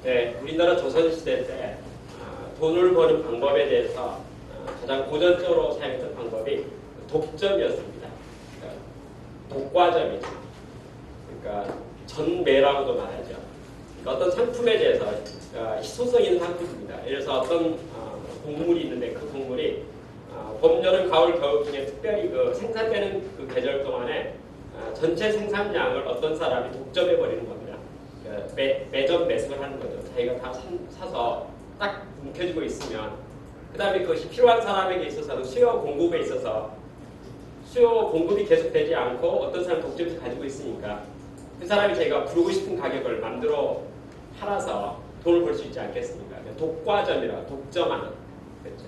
네, 우리나라 조선시대 때 돈을 버는 방법에 대해서 가장 고전적으로 사용했던 방법이 독점이었습니다. 그러니까 독과점이죠. 그러니까 전매라고도 말하죠. 그러니까 어떤 상품에 대해서 희소성 있는 상품입니다. 예를 들어서 어떤 곡물이 있는데 그 곡물이 봄, 여름, 가을, 겨울 중에 특별히 그 생산되는 그 계절 동안에 전체 생산량을 어떤 사람이 독점해 버리는 겁니다. 매점 매수를 하는 거죠. 자기가 다 사서 딱 묵혀주고 있으면 그 다음에 그것이 필요한 사람에게 있어서는 수요 공급에 있어서 수요 공급이 계속되지 않고 어떤 사람이 독점해서 가지고 있으니까 그 사람이 자기가 부르고 싶은 가격을 만들어 팔아서 돈을 벌 수 있지 않겠습니까? 독과점이라 독점하는 그렇죠.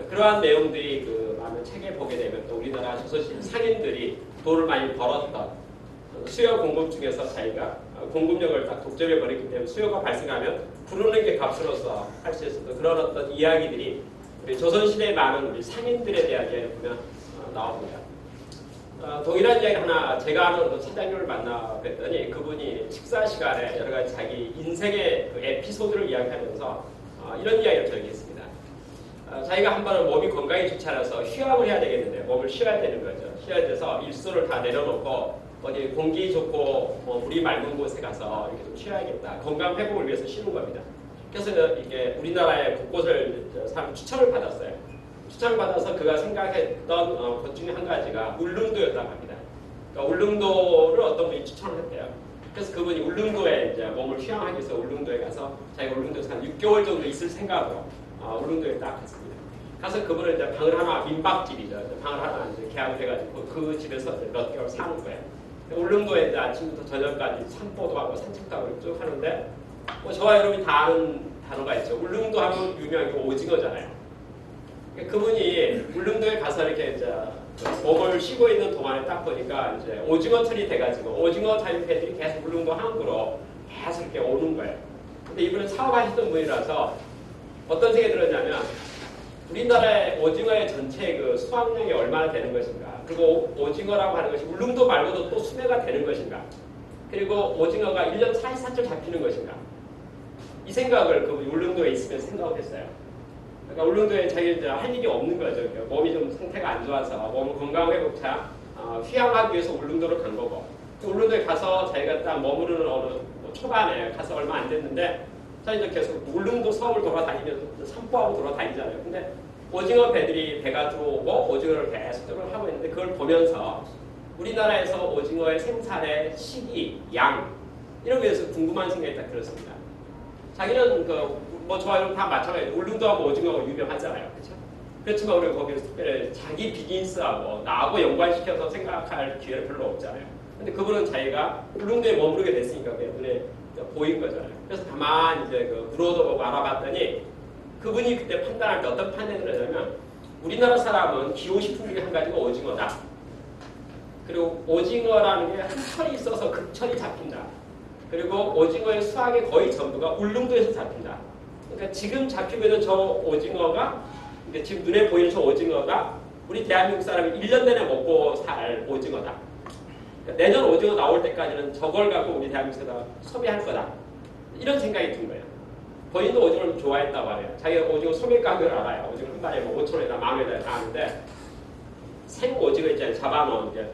그러한 내용들이 그 많은 책에 보게 되면 또 우리나라 조선시대 상인들이 돈을 많이 벌었던 수요 공급 중에서 자기가 공급력을 딱 독점해 버렸기 때문에 수요가 발생하면 부르는 게 값으로서 할 수 있었던 그런 어떤 이야기들이 우리 조선시대에 많은 우리 상인들에 대한 이야기를 보면 나옵니다. 동일한 이야기 하나 제가 아는 어떤 사장님을 만나 뵀더니 그분이 식사 시간에 여러 가지 자기 인생의 그 에피소드를 이야기하면서 이런 이야기를 저에게 했습니다. 자기가 한 번은 몸이 건강히 좋지 않아서 휴양을 해야 되겠는데 몸을 쉬어야 되는 거죠. 쉬어야 돼서 일소를 다 내려놓고 어디 공기 좋고 물이 맑은 곳에 가서 이렇게 좀 쉬어야겠다. 건강 회복을 위해서 쉬는 겁니다. 그래서 이게 우리나라의 곳곳을 사람 추천을 받았어요. 추천을 받아서 그가 생각했던 것 중에 한 가지가 울릉도였다고 합니다. 그러니까 울릉도를 어떤 분이 추천을 했대요. 그래서 그분이 울릉도에 이제 몸을 휴양하기 위해서 울릉도에 가서 자기가 울릉도에서 한 6개월 정도 있을 생각으로 울릉도에 딱 갔습니다. 가서 그분은 이제 방을 하나 민박집이죠. 방을 하나 이제 계약을 해가지고 그 집에서 이제 몇 개월 사는 거예요. 울릉도에 이제 아침부터 저녁까지 산보도 하고 산책도 하고 쭉 하는데 저와 여러분이 다 아는 단어가 있죠. 울릉도 하면 유명한 게 오징어잖아요. 그분이 울릉도에 가서 이렇게 이제 몸을 쉬고 있는 동안에 딱 보니까 이제 오징어철이 돼가지고 오징어 자유회들이 계속 울릉도 항구로 계속 이렇게 오는 거예요. 근데 이분은 사업하셨던 분이라서 어떤 생각이 들었냐면 우리나라의 오징어의 전체 그 수확량이 얼마나 되는 것인가, 그리고 오징어라고 하는 것이 울릉도 말고도 또 수매가 되는 것인가, 그리고 오징어가 1년 44절 잡히는 것인가, 이 생각을 그 울릉도에 있으면서 생각을 했어요. 그러니까 울릉도에 자기가 할 일이 없는 거죠. 몸이 좀 상태가 안 좋아서 몸 건강 회복차 휴양하기 위해서 울릉도를 간 거고, 울릉도에 가서 자기가 딱 머무르는 어느 초반에 가서 얼마 안 됐는데 자기가 계속 울릉도 섬을 돌아다니면서 산보하고 돌아다니잖아요. 근데 오징어 배들이 배가 들어오고 오징어를 계속 하고 있는데 그걸 보면서 우리나라에서 오징어의 생산의 시기, 양 이런 거에서 궁금한 생각이 딱 들었습니다. 자기는 저와 다 마찬가지예요. 울릉도하고 오징어가 유명하잖아요. 그렇죠? 그렇지만 우리가 거기서 특별히 자기 비즈니스하고 나하고 연관시켜서 생각할 기회는 별로 없잖아요. 근데 그분은 자기가 울릉도에 머무르게 됐으니까 그게 눈에 보인 거잖아요. 그래서 가만히 이제 누로도 보고 알아봤더니 그분이 그때 판단할 때 어떤 판단을 하냐면 우리나라 사람은 기호식품 중에 한 가지가 오징어다. 그리고 오징어라는 게 한 철이 있어서 그 철이 잡힌다. 그리고 오징어의 수확의 거의 전부가 울릉도에서 잡힌다. 그러니까 지금 잡히고 있는 저 오징어가, 그러니까 지금 눈에 보이는 저 오징어가 우리 대한민국 사람이 1년 내내 먹고 살 오징어다. 그러니까 내년 오징어 나올 때까지는 저걸 갖고 우리 대한민국에다 소비할 거다. 이런 생각이 든 거예요. 본인도 오징어를 좋아했다고 하네요. 자기가 오징어 소매 가격을 알아요. 오징어 한 마리에 5,000원이나 10,000원이나 하는데 생 오징어 있잖아요. 잡아놓은 게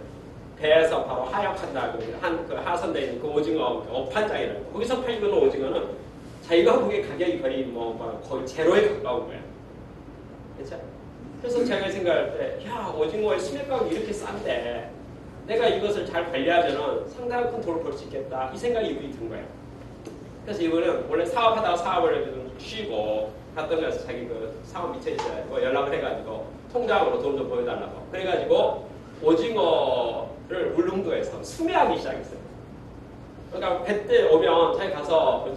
배에서 바로 하역한다. 그 하선되어 있는 그 오징어 업판장이라고. 거기서 팔리는 오징어는 자기가 보기에 가격이 거의 거의 제로에 가까운 거예요. 그렇죠? 그래서 제가 생각할 때, 야, 오징어의 수매 가격이 이렇게 싼데 내가 이것을 잘 관리하면은 상당히 큰 돈을 벌 수 있겠다. 이 생각이 이분이 든 거예요. 그래서 이분은 원래 사업하다가 사업을 좀 쉬고 갔던 거에서 자기 그 사업 미쳐있어요. 연락을 해가지고 통장으로 돈 좀 보여달라고. 그래가지고 오징어를 울릉도에서 수매하기 시작했어요. 그러니까 배 때 오면 자기 가서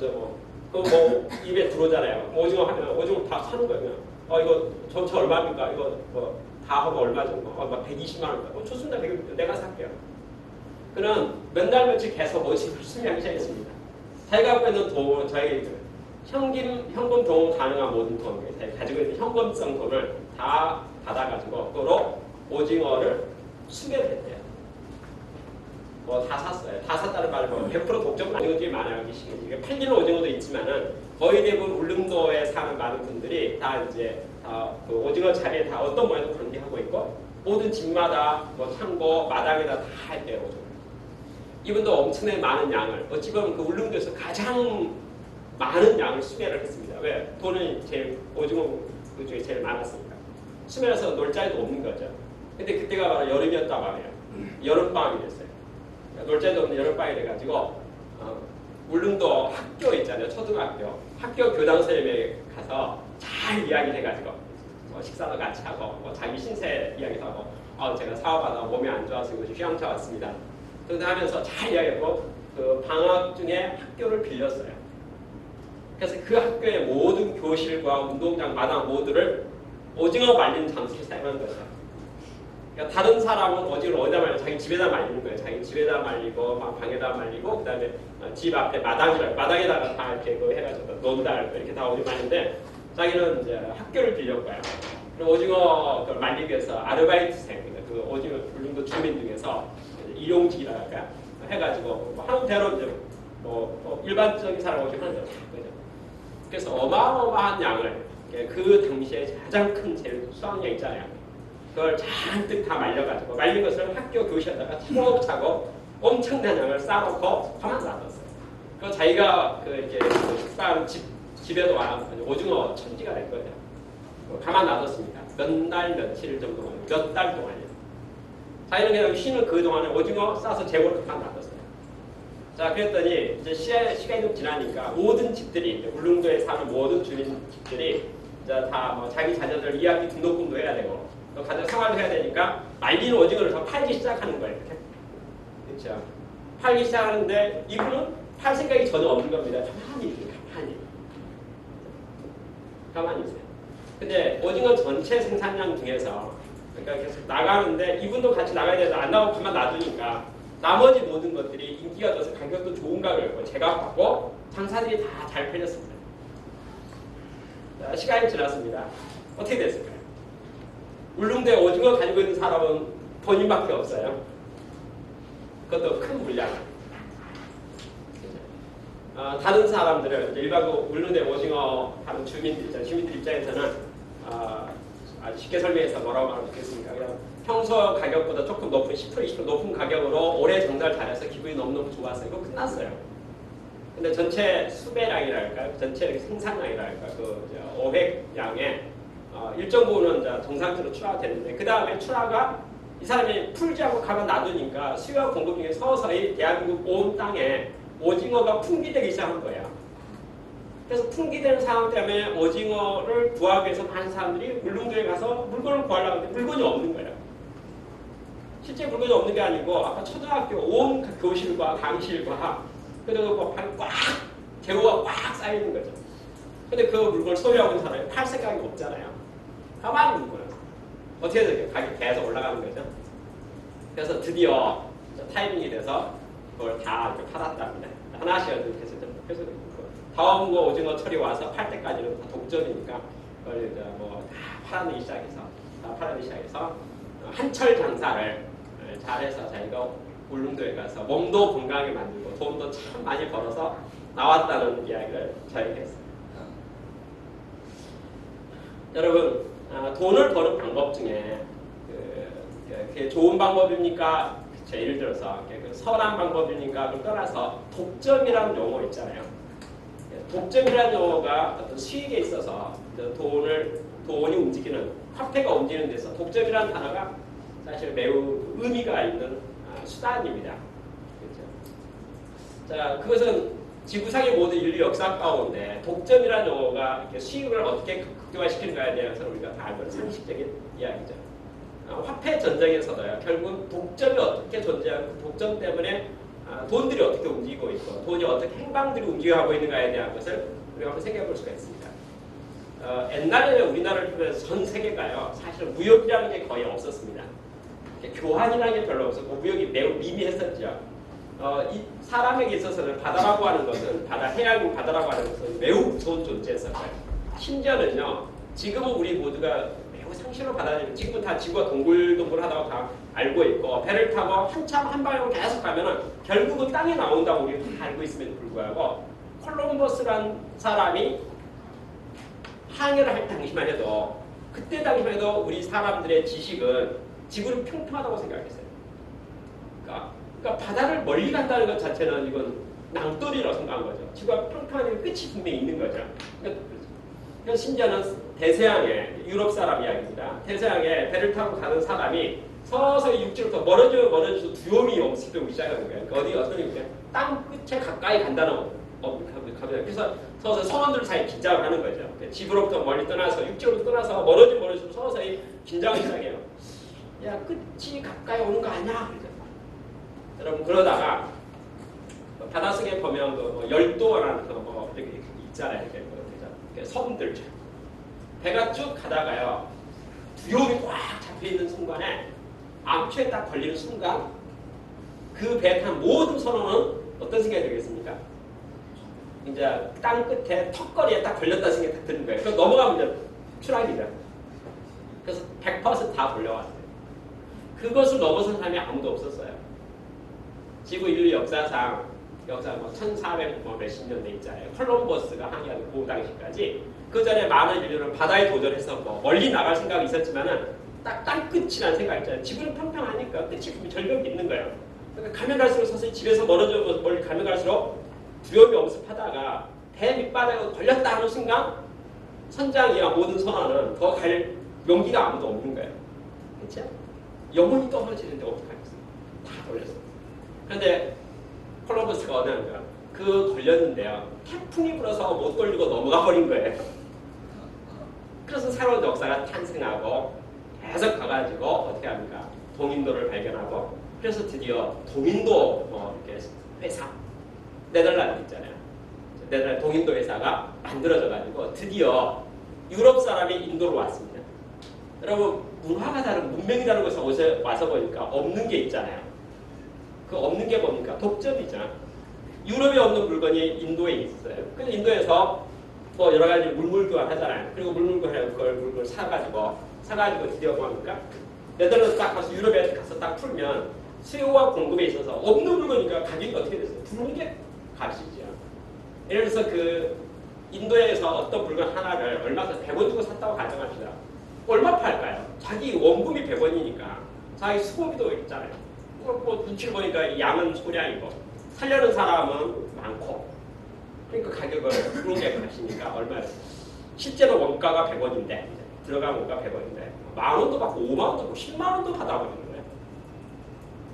입에 들어오잖아요. 오징어 하면 오징어 다 사는 거예요. 이거 저 얼마입니까? 이거 다 하고 얼마 정도? 120만 원. 좋습니다. 내가 살게요. 그럼 몇 달 며칠 계속 오징어를 수매하기 시작했습니다. 자기가 갖고 있는 돈, 자기 현금 동원 가능한 모든 돈, 가지고 있는 현금성 돈을 다 받아가지고 그거로 오징어를 수매를 했대요. 뭐 다 샀어요. 다 샀다는 말은 뭐 100% 독점은 오징어들이 많아요. 이게 팔리는 오징어도 있지만은 거의 대부분 울릉도에 사는 많은 분들이 다 이제 그 오징어 자리에 다 어떤 모양도 관리하고 있고 모든 집마다 뭐 창고 마당에다 다 할때요 오징어. 이분도 엄청나게 많은 양을 어찌 보면 그 울릉도에서 가장 많은 양을 수매를 했습니다. 왜? 돈은 제일 오징어 그 중에 제일 많았으니까. 수매라서 놀 자리도 없는 거죠. 근데 그때가 바로 여름이었다고 하네요. 여름방학이 됐어요. 놀 자리도 없는 여름방학이 돼가지고 울릉도 학교 있잖아요. 초등학교. 학교 교장 선생님에 가서 잘 이야기를 해가지고 식사도 같이 하고 자기 신세 이야기도 하고 제가 사업하다가 몸이 안 좋아서 이곳이 휴양차 왔습니다. 그런데 하면서 잘 이야기하고 그 방학 중에 학교를 빌렸어요. 그래서 그 학교의 모든 교실과 운동장 마당 모두를 오징어 말리는 장소로 사용하는 거죠. 그러니까 다른 사람은 오징어를 어디다 말리고 자기 집에다 말리는 거예요. 자기 집에다 말리고 방에다 말리고 그다음에 집 앞에 마당에다가 다 이렇게 해가지고 논다 이렇게 다 오징어 말리는데 자기는 이제 학교를 빌렸고요. 그리고 오징어 말리기 위해서 아르바이트생 그 오징어 울릉도 주민 중에서 일용직이라 할까 해가지고 한 대로 이제 일반적인 사람 오징어 하는 대로 거죠. 그래서 어마어마한 양을 그 당시에 가장 큰 재료 수확량 있잖아요. 그걸 잔뜩 다 말려가지고 말린 것을 학교 교실에다가 차곡차곡 엄청난 양을 쌓아놓고 가만 놔뒀어요. 그 자기가 이렇게 식당 집에도 오징어 천지가 될 거예요. 가만 놔뒀습니다. 몇 날 며칠 정도 몇 달 동안이요. 자기는 그냥 쉬는 그 동안에 오징어 싸서 재고를 가만 놔뒀어요. 자, 그랬더니 이제 시간이 좀 지나니까 모든 집들이 울릉도에 사는 모든 주민 집들이 이제 다 자기 자녀들 2학기 등록금도 해야 되고 또 가정 생활도 해야 되니까 말린 오징어를 더 팔기 시작하는 거예요. 그렇죠? 팔기 시작하는데 이분은 팔 생각이 전혀 없는 겁니다. 가만히 있어요. 근데 오징어 전체 생산량 중에서 그러니까 계속 나가는데 이분도 같이 나가야 돼서 안 나오고 가만 놔두니까 나머지 모든 것들이 인기가 좋아서 가격도 좋은 가격을 제가 받고 장사들이 다 잘 팔렸습니다. 자, 시간이 지났습니다. 어떻게 됐을까요? 울릉도에 오징어 가지고 있는 사람은 본인밖에 없어요. 그것도 큰 물량. 다른 사람들은 일반적으로 울릉도에 오징어 하는 주민들 입장에서는 아주 쉽게 설명해서 뭐라고 말하면 좋겠습니까? 그냥 평소 가격보다 조금 높은 10% 20% 높은 가격으로 오래 정달 잘해서 기분이 너무너무 좋았어요. 이거 끝났어요. 근데 전체 수배량이랄까, 전체 생산량이랄까, 그 어획량의 일정 부분은 정상적으로 출하가 되는데 그 다음에 출하가 이 사람이 풀지 않고 가만 놔두니까 수요와 공급 중에 서서히 대한민국 온 땅에 오징어가 풍기되기 시작한 거예요. 그래서 풍기되는 상황 때문에 오징어를 구하기 위해서 많은 사람들이 울릉도에 가서 물건을 구하려고 하는데 물건이 없는 거예요. 실제 물건이 없는 게 아니고 아까 초등학교 온 교실과 강실과 그리고 꽉 재고가 꽉 쌓여있는 거죠. 근데 그 물건을 소유하고 있는 사람이 팔 생각이 없잖아요. 가만히 있는 거예요. 어떻게 해서 가격이 계속 올라가는 거죠. 그래서 드디어 타이밍이 돼서 그걸 다 이렇게 팔았답니다. 하나씩 계속 다음 거 오징어 철이 와서 팔 때까지는 다 독점이니까 그걸 이제 다 팔아내기 시작해서 한철 장사를 잘해서 자기가 울릉도에 가서 몸도 건강하게 만들고 돈도 참 많이 벌어서 나왔다는 이야기를 저에게 했어요. 여러분, 돈을 버는 방법 중에 그게 좋은 방법입니까? 예를 들어서 그 선한 방법입니까? 그걸 떠나서 독점이라는 용어 있잖아요. 독점이라는 용어가 어떤 수익에 있어서 돈이 움직이는, 화폐가 움직이는 데서 독점이라는 단어가 사실 매우 의미가 있는 수단입니다. 그렇죠? 자, 그것은 지구상의 모든 인류 역사 가운데 독점이라는 용어가 이렇게 수익을 어떻게 극대화시키는가에 대해서 우리가 다 알고 있는 상식적인 이야기죠. 화폐 전쟁에서도요, 결국은 독점이 어떻게 존재하고 독점 때문에 돈들이 어떻게 움직이고 있고 돈이 어떻게 행방들이 움직여가고 있는가에 대한 것을 우리가 한번 생각해 볼 수가 있습니다. 옛날에 우리나라를 포함해서 전 세계가요, 사실 무역이라는 게 거의 없었습니다. 교환이라는 게 별로 없었고 무역이 매우 미미했었죠. 이 사람에게 있어서는 바다라고 하는 것은 해양 바다라고 하는 것은 매우 무서운 존재였었어요. 심지어는요, 지금은 우리 모두가 매우 매우 상식으로 받아들이고 지금은 다 지구가 동글동글하다고 다 알고 있고 배를 타고 한참 한 방향으로 계속 가면은 결국은 땅에 나온다고 우리가 다 알고 있음에도 불구하고 콜럼버스란 사람이 항해를 할 당시만 해도 그때 당시만 해도 우리 사람들의 지식은 지구를 평평하다고 생각했어요. 그러니까 바다를 멀리 간다는 것 자체는 이건 낭떠러리라고 생각한 거죠. 지구가 평평한 끝이 분명히 있는 거죠. 그러니까 심지어는 대서양에 유럽 사람 이야기입니다. 대서양에 배를 타고 가는 사람이 서서히 육지로부터 멀어져서 두려움이 엄습되기 시작하는 거예요. 그러니까 어디 어떤 의미냐? 땅 끝에 가까이 간다는 그래서 서서히 선원들 사이 긴장을 하는 거죠. 집으로부터 멀리 떠나서 육지로부터 떠나서 멀어지면 서서히 긴장을 시작해요. 야 끝이 가까이 오는 거 아니야? 그러죠. 여러분 그러다가 바닷속에 보면 뭐 열도라는 뭐 이렇게 있잖아요. 이렇게 섬들 배가 쭉 가다가요 두려움이 꽉 잡혀 있는 순간에 암초에 딱 걸리는 순간 그 배에 탄 모든 선원은 어떤 생각이 들겠습니까? 이제 땅 끝에 턱걸이에 딱 걸렸다는 생각이 딱 드는 거예요. 그래서 넘어가면 이제 추락이죠. 그래서 100%다 돌려왔어요. 그것을 넘어선 사람이 아무도 없었어요. 지구 인류 역사 뭐 1400 몇십 년대 있잖아요. 콜럼버스가 항해하는 그 당시까지 그 전에 많은 인류는 바다에 도전했었고 멀리 나갈 생각이 있었지만은 딱 땅 끝이라는 생각이 있잖아요. 지구는 평평하니까 끝이 절벽이 있는 거예요. 그러니까 가면 갈수록 서서히 집에서 멀어져 멀리 가면 갈수록 두려움이 엄습하다가 배 밑바닥에 걸렸다 하는 순간 선장이야 모든 선원은 더 갈 용기가 아무도 없는 거예요. 그렇죠? 영혼이 떨어지는데 어떡하겠어요? 다 걸렸어요. 그런데 콜럼버스가 어느 거야. 그 걸렸는데요. 태풍이 불어서 못 걸리고 넘어가 버린 거예요. 그래서 새로운 역사가 탄생하고 계속 가가지고 어떻게 합니까? 동인도를 발견하고 그래서 드디어 동인도 이렇게 회사 네덜란드 있잖아요. 네덜란드 동인도 회사가 만들어져가지고 드디어 유럽 사람이 인도로 왔습니다. 여러분 문화가 다른 문명이 다른 곳에 와서 보니까 없는 게 있잖아요. 그 없는 게 뭡니까? 독점이죠. 유럽에 없는 물건이 인도에 있어요. 그래서 인도에서 뭐 여러 가지 물물교환 하잖아요. 그리고 물물교환 그걸 물건을 사가지고 드디어 뭐 합니까? 네덜란드 딱 가서 유럽에 가서 딱 풀면 수요와 공급에 있어서 없는 물건이니까 가격이 어떻게 됐어요? 부르는 게 값이죠. 예를 들어서 그 인도에서 어떤 물건 하나를 얼마 100원 주고 샀다고 가정합시다. 얼마 팔까요? 자기 원금이 100원이니까 자기 수고비도 있잖아요. 뭐 눈치를 보니까 양은 소량이고 살려는 사람은 많고 그러니까 가격을 부르는 게 값이니까 얼마예요? 실제로 원가가 100원인데 들어간 원가 100원인데 10,000원도 받고 50,000원도 받고 100,000원도 받아버리는 거예요.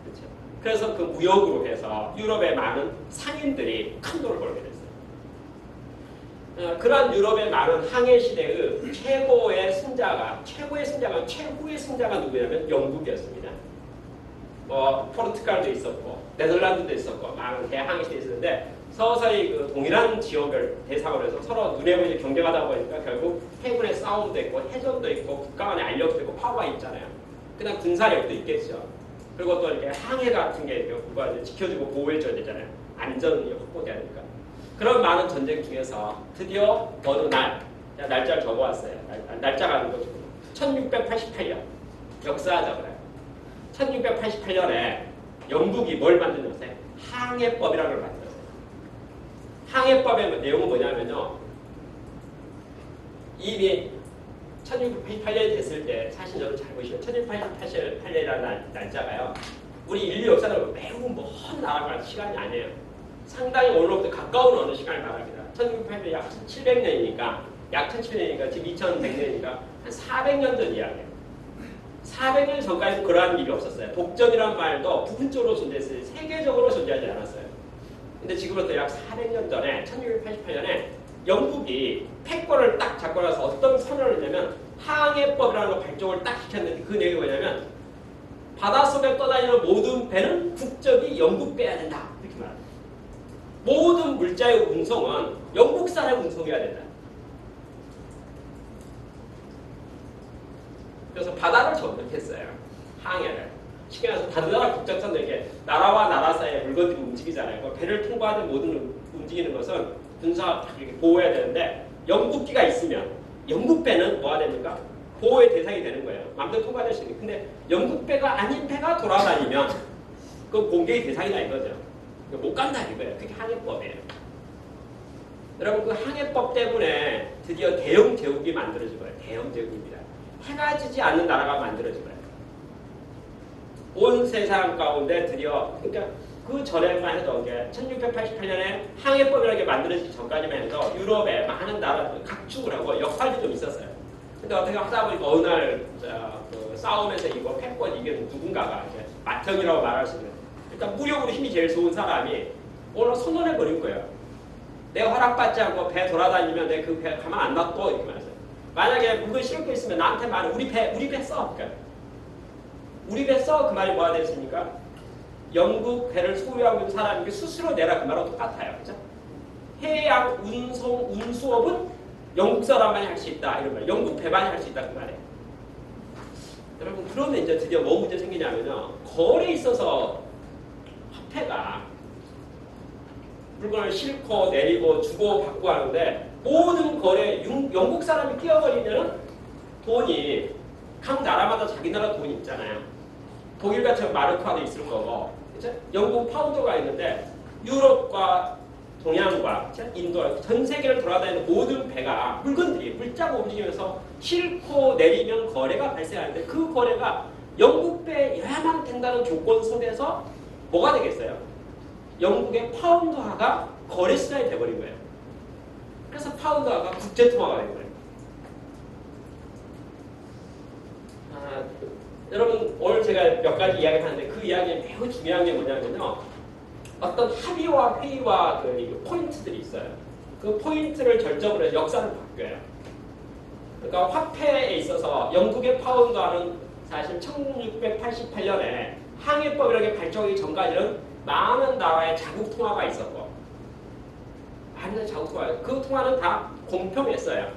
그렇죠? 그래서 그 무역으로 해서 유럽의 많은 상인들이 큰 돈을 벌게 됐어요. 그런 유럽의 많은 항해 시대의 최후의 승자가 누구냐면 영국이었습니다. 포르투갈도 있었고 네덜란드도 있었고 많은 대항해 시대에 있었는데 서서히 그 동일한 지역을 대상으로 해서 서로 눈에 보이게 경쟁하다 보니까 결국 해군의 싸움도 있고 해전도 있고 국가 간의 알력도 있고 파워가 있잖아요. 그다음 군사력도 있겠죠. 그리고 또 이렇게 항해 같은 게 국가 지켜주고 보호해줘야 되잖아요. 안전이 확보돼야 되니까. 그런 많은 전쟁 중에서 드디어 어느 날짜를 적어왔어요. 날짜가 아니고 1688년 역사적으로 1688년에 영국이 뭘 만드냐면 항해법이라는 걸 만들었어요. 항해법의 내용은 뭐냐면요. 이미 1688년이 됐을 때 사실 저는 잘 보시면 1688년이라는 날짜가요. 우리 인류 역사는 매우 먼 나아갈 시간이 아니에요. 상당히 오늘로부터 가까운 어느 시간을 말합니다. 1688년 약 700년이니까 약 1700년이니까 지금 2100년이니까 한 400년 전 이야기예요. 400년 전까지는 그러한 일이 없었어요. 독점이라는 말도 부분적으로 존재했어요. 세계적으로 존재하지 않았어요. 근데 지금부터 약 400년 전에 1688년에 영국이 패권을 딱 잡고 나서 어떤 선언을 했냐면 항해법이라는 거 발족을 딱 시켰는데 그 내용이 뭐냐면 바닷속에 떠다니는 모든 배는 국적이 영국 배야 된다. 이렇게 말합니다. 모든 물자의 운송은 영국산의 운송이어야 된다. 그래서 바다를 점령했어요. 항해를. 쉽게 말해서 다른 나라 국적선도 이렇게 나라와 나라 사이에 물건들이 움직이잖아요. 배를 통과하는 모든 움직이는 것은 군사가 이렇게 보호해야 되는데 영국기가 있으면 영국 배는 뭐가 됩니까? 보호의 대상이 되는 거예요. 마음대로 통과될 수 있는. 근데 영국 배가 아닌 배가 돌아다니면 그 공격의 대상이다 이거죠. 못 간다 이거예요. 그게 항해법이에요. 여러분 그 항해법 때문에 드디어 대영 제국이 만들어진 거예요. 대영 제국입니다. 해가 지지 않는 나라가 만들어진 거예요. 온 세상 가운데 드디어 그러니까 그 전에만 해도 이제 1688년에 항해법이라는 게 만들어지기 전까지만 해도 유럽의 많은 나라들 각축을 하고 역할도 좀 있었어요. 근데 어떻게 하다 보니까 어느 날 그 싸움에서 이거 패권 이기는 누군가가 이제 맏형이라고 말할 수 있는 일단 무력으로 힘이 제일 좋은 사람이 오늘 선언해 버린 거예요. 내가 허락받지 않고 배 돌아다니면 내 그 배 가만 안 놔둬 이렇게 말했어요. 만약에 물건 실을 거 있으면 나한테 말해. 우리 배 써. 그러니까 우리 배 써. 그 말이 뭐가 됐습니까? 영국 배를 소유하고 있는 사람에게 스스로 내라 그 말하고 똑같아요. 그죠? 해양 운수업은 영국 사람만이 할 수 있다. 이런 말. 영국 배만이 할 수 있다. 그 말이에요. 여러분 그러면 이제 드디어 뭐 문제 생기냐면요. 거래에 있어서 화폐가 물건을 싣고 내리고 주고 받고 하는데 모든 거래 영국 사람이 끼어버리면 돈이 각 나라마다 자기 나라 돈이 있잖아요. 독일 같은 마르크화도 있을 거고 그쵸? 영국 파운드가 있는데 유럽과 동양과 그쵸? 인도 전 세계를 돌아다니는 모든 배가 물건들이 물자가 움직이면서 싣고 내리면 거래가 발생하는데 그 거래가 영국 배여야만 된다는 조건 속에서 뭐가 되겠어요? 영국의 파운드화가 거래 수단이 돼버린 거예요. 그래서 파운드화가 국제통화가 된 거예요. 여러분 오늘 제가 몇 가지 이야기를 하는데 그 이야기에 매우 중요한 게 뭐냐면요. 어떤 합의와 회의와 그 포인트들이 있어요. 그 포인트를 결정으로 해서 역사를 바뀌어요. 그러니까 화폐에 있어서 영국의 파운드화는 사실 1688년에 항해법이라는 게 발족하기 전까지는 많은 나라의 자국 통화가 있었고 많은 자국 통화 그 통화는 다 공평했어요.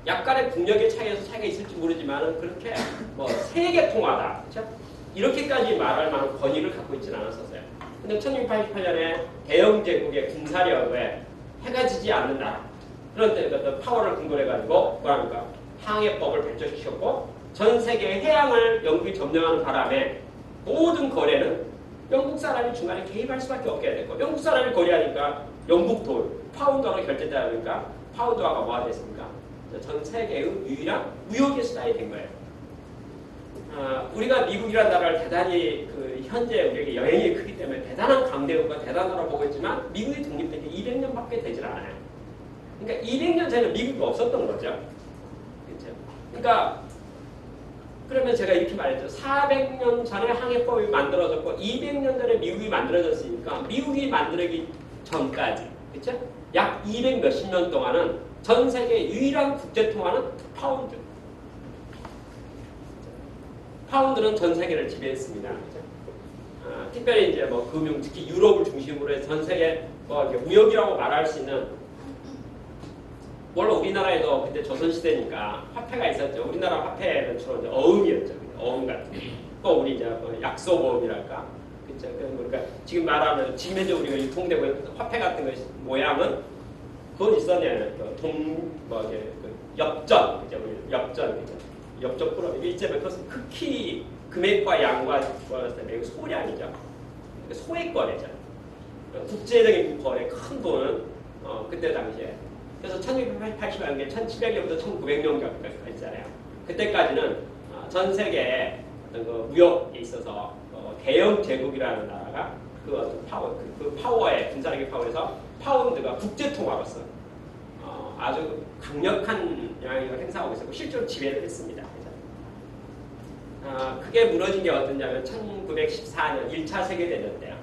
약간의 국력의 차이에서 차이가 있을지 모르지만 그렇게 뭐 세계 통화다 그렇죠? 이렇게까지 말할 만한 권위를 갖고 있지는 않았었어요. 근데 1688년에 대영 제국의 군사력에 해가 지지 않는 나라 그런 때 어떤 파워를 근거로 해가지고 뭐랍니까 항해법을 발전시켰고 전 세계 해양을 영국이 점령하는 바람에 모든 거래는 영국 사람이 중간에 개입할 수밖에 없게 됐고 영국 사람이 거래하니까 영국 돈, 파운드로 결제되다 보니까 파운드화가 뭐가 됐습니까? 전 세계의 유일한 무역의 수단이 된 거예요. 우리가 미국이라는 나라를 대단히 현재 우리에게 영향이 크기 때문에 대단한 강대국과 대단하다고 보고 있지만 미국이 독립된 게 200년밖에 되질 않아요. 그러니까 200년 전에는 미국이 없었던 거죠. 그렇죠? 그러니까 그러면 제가 이렇게 말했죠. 400년 전에 항해법이 만들어졌고 200년 전에 미국이 만들어졌으니까 미국이 만들기 전까지 그렇죠? 약 200 몇십 년 동안은 전 세계 유일한 국제통화는 파운드. 파운드는 전 세계를 지배했습니다. 그렇죠? 특별히 이제 뭐 금융, 특히 유럽을 중심으로 해서 전 세계 뭐 무역이라고 말할 수 있는 물론 우리나라에도 그때 조선시대니까 화폐가 있었죠. 우리나라 화폐는 주로 이제 어음이었죠. 어음 같은 거. 또 우리 이제 약소보험이랄까. 그렇죠. 그러니까 지금 말하면 지금 현재 우리가 유통되고 있는 화폐 같은 거 모양은 그건 있었냐면 엽전, 그죠? 엽전, 그죠? 엽전 프로 이게 있잖아요. 그것은 극히 금액과 양과 매우 소량이죠. 소액 거래죠. 국제적인 거래 큰 돈은 그때 당시에 그래서 1680년에 1700년부터 1900년까지 있잖아요. 그때까지는 전 세계의 어떤 그 무역에 있어서 대영 제국이라는 나라가 그 어떤 파워의 군사력의 파워에서 파운드가 국제 통화로서 아주 강력한 영향력을 행사하고 있었고 실제로 지배를 했습니다. 그게 무너진 게 어떠냐면 1914년 1차 세계대전 때요.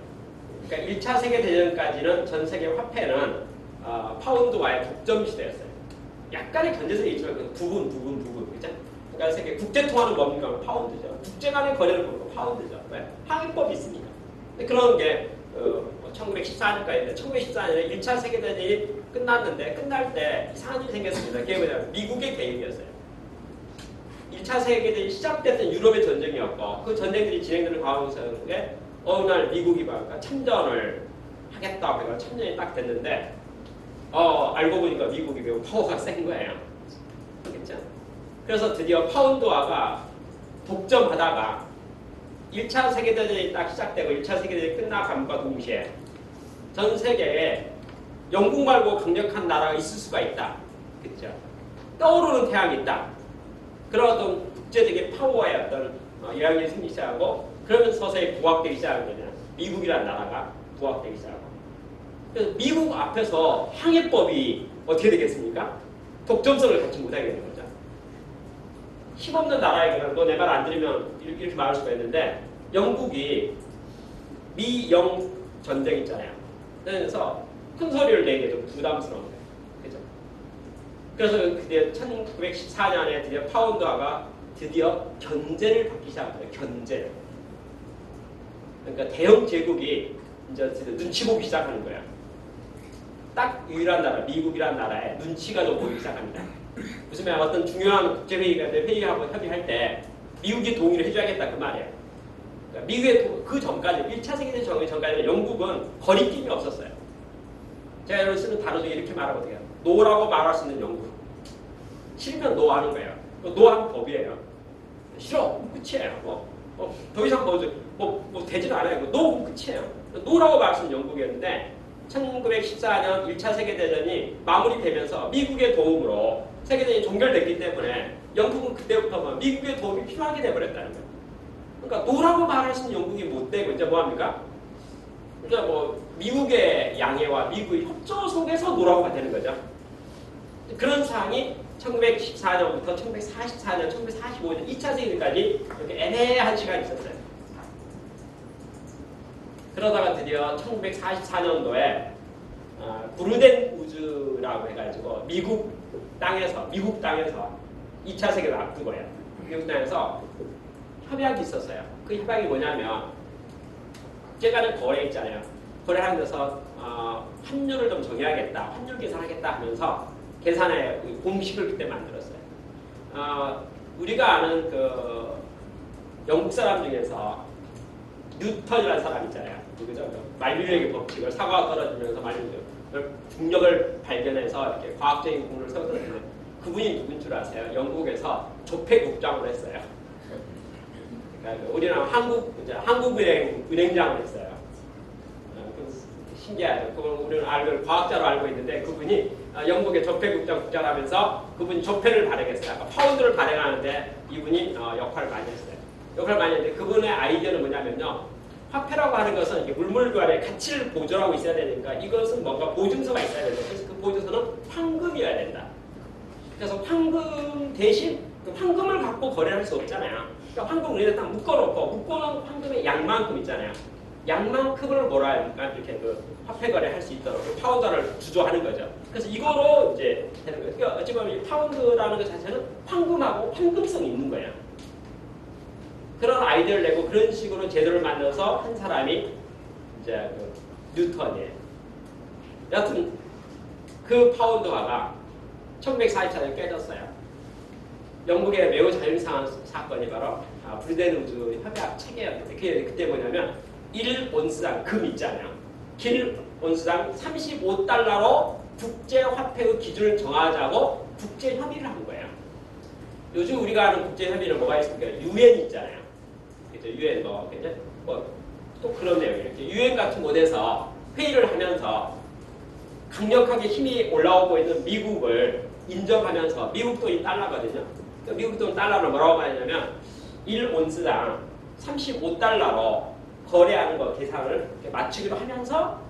그러니까 1차 세계대전까지는 전 세계 화폐는 파운드와의 독점 시대였어요. 약간의 견제성이 있지만 그 부분, 그죠? 그러니까 세계 국제 통화는 뭡니까? 파운드죠. 국제 간의 거래를 보고 파운드죠. 왜? 항해법이 있으니까. 근데 그런 게 1914년까지 1914년에 1차 세계대전이 끝났는데 끝날 때 이상한 일이 생겼습니다. 그게 뭐냐면 미국의 개입이었어요. 1차 세계대전이 시작됐던 유럽의 전쟁이었고 그 전쟁들이 진행되는 가운데 어느 날 미국이 참전을 하겠다고 해서 참전이 딱 됐는데 알고 보니까 미국이 매우 파워가 센 거예요. 그렇죠? 그래서 드디어 파운드화가 독점하다가 1차 세계대전이 딱 시작되고 1차 세계대전이 끝나감과 동시에 전 세계에 영국 말고 강력한 나라가 있을 수가 있다. 그렇죠? 떠오르는 태양이 있다. 그런 어떤 국제적인 파워의 어떤 영향이 생기기 시작하고 그러면서 서서히 부각되기 시작하는 거냐. 미국이라는 나라가 부각되기 시작하고. 그래서 미국 앞에서 항해법이 어떻게 되겠습니까? 독점성을 갖지 못하게 되는 거죠. 힘없는 나라에게는 너 내 말 안 들으면 이렇게 말할 수가 있는데 영국이 미영 전쟁 있잖아요. 그래서 큰 소리를 내게 좀 부담스러운 거예요. 그죠? 그래서 그때 1914년에 드디어 파운드화가 드디어 견제를 받기 시작합니다. 견제. 그러니까 대형 제국이 이제 눈치 보기 시작하는 거예요. 딱 유일한 나라, 미국이란 나라에 눈치가 좀 보이기 시작합니다. 무슨 말 어떤 중요한 국제회의가 회의하고 협의할 때 미국이 동의를 해줘야겠다 그 말이에요. 그러니까 미국의 그 전까지 1차 세계대전 전까지는 영국은 거리낌이 없었어요. 제가 여러분 쓰는 단어 중에 이렇게 말하면 어떻게 해요? 노라고 말할 수 있는 영국. 싫으면 노 하는 거예요. 노하는 법이에요. 싫어. 끝이에요. 더 이상 되지는 않아요. 노 끝이에요. 노라고 말할 수 있는 영국이었는데 1914년 1차 세계대전이 마무리되면서 미국의 도움으로 세계대전이 종결됐기 때문에 영국은 그때부터 미국의 도움이 필요하게 돼버렸다는 거예요. 그러니까 노라고 말할 수 있는 영국이 못 되고 이제 뭐합니까? 그러니까 미국의 양해와 미국의 협조 속에서 노라고가 되는 거죠. 그런 상황이 1914년부터 1944년, 1945년 2차 세계까지 이렇게 애매한 시간이 있었어요. 그러다가 드디어 1944년도에 브루덴 우즈라고 해가지고 미국 땅에서 2차 세계를 앞두고요. 미국 땅에서 협약이 있었어요. 그 협약이 뭐냐면 국제간의 거래 있잖아요. 거래하면서 환율을 좀 정해야겠다. 환율 계산하겠다 하면서 계산의 공식을 그때 만들었어요. 우리가 아는 그 영국 사람 중에서 뉴턴이라는 사람 있잖아요. 그죠? 만류력의 법칙을 사과가 떨어지면서 중력을 발견해서 이렇게 과학적인 공을 세웠는데 그분이 누군 줄 아세요? 영국에서 조폐국장을 했어요. 그러니까 우리는 한국은행장을 했어요. 신기하죠. 그건 우리는 과학자로 알고 있는데 그분이 영국의 조폐국장 국장하면서 그분이 조폐를 발행했어요. 아까 파운드를 발행하는데 이분이 역할을 많이 했어요. 역할을 많이 했는데 그분의 아이디어는 뭐냐면요. 화폐라고 하는 것은 물물교환의 가치를 보존하고 있어야 되니까 이것은 뭔가 보증서가 있어야 된다. 그래서 그 보증서는 황금이어야 된다. 그래서 황금 대신 그 황금을 갖고 거래할 수 없잖아요. 그러니까 황금을 우리가 딱 묶어놓은 황금의 양만큼 있잖아요. 양만큼을 뭐라 할까 이렇게 그 화폐 거래할 수 있도록 그 파운드를 주조하는 거죠. 그래서 이거로 이제 되는 거예요. 그러니까 어찌 보면 이 파운드라는 것 자체는 황금하고 황금성이 있는 거예요. 그런 아이디어를 내고 그런 식으로 제도를 만들어서 한 사람이 이제 그 뉴턴이에요. 여하튼 그 파운드화가 1944년에 깨졌어요. 영국의 매우 자연스러운 사건이 바로 브루덴 우즈 협약 체계였는데 그때 뭐냐면 1온스당 금 있잖아요. 1온스당 35달러로 국제화폐의 기준을 정하자고 국제협의를 한 거예요. 요즘 우리가 아는 국제협의는 뭐가 있습니까? UN 있잖아요. 그죠? UN 또 그런 내용이에요. UN 같은 곳에서 회의를 하면서 강력하게 힘이 올라오고 있는 미국을 인정하면서 미국 돈이 달러거든요. 미국 돈 달러를 뭐라고 말하냐면 1온스당 35달러로 거래하는 거 계산을 이렇게 맞추기로 하면서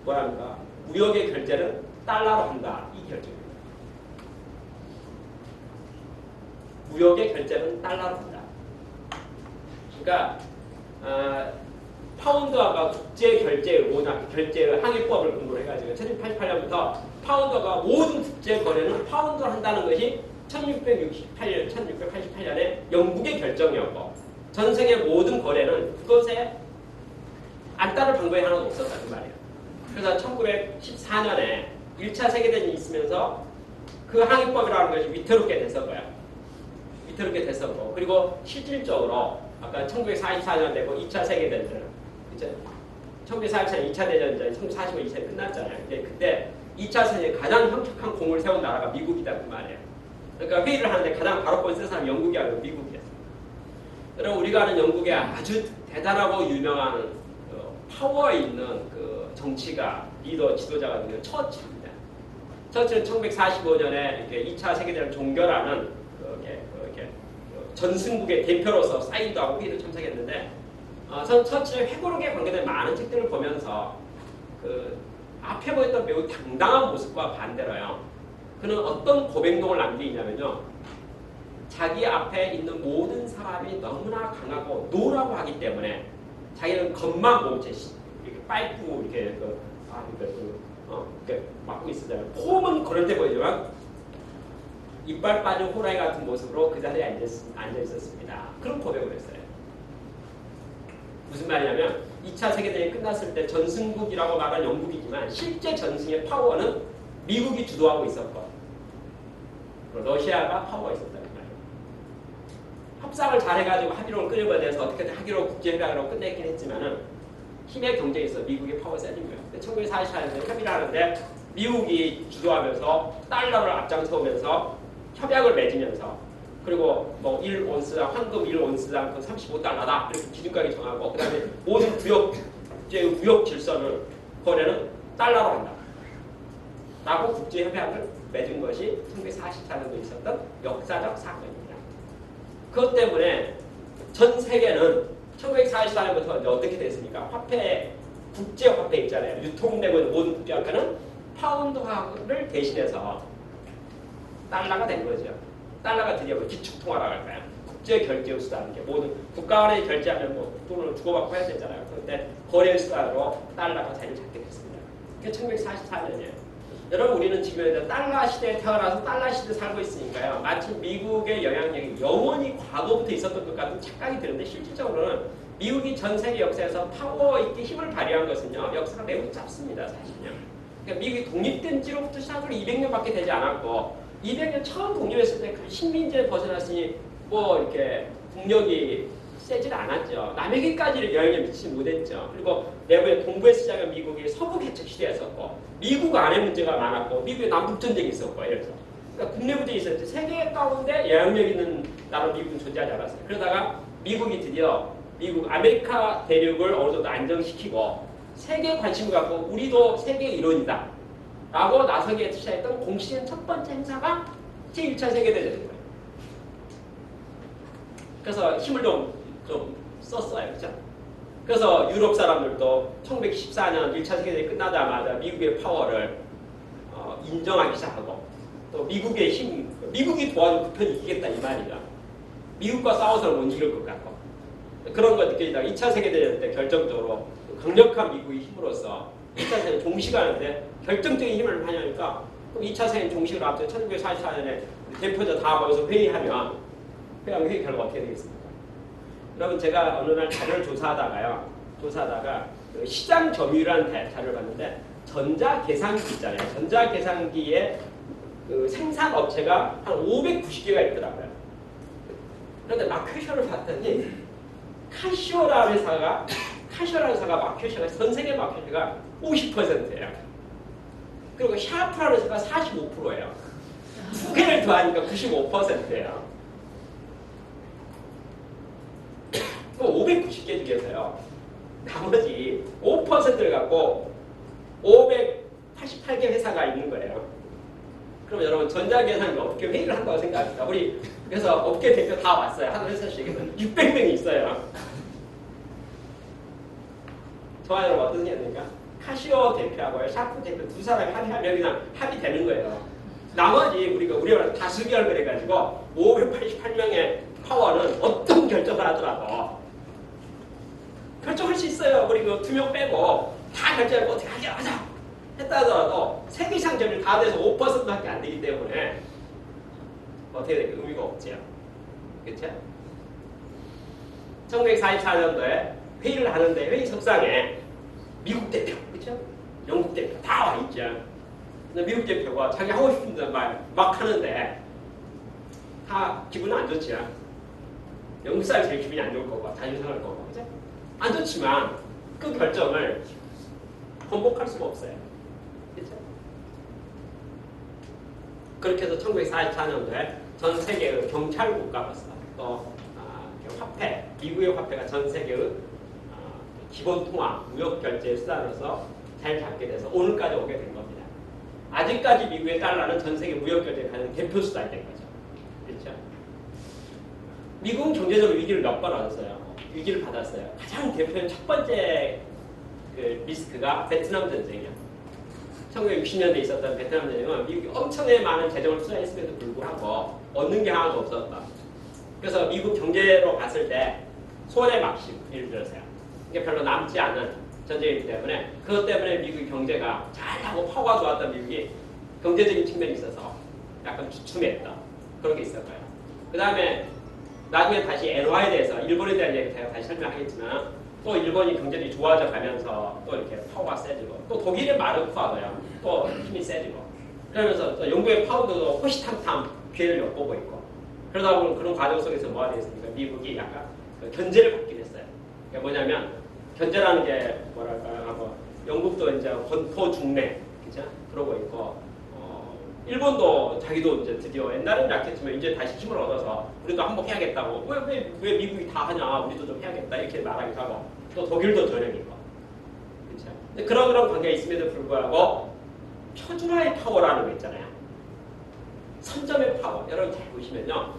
뭐랍니까? 무역의 결제는 달러로 한다. 이 결정입니다. 무역의 결제는 달러로 한다. 그러니까 파운드화가 국제 결제의 항해법을 근거로 해가지고 1988년부터 파운드화가 모든 국제 거래는 파운드로 한다는 것이 1688년에 영국의 결정이었고 전 세계 모든 거래는 그것에 안 따를 방법이 하나도 없었다는 말이에요. 그래서 1914년에 1차 세계대전이 있으면서 그 항해법이라는 것이 위태롭게 됐었고요. 위태롭게 됐었고 그리고 실질적으로 아까 1944년 되고 2차 세계대전 이제 1944년 2차 대전전이 1945년 2차에 끝났잖아요. 근데 그때 2차 세계에 가장 혁혁한 공을 세운 나라가 미국이다 그 말이에요. 그러니까 회의를 하는데 가장 바로 쓴 사람이 영국이 아니고 미국이었어요. 여러분 우리가 아는 영국의 아주 대단하고 유명한 파워 있는 그 정치가 리더 지도자가 처칠입니다. 처칠은 1945년에 이렇게 2차 세계대전을 종결하는 전승국의 대표로서 사인도 하고 회의도 참석했는데 저는 처칠의 회고록에 관계된 많은 책들을 보면서 그 앞에 보였던 매우 당당한 모습과 반대로요. 그는 어떤 고백록을 남기냐면요. 자기 앞에 있는 모든 사람이 너무나 강하고 노라고 하기 때문에 자기는 겉만 몸체 이렇게 빨고 이렇게 이렇게 막고 있었잖아요. 폼은 그럴 때 보이지만 이빨 빠진 호랑이 같은 모습으로 그 자리에 앉아 있었습니다. 그런 고백을 했어요. 무슨 말이냐면 2차 세계대전이 끝났을 때 전승국이라고 말한 영국이지만 실제 전승의 파워는 미국이 주도하고 있었고 러시아가 파워가 있었다는 말이에요. 협상을 잘해가지고 합의록을 끌어내서 어떻게든 합의록 국제협약으로 끝냈긴 했지만은 힘의 경쟁에 있어 미국의 파워가 세진 거예요. 1944년에 협의를 하는데 미국이 주도하면서 달러를 앞장서면서 협약을 맺으면서 그리고 뭐 1온스당 황금 1온스당 그 35달러다 이렇게 기준가격 정하고 그 다음에 모든 무역 질서를 거래는 달러로 한다 라고 국제협약을 맺은 것이 1944년도에 있었던 역사적 사건입니다. 그것 때문에 전 세계는 1944년부터 어떻게 됐습니까? 화폐, 국제화폐 있잖아요. 유통되고 있는 모든 국제화폐는 파운드화를 대신해서 달러가 된 거죠. 달러가 드디어 기축통화라고 할까요? 국제 결제 수단, 모든 국가 간에 결제하면 뭐 돈을 주고받고 해야 되잖아요. 그런데 거래 수단으로 달러가 자리를 잡게 됐습니다. 그게 1944년이에요. 여러분 우리는 지금 달러 시대에 태어나서 달러 시대에 살고 있으니까요. 마치 미국의 영향력이 영원히 과거부터 있었던 것 같은 착각이 드는데 실질적으로는 미국이 전 세계 역사에서 파워 있게 힘을 발휘한 것은요. 역사가 매우 짧습니다. 사실은요. 그러니까 미국이 독립된 지로부터 시작으로 200년밖에 되지 않았고 200년 처음 독립했을 때 그 식민지에 벗어났으니 뭐 이렇게 국력이 세질 않았죠. 남에게까지 영향을 미치지 못했죠. 그리고 내부의 동부의 시작은 미국이 서부 개척 시대였었고 미국 안에 문제가 많았고 미국의 남북 전쟁이 있었고 이래서 그러니까 국내 문제가 있었죠. 세계 가운데 영향력 있는 나라 미국은 존재하지 않았어요. 그러다가 미국이 드디어 미국 아메리카 대륙을 어느 정도 안정시키고 세계에 관심을 갖고 우리도 세계의 일원이다 라고 나서기에 시작했던 공식적인 첫 번째 행사가 제1차 세계대전인 거예요. 그래서 힘을 좀 썼어요. 그렇죠? 그래서 유럽 사람들도 1914년 1차 세계대전이 끝나자마자 미국의 파워를 인정하기 시작하고 또 미국의 힘, 미국이 도와주면 그 편이 이기겠다 이 말이죠. 미국과 싸워서는 못 이길 것 같고 그런 거 느끼다가 2차 세계대전 때 결정적으로 강력한 미국의 힘으로써 2차 세계는 종식하는데 결정적인 힘을 하냐니까 그럼 2차 세계는 종식을 앞두고 1944년에 대표자 다 모여서 회의하면 회의 결과 어떻게 되겠습니까? 여러분 제가 어느 날 자료를 조사하다가 그 시장 점유율이라는 자료를 봤는데 전자계산기 있잖아요. 전자계산기의 그 생산 업체가 한 590개가 있더라고요. 그런데 마켓쇼를 봤더니 카시오라는 회사가 마켓쇼가 전 세계 마켓쇼가 50%예요. 그리고 샤프라는 회사가 45%예요. 두 개를 더하니까 95%예요. 590개 중에서요. 나머지 5%를 갖고 588개 회사가 있는 거예요. 그럼 여러분 전자계산기 어떻게 회의를 한다고 생각합니까? 우리 그래서 업계 대표 다 왔어요. 한 회사씩에서 600명이 있어요. 저와 여러분 어떤 생각입니까? 카시오 대표하고 샤프 대표 두 사람이 합의하면 그냥 합의되는 거예요. 나머지 우리가 다수결 그래가지고 588명의 파워는 어떤 결정을 하더라도 결정할 수 있어요. 그리고 2명 빼고 다 결정하고 어떻게 하자 했다 하더라도 세계 시장 점유율 다 돼서 5%밖에 안 되기 때문에 어떻게 되게 의미가 없지요. 그렇죠? 1944년도에 회의를 하는데 회의 석상에 미국 대표, 그렇죠? 영국 대표 다 와 있죠. 근데 미국 대표가 자기 하고 싶은 말 막 하는데 다 기분은 안 좋죠. 영국 사람이 제일 기분이 안 좋을 거고 자존심 상할 거고, 그렇죠? 안 좋지만 그 결정을 번복할 수가 없어요. 그렇죠? 그렇게 해서 1944년도에 전 세계의 경찰 국가로서 또 화폐, 미국의 화폐가 전 세계의 기본 통화, 무역 결제 수단으로서 잘 잡게 돼서 오늘까지 오게 된 겁니다. 아직까지 미국의 달러는 전 세계 무역 결제에 가장 대표 수단이 된 거죠. 그렇죠? 미국은 경제적으로 위기를 몇 번 얻었어요. 위기를 받았어요. 가장 대표적인 첫 번째 그 리스크가 베트남 전쟁이에요. 1960년대에 있었던 베트남 전쟁은 미국이 엄청나게 많은 재정을 투자했음에도 불구하고 얻는 게 하나도 없었다. 그래서 미국 경제로 봤을 때 손해 막심, 예를 들어서요. 이게 별로 남지 않은 전쟁이기 때문에 그것 때문에 미국의 경제가 잘하고 파워가 좋았던 미국이 경제적인 측면이 있어서 약간 주춤했다. 그런 게 있을 거예요. 그 다음에 나중에 다시 엔화에 대해서 일본에 대한 얘기 제가 다시 설명하겠지만 또 일본이 경제력이 좋아져 가면서 또 이렇게 파워가 세지고 또 독일의 마르크화도요. 또 힘이 세지고 그러면서 또 영국의 파운드도 호시탐탐 기회를 엿보고 있고 그러다 보면 그런 과정 속에서 뭐가 되겠습니까? 미국이 약간 견제를 받게 됐어요. 그러니까 뭐냐면 견제라는 게 뭐랄까요? 뭐 영국도 이제 본토 중매 그죠? 그러고 있고 일본도 자기도 이제 드디어 옛날에는 약했지만 이제 다시 힘을 얻어서 우리도 한번 해야겠다고 왜 미국이 다 하냐 우리도 좀 해야겠다 이렇게 말하기도 하고 또 독일도 전형이고 그렇죠? 근데 그런 관계가 있음에도 불구하고 표준화의 파워라는 거 있잖아요. 선점의 파워 여러분 잘 보시면요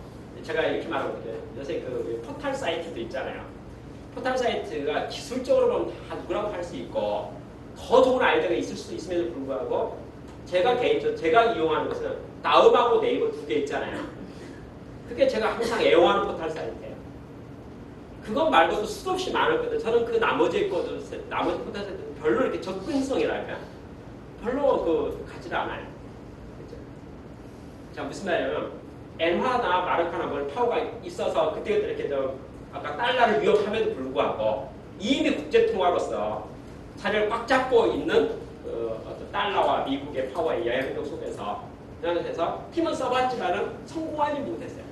제가 이렇게 말하거든요. 요새 그 포털 사이트도 있잖아요. 포털 사이트가 기술적으로 보면 다 누구라도 할 수 있고 더 좋은 아이디어가 있을 수도 있음에도 불구하고 제가 이용하는 것은 다음하고 네이버 두 개 있잖아요. 그게 제가 항상 애용하는 포털 사이트예요. 그것 말고도 수도 없이 많았거든요. 저는 그 나머지 포털 사이트는 별로 이렇게 접근성이랄까 별로 가지를 않아요. 그렇죠? 자 무슨 말이냐면 엔화나 마르카나 뭐 파워가 있어서 그때그때 이렇게 아까 달러를 위협함에도 불구하고 이미 국제통화로서 자리를 꽉 잡고 있는 어떤 달러와 미국의 파워의 영향력 속에서 힘은 써봤지만은 성공하지 못했어요.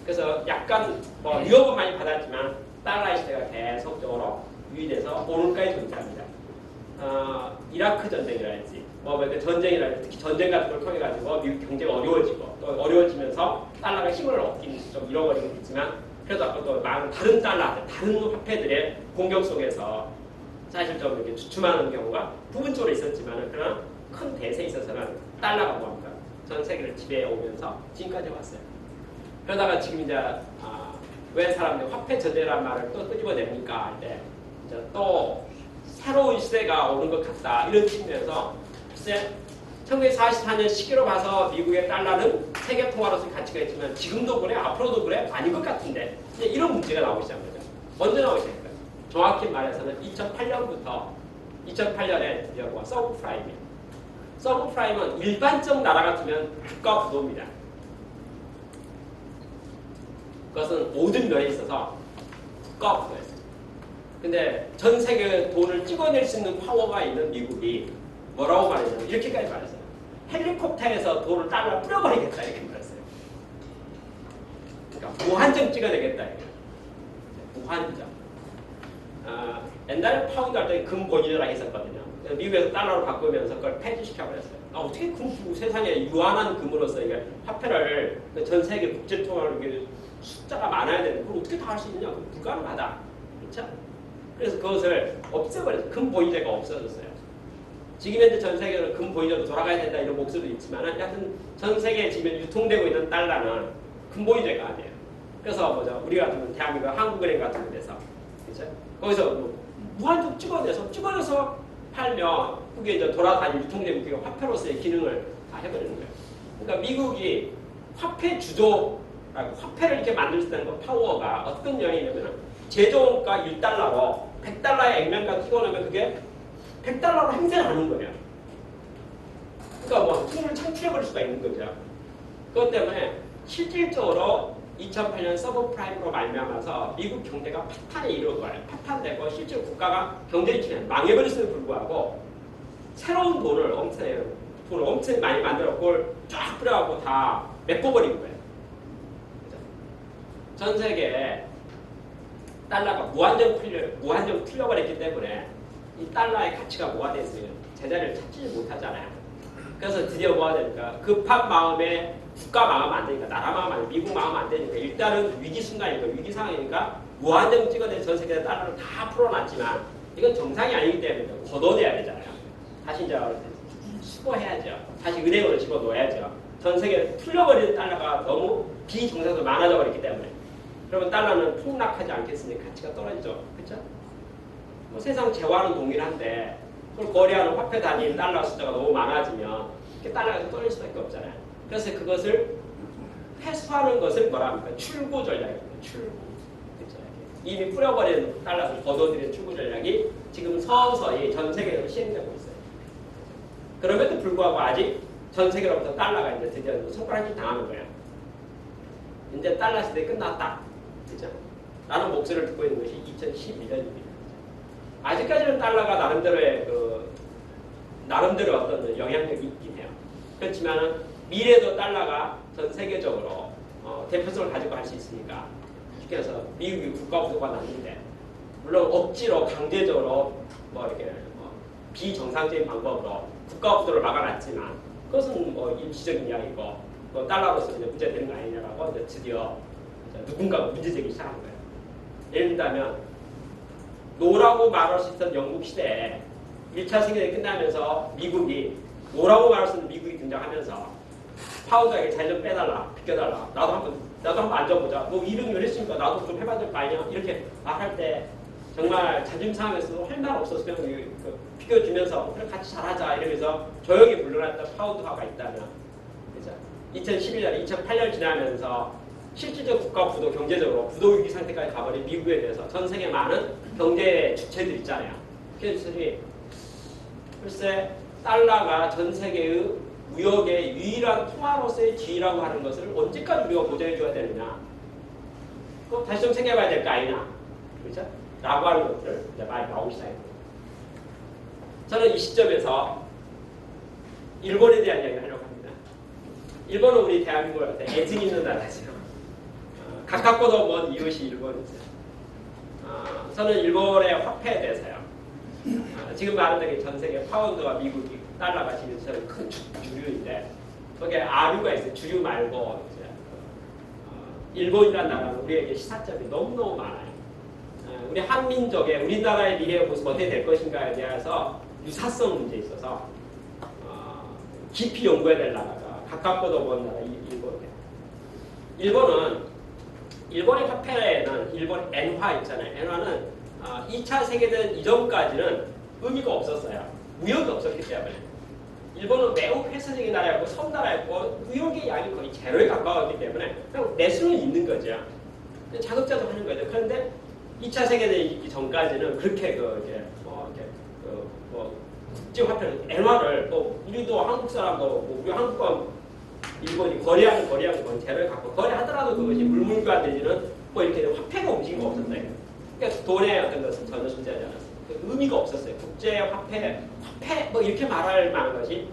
그래서 약간 위협은 많이 받았지만 달러의 시대가 계속적으로 유지돼서 오늘까지 존재합니다. 이라크 전쟁이라든지 전쟁이라든지 특히 전쟁 같은 걸 통해 가지고 미국 경제가 어려워지고 또 어려워지면서 달러가 힘을 얻긴 좀 잃어버리긴 했지만 그래도 아까 또 많은 다른 달러, 다른 화폐들의 공격 속에서 사실 좀 이렇게 주춤하는 경우가 부분적으로 있었지만 그러나 큰 대세에 있어서는 달러가 뭐합니까? 전 세계를 지배해 오면서 지금까지 왔어요. 그러다가 지금 이제 왜 사람들이 화폐 전쟁이라는 말을 또 끄집어냅니까? 할 때 이제 또 새로운 시대가 오는 것 같다 이런 측면에서 글쎄 1944년 시기로 봐서 미국의 달러는 세계 통화로서의 가치가 있지만 지금도 그래 앞으로도 그래 아닌 것 같은데 이제 이런 문제가 나오기 시작한 거죠. 언제 나오기 시작할까요? 정확히 말해서는 2008년에 드디어 서브프라임이에요. 서브프라임은 일반적 나라 같으면 국가 부도입니다. 그것은 모든 면에 있어서 국가 부도였어요. 근데 전 세계 돈을 찍어낼 수 있는 파워가 있는 미국이 뭐라고 말했냐면 이렇게까지 말했어요. 헬리콥터에서 돈을 달러 뿌려버리겠다 이렇게 말했어요. 그러니까 무한정 찍어내겠다 이게. 무한정. 옛날에 파운드 할 때 금 본위라고 했었거든요. 미국에서 달러로 바꾸면서 그걸 폐지시켜버렸어요. 어떻게 세상에 유한한 금으로서 이게 화폐를 전 세계 국제통화로 숫자가 많아야 되는데 그걸 어떻게 다 할 수 있느냐? 그건 불가능하다. 그렇죠? 그래서 그것을 없애버렸어요. 금 보이제가 없어졌어요. 지금 현재 전 세계로 금 보이제로 돌아가야 된다 이런 목소리도 있지만 하여튼 전 세계에 지금 유통되고 있는 달러는 금 보이제가 아니에요. 그래서 우리 같은 대한민국 한국은행 같은 데서 그렇죠? 거기서 무한정 찍어내서 팔면 그게 이제 돌아다니는 유통되고 그게 화폐로서의 기능을 다 해버리는 거예요. 그러니까 미국이 화폐 주도라고 화폐를 이렇게 만들 수 있는 그 파워가 어떤 영역이냐면 제조원가 1달러로 100달러의 액면가 찍어놓으면 그게 100달러로 행세하는 거예요. 그러니까 힘을 창출해버릴 수가 있는 거죠. 그것 때문에 실질적으로 2008년 서브프라임으로 말미암아서 미국 경제가 파탄에 이르고요. 파탄되고 실제로 국가가 경제를 망해버렸음에도 불구하고 새로운 돈을 엄청 많이 만들어 그걸 쫙 뿌려갖고 다 메꿔버린 거예요. 전 세계에 달러가 무한정 풀려버렸기 때문에 이 달러의 가치가 뭐가 됐으면 제자리를 찾지 못하잖아요. 그래서 드디어 뭐가 됩니까? 급한 마음에 국가 망하면 안 되니까, 나라 망하면 안 되니까, 미국 망하면 안 되니까, 일단은 위기 순간이니까, 위기 상황이니까 무한정 찍어내 전 세계 달러를 다 풀어놨지만 이건 정상이 아니기 때문에 걷어내야 되잖아요. 다시 이제 수거해야죠. 다시 은행으로 집어넣어야죠. 전 세계 풀려버리는 달러가 너무 비정상도 많아져 버렸기 때문에. 그러면 달러는 폭락하지 않겠으니 가치가 떨어지죠. 그렇죠? 뭐 세상 재화는 동일한데 그걸 거래하는 화폐 단위 달러 숫자가 너무 많아지면 달러가 떨어질 수밖에 없잖아요. 그래서 그것을 회수하는 것을 뭐라 합니까? 출구 전략입니다. 출구. 그렇죠? 이미 뿌려버린 달러를 걷어들이는 출구 전략이 지금 서서히 전 세계적으로 시행되고 있어요. 그럼에도 불구하고 아직 전 세계로부터 달러가 이제 드디어 손가락질 당하는 거예요. 이제 달러 시대 끝났다. 그죠? 라는 목소리를 듣고 있는 것이 2012년입니다. 아직까지는 달러가 나름대로의 나름대로 어떤 영향력이 있긴 해요. 그렇지만 미래도 달러가 전 세계적으로 대표성을 가지고 할 수 있으니까 쉽게 해서 미국이 국가 부도가 났는데 물론 억지로 강제적으로 뭐 이렇게 비정상적인 방법으로 국가 부도를 막아놨지만 그것은 뭐 일시적인 이야기고 뭐 달러로서 이제 문제되는 거 아니냐라고 이제 드디어 누군가 문제 제기 시작한 거예요. 예를 들자면 노라고 말할 수 있던 영국 시대에 1차 세계대전이 끝나면서 미국이 노라고 말할 수 있는 미국이 등장하면서 파우더에게 잘 좀 빼달라, 비켜달라. 나도 한번 앉아보자. 너 이름을 했으니까 나도 좀 해봐야 될 거 아니냐? 이렇게 말할 때 정말 자존심 상하면서 할 말 없어서 그냥 비켜주면서 그래 같이 잘하자 이러면서 조용히 물러났던 파우더가 있다면, 그죠? 2011년, 2008년 지나면서 실질적 국가 부도, 경제적으로 부도 위기 상태까지 가버린 미국에 대해서 전 세계 많은 경제 주체들 있잖아요. 그래서 글쎄 달러가 전 세계의 무역의 유일한 통화로서의 지위라고 하는 것을 언제까지 우리가 보장해줘야 되느냐? 그거 다시 좀 생각해봐야 될 거 아니냐? 그렇죠? 라고 하는 것들 이제 많이 나오기 시작합니다. 저는 이 시점에서 일본에 대한 이야기를 하려고 합니다. 일본은 우리 대한민국한테 애증 있는 나라죠. 가깝고도 먼 이웃이 일본이죠. 저는 일본의 화폐에 대해서요. 지금 말하는 전 세계 파운드와 미국이 달러가 지금 저는 큰 주류인데 거기에 아류가 있어요. 주류 말고 이제 일본이라는 나라는 우리에게 시사점이 너무너무 많아요. 우리 한민족의 우리나라의 미래의 모습 어떻게 될 것인가에 대해서 유사성 문제에 있어서 깊이 연구해야 될 나라가 가깝고도 먼 나라 일본이에요. 일본의 화폐에는 일본 엔화 있잖아요. 엔화는 2차 세계대전 이전까지는 의미가 없었어요. 무역이 없었기 때문에. 일본은 매우 폐쇄적인 나라였고 섬나라였고 무역의 양이 거의 제로에 가까웠기 때문에 그냥 내수는 있는 거죠. 자급자족 하는 거죠. 그런데 2차 세계대전 전까지는 그렇게 국제화폐는 엔화를 우리도 한국 사람도 우리 한국과 일본이 거래하는 건 제로에 갖고 거래하더라도 그것이 물물교환 내지는 뭐 이렇게 화폐가 움직이는 거 없었어요. 그러니까 돈의 어떤 것은 전혀 존재하지 않았어요. 의미가 없었어요. 국제 화폐 뭐 이렇게 말할 만한 것이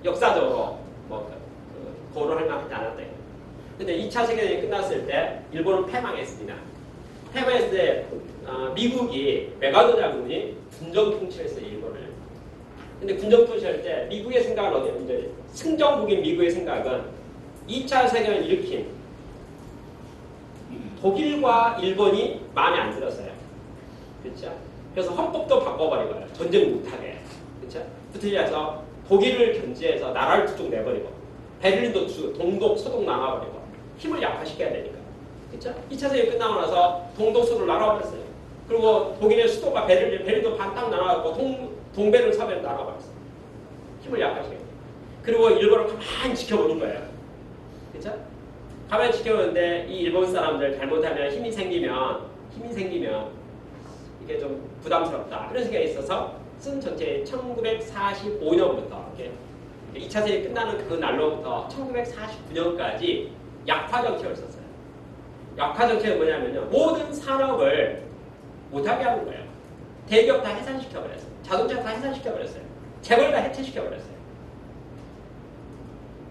역사적으로 거론할 만하지 않았다. 근데 2차 세계대전이 끝났을 때 일본은 패망했습니다. 패망했을 때 미국이 메가더 장군이 군정 통치했어요. 일본을. 근데 군정 통치할 때 미국의 생각은 어디냐면 이제 승전국인 미국의 생각은 2차 세계를 일으킨 독일과 일본이 마음에 안 들었어요. 그렇죠? 그래서 헌법도 바꿔버리고요. 전쟁 못하게. 그렇죠? 붙으려서 독일을 견제해서 나라를 두 쪽 내버리고 베를린도 동독, 서독 나눠버리고 힘을 약화시켜야 되니까. 그렇죠? 2차 세계 끝나고 나서 동독, 서독을 나눠버렸어요. 그리고 독일의 수도가 베를린도 반 딱 나눠갖고 동베르 사베를 나눠버렸어요. 힘을 약화시켜야 돼요. 그리고 일본을 가만히 지켜보는 거예요. 그렇죠? 가만히 지켜보는데 이 일본 사람들 잘못하면 힘이 생기면 이게 좀 부담스럽다. 그런 생각이 있어서 쓴 전체 1945년부터 2차 세계 끝나는 그 날로부터 1949년까지 약화 정책을 썼어요. 약화 정책은 뭐냐면요. 모든 산업을 못하게 하는 거예요. 대기업 다 해산시켜버렸어요. 자동차 다 해산시켜버렸어요. 재벌 다 해체시켜버렸어요.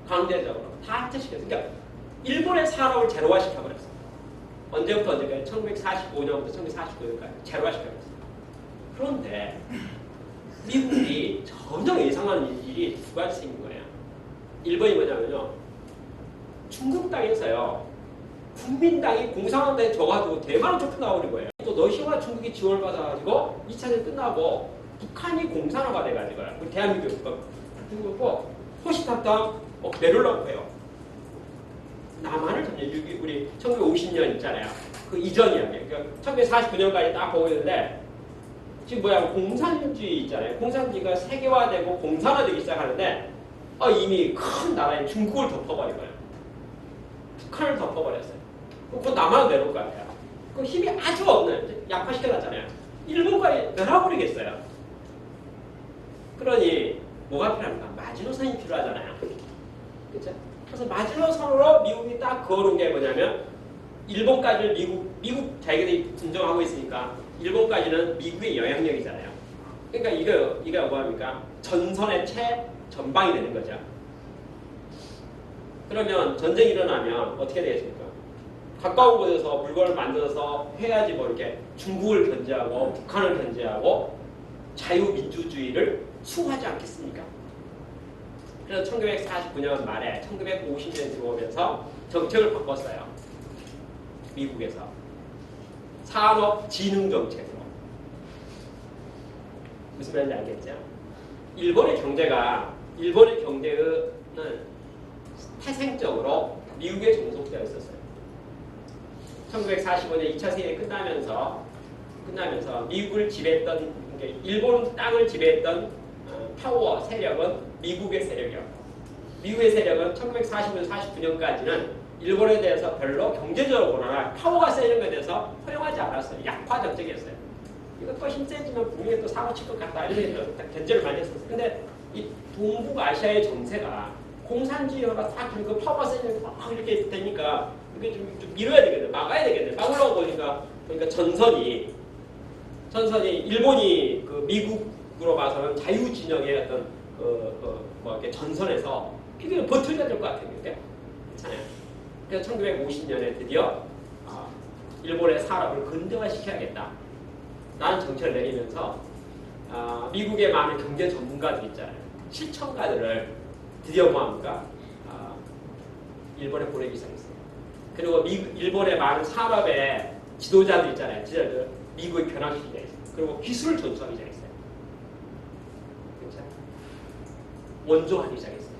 강제적으로 다 해체시켰어요. 그러니까 일본의 산업을 제로화시켜버렸어요. 언제부터 언제까지? 1945년부터 1949년까지 제로화시켜버렸어요. 그런데 미국이 전혀 예상하는 일이 두 가지 생긴 거예요. 일본이 뭐냐면요. 중국 땅에서요. 국민당이 공산당에 져가지고 대만을 쫓겨 나오는 거예요. 또 러시아와 중국이 지원을 받아가지고 2차전 끝나고 북한이 공산화가 돼가지고요. 우리 대한민국 그리고 호시탐탐 내려오려고 해요. 남한을 점령, 우리 1950년 있잖아요. 그 이전 이야기예요. 그러니까 1949년까지 딱 보고 있는데 지금 뭐야 공산주의 있잖아요. 공산주의가 세계화되고 공산화되기 시작하는데 이미 큰 나라인 중국을 덮어버린 거예요. 북한을 덮어버렸어요. 그 남한은 내려올 거 아니에요. 그 힘이 아주 없는 약화시켜놨잖아요. 일본까지 내려버리겠어요. 그러니 뭐가 필요합니까? 마지노선이 필요하잖아요. 그렇죠? 그래서 마지노선으로 미국이 딱 그어놓은 게 뭐냐면 일본까지를 미국 자기들이 분정하고 있으니까 일본까지는 미국의 영향력이잖아요. 그러니까 이거 뭐합니까? 전선의 최전방이 되는 거죠. 그러면 전쟁이 일어나면 어떻게 되겠습니까? 가까운 곳에서 물건을 만들어서 해야지 뭐 이렇게 중국을 견제하고 북한을 견제하고 자유민주주의를 수호하지 않겠습니까? 그래서 1949년 말에 1950년 들어오면서 정책을 바꿨어요. 미국에서. 산업진흥정책으로. 무슨 말인지 알겠죠? 일본의 경제는 태생적으로 미국에 종속되어 있었어요. 1945년 2차 세계 끝나면서 미국을 지배했던 일본 땅을 지배했던 파워 세력은 미국의 세력이었고 미국의 세력은 1945년 49년까지는 일본에 대해서 별로 경제적으로 그러나 파워가 세는 것에 대해서 허용하지 않았어요. 약화 정책이었어요. 이거 또 힘세지면 분명히 또 사고 칠 것 같다 이런 견제를 많이 했었어요. 근데 이 동북아시아의 정세가 공산주의가 딱 그리고 파워가 세니까 막 이렇게 되니까 이게 좀 밀어야 되겠네, 막아야 되겠네. 막으려고 보니까 전선이 일본이 그 미국으로 봐서는 자유진영의 어떤 뭐 이렇게 전선에서 굉장히 버텨야 될 것 같아요. 괜찮아요. 그래서 1950년에 드디어 일본의 산업을 근대화시켜야겠다. 라는 정책을 내리면서 미국의 많은 경제 전문가들 있잖아요. 실천가들을 드디어 뭐합니까? 일본에 보내기 시작했어요. 그리고 일본의 많은 산업의 지도자들 있잖아요. 지도자들 미국에 견학시키기 시작했어요. 그리고 기술을 전수하기 시작했어요. 그렇죠? 원조하기 시작했어요.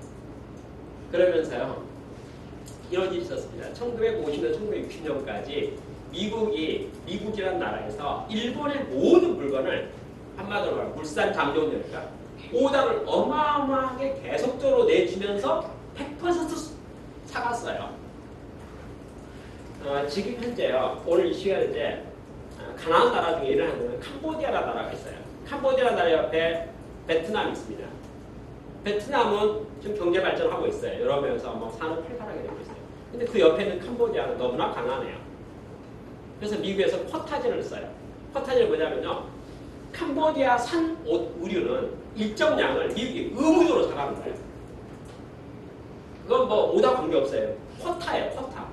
그러면서요. 이런 일이 있었습니다. 1950년, 1960년까지 미국이라는 나라에서 일본의 모든 물건을 한마디로 말하면 물산 장정되니까 오다를 어마어마하게 계속적으로 내주면서 100% 사갔어요. 지금 현재요. 오늘 이 시간인데 가난한 나라 중에 일어나는 캄보디아라는 나라가 있어요. 캄보디아라는 나라 옆에 베트남이 있습니다. 베트남은 지금 경제 발전을 하고 있어요. 여러 면에서 뭐 산업 활발하게 되고 있어요. 근데 그 옆에 있는 캄보디아는 너무나 가난해요. 그래서 미국에서 쿼타제를 써요. 쿼타제는 뭐냐면요. 캄보디아산 옷 의류는 일정 양을 미국이 의무적으로 사가는 거예요. 그건 뭐 오다 관계없어요. 쿼타예요. 쿼타.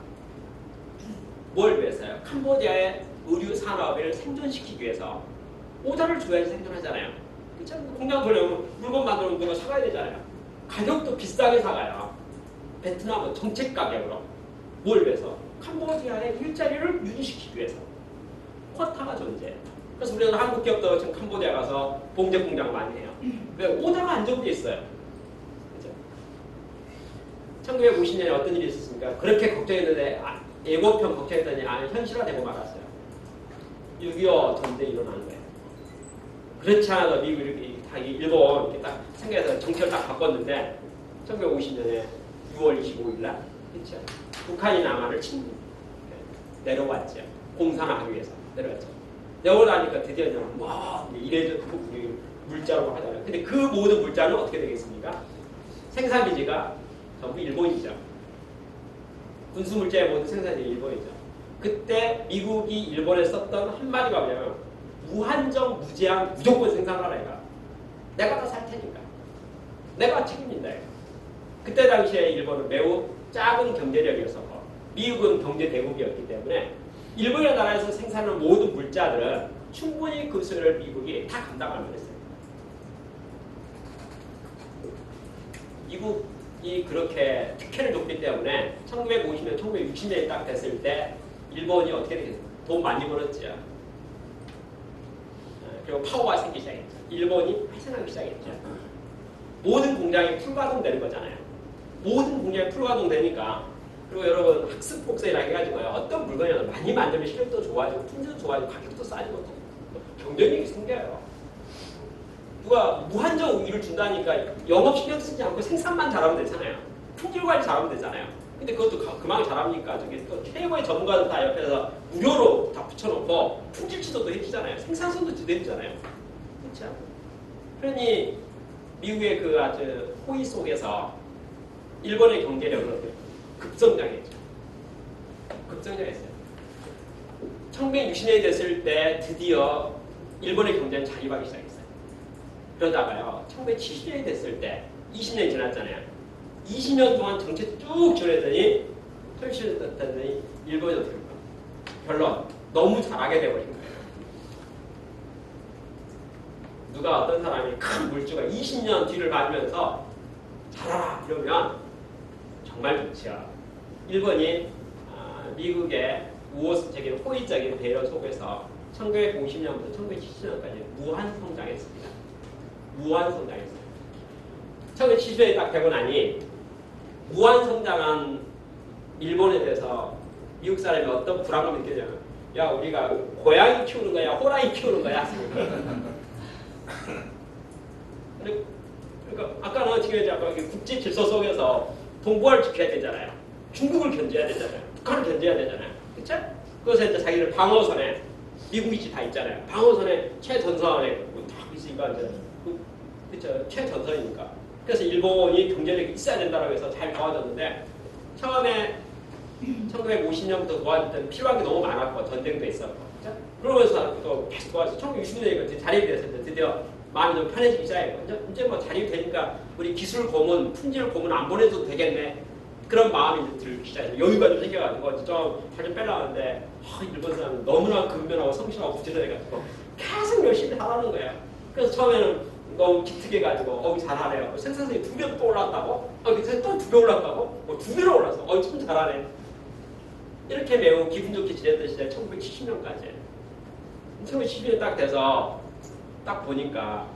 뭘 위해서요? 캄보디아의 의류 산업을 생존시키기 위해서 오다를 줘야지 생존하잖아요. 그렇죠? 공장 돌려면 물건 만들면 누가 사가야 되잖아요. 가격도 비싸게 사가요. 베트남은 정책 가격으로. 뭘 위해서? 캄보디아의 일자리를 유지시키기 위해서. 쿼타가 존재해요. 그래서 우리는 한국 기업도 지금 캄보디아 가서 봉제 공장 많이 해요. 왜? 오다가 안정돼 있어요. 그렇죠? 1950년에 어떤 일이 있었습니까? 그렇게 걱정했는데 예고편 걱정했더니 현실화되고 말았어요. 6.25 전쟁이 일어나는 거예요. 그렇지 않아도 미국이 일본 이렇게 딱 생각해서 정책을 딱 바꿨는데 1950년에 6월 25일 날 그렇죠? 북한이 남한을 내려왔죠. 공산화하기 위해서 내려왔죠. 내려오니까 드디어 이래저래 물자라고 하잖아요. 근데 그 모든 물자는 어떻게 되겠습니까? 생산비지가 전부 일본이죠. 군수물자의 모든 생산이 일본이죠. 그때 미국이 일본에 썼던 한마디가 뭐냐면 무한정, 무제한, 무조건 생산하라 이가. 내가 다 살 테니까. 내가 책임진다 이가. 그때 당시에 일본은 매우 작은 경제력이었었고 미국은 경제 대국이었기 때문에 일본의 나라에서 생산하는 모든 물자들은 충분히 그 수요를 미국이 다 감당할 만했어요. 미국 그렇게 특혜를 줬기 때문에 1950년, 1960년이 딱 됐을 때 일본이 어떻게 되겠어요? 돈 많이 벌었죠. 그리고 파워가 생기기 시작했죠. 일본이 발전하기 시작했죠. 모든 공장이 풀가동되는 거잖아요. 모든 공장이 풀가동되니까 그리고 여러분 학습 복사이라 해가지고요. 어떤 물건이라도 많이 만들면 실력도 좋아지고 품질도 좋아지고 가격도 싸지고 또 경쟁력이 생겨요. 누가 무한정 우위를 준다니까 영업 신경 쓰지 않고 생산만 잘하면 되잖아요. 품질 관리 잘하면 되잖아요. 근데 그것도 그만 잘합니까? 저기 또 최고의 전문가들 다 옆에서 무료로 다 붙여놓고 품질 지도도 해주잖아요. 생산성도 지도해주잖아요. 그렇죠? 그러니 미국의 그 아주 호의 속에서 일본의 경제력은 급성장했죠. 급성장했어요. 1960년이 됐을 때 드디어 일본의 경제는 자립하기 시작했어요. 그러다가요, 1970년이 됐을 때 20년이 지났잖아요. 20년 동안 정책 쭉 지원했더니 설치됐더니 일본이 어떻게 할까? 결론, 너무 잘하게 돼버린 거예요. 누가 어떤 사람이 큰 물주가 20년 뒤를 맞으면서 잘하라 이러면 정말 좋죠. 일본이 미국의 우호적인 호의적인 배려 속에서 1950년부터 1970년까지 무한 성장했습니다. 무한 성장했어요. 1970년이 딱 되고 나니 무한 성장한 일본에 대해서 미국 사람이 어떤 불안감을 느끼냐면 야 우리가 고양이 키우는 거야 호랑이 키우는 거야. 그러니까 아까는 지금 이제 아까 국제 질서 속에서 동북아를 지켜야 되잖아요. 중국을 견제해야 되잖아요. 북한을 견제해야 되잖아요. 그렇죠? 그래서 이제 자기들 방어선에 미국이 다 있잖아요. 방어선에 최전선에 딱 있으니까 이제 그렇죠? 최전선이니까. 그래서 일본이 경제력이 있어야 된다고 해서 잘 도와줬는데 처음에 1950년부터 도와줄 때는 필요한 게 너무 많았고 전쟁도 있었고 그렇죠? 그러면서 또 계속 도와서 1960년에 자립이 됐을 때 드디어 마음이 좀 편해지기 시작했고 이제 뭐 자립이 되니까 우리 기술 고문, 품질 고문 안 보내도 되겠네 그런 마음이 이제 들기 시작해서 여유가 좀 생겨가지고 좀 빼려는데 일본 사람은 너무나 근면하고 성실하고 부지런해가지고 계속 열심히 하라는 거예요. 그래서 처음에는 너무 기특해가지고 잘하네요. 생산성이 2배 또 올랐다고? 또 2배 올랐다고? 2배로 올라서 참 잘하네. 이렇게 매우 기분 좋게 지냈던 시대 1970년까지 1970년 딱 돼서 딱 보니까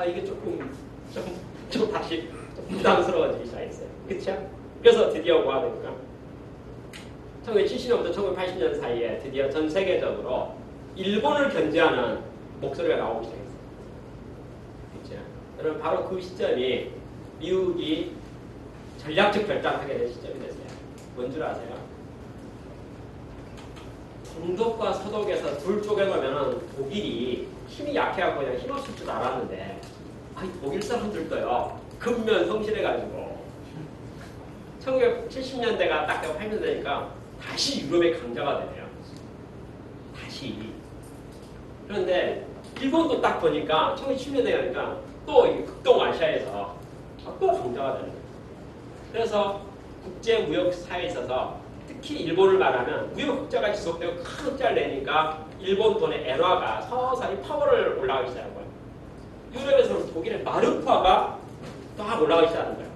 이게 좀 다시 부담스러워지기 시작했어요. 그렇죠? 그래서 드디어 뭐 하니까 1970년부터 1980년 사이에 드디어 전 세계적으로 일본을 견제하는 목소리가 나오기 시작했어요. 그렇죠? 여러분 바로 그 시점이 미국이 전략적 결단을 하게 된 시점이 됐어요. 뭔 줄 아세요? 동독과 서독에서 둘 쪼개놓으면 독일이 힘이 약해갖고 그냥 힘없을 줄 알았는데 독일 사람들도요 근면 성실해가지고 1970년대가 딱 되고 80년대니까 다시 유럽의 강자가 되네요. 다시. 그런데 일본도 딱 보니까 1970년대 가니까 또 극동아시아에서 또 강자가 되는 거예요. 그래서 국제무역 사회에 있어서 특히 일본을 말하면 무역 흑자가 지속되고 큰 흑자를 내니까 일본 돈의 엔화가 서서히 파워를 올라가기 시작한 거예요. 유럽에서는 독일의 마르크화가 막 올라가기 시작하는 거예요.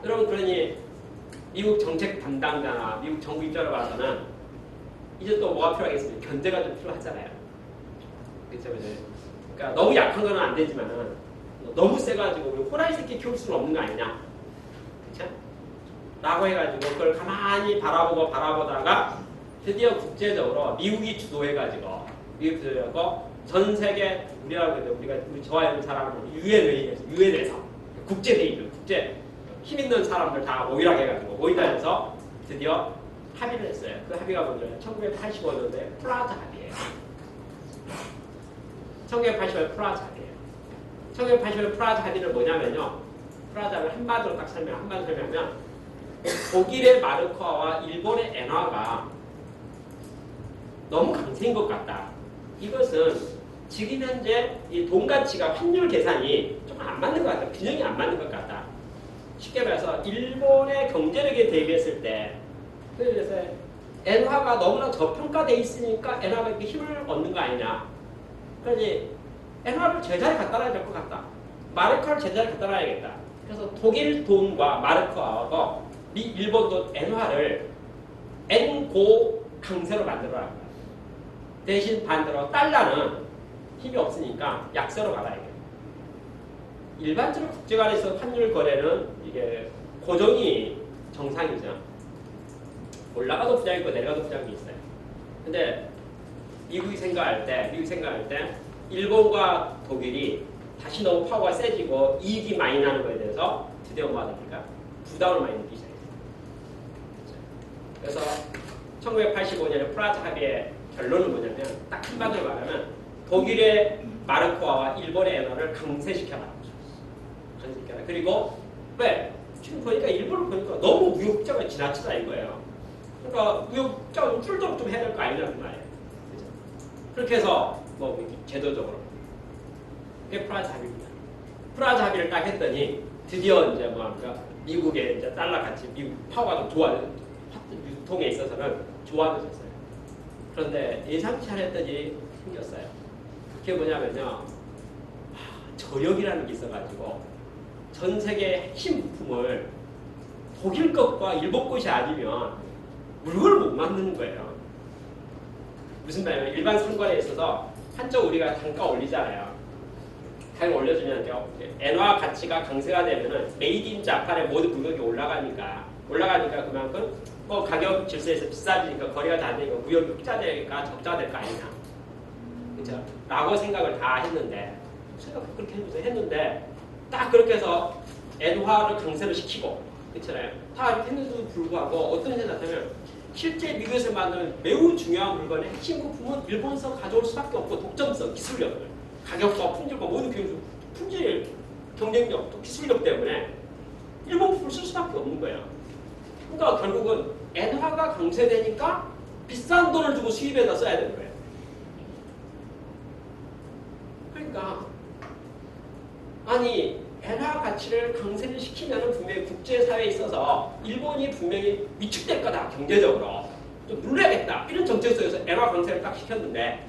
여러분 그러니 미국 정책 담당자나 미국 정부 입장으로 봐서는 이제 또 뭐가 필요하겠습니까? 견제가 좀 필요하잖아요. 그렇죠? 그러니까 너무 약한 건 안 되지만은 너무 세가지고 우리 호랑이 새끼 키울 수는 없는 거 아니냐? 그렇죠? 라고 해가지고 그걸 가만히 바라보다가 드디어 국제적으로 미국이 주도해가지고 전 세계 우리 저와 있는 사람은 유엔에서 국제회의를 힘 있는 사람들 다 모이라 해가지고 모이다해서 드디어 합의를 했어요. 그 합의가 뭐냐면 1985년도에 프라자 합의예요. 1985년 프라자 합의예요. 1985년 프라자 합의는 뭐냐면요. 프라자를 한마디로 딱 설명하면 독일의 마르크화와 일본의 엔화가 너무 강세인 것 같다. 이것은 지금 현재 이 돈 가치가 환율 계산이 좀 안 맞는 것 같다. 균형이 안 맞는 것 같다. 쉽게 말해서 일본의 경제력에 대비했을 때 그래서 엔화가 너무나 저평가되어 있으니까 엔화가 이렇게 힘을 얻는 거 아니냐. 그러니 엔화를 제자리에 갖다 놔야 될 것 같다. 마르크화를 제자리에 갖다 놔야겠다. 그래서 독일 돈과 마르크하고 일본 돈 엔화를 엔고 강세로 만들어라. 대신 반대로 달러는 힘이 없으니까 약세로 가라 이게. 일반적으로 국제 간에서 환율 거래는 이게 고정이 정상이죠. 올라가도 부장이 있고 내려가도 부장이 있어요. 근데 미국이 생각할 때 일본과 독일이 다시 너무 파워가 세지고 이익이 많이 나는 거에 대해서 드디어 뭐 하답니까? 부담을 많이 느끼기 시작했어요. 그래서 1985년에 프라자 합의의 결론은 뭐냐면 딱 한마디로 말하면 독일의 마르크화와 일본의 엔화를 강세시켜라. 그리고 왜? 지금 보니까 일본을 보니까 너무 무역자가 지나치다 이거예요. 그러니까 무역자가 좀 줄도록 좀 해야 될 거 아니냐는 말이에요. 그죠? 그렇게 해서 뭐 제도적으로 그게 프라자 합의입니다. 프라자 합의를 딱 했더니 드디어 이제 뭐 합니까? 미국의 이제 달러 가치, 미국 파워가 좀 유통에 있어서는 좋아졌어요. 그런데 예상치 않았던 일이 생겼어요. 그게 뭐냐면요, 저역이라는 게 있어가지고 전 세계 핵심 부품을 독일 것과 일본 것이 아니면 물건을 못 만드는 거예요. 무슨 말이냐면 일반 상권에 있어서 한쪽 우리가 단가 올리잖아요. 단가 올려주면 엔화 가치가 강세가 되면은 메이드 인 자판의 모든 물건이 올라가니까 그만큼 뭐 가격 질서에서 비싸지니까 거래가 잘 되니까 무역이 흑자되니까 적자될 거 아니냐. 그죠? 라고 생각을 다 했는데 그렇게 했는데 딱 그렇게 해서 엔화를 강세를 시키고 그렇잖아요. 다 이렇게 했는데도 불구하고 어떤 현상이 나타나면 실제 미국에서 만드는 매우 중요한 물건의 핵심 부품은 일본에서 가져올 수밖에 없고 독점성, 기술력, 가격과 품질과 모든 품질, 경쟁력, 또 기술력 때문에 일본 부품을 쓸 수밖에 없는 거예요. 그러니까 결국은 엔화가 강세되니까 비싼 돈을 주고 수입에다 써야 되는 거예요. 그러니까 아니 엔화 가치를 강세를 시키면 분명히 국제사회에 있어서 일본이 분명히 위축될 거다. 경제적으로 좀 눌러야겠다. 이런 정책 속에서 엔화 강세를 딱 시켰는데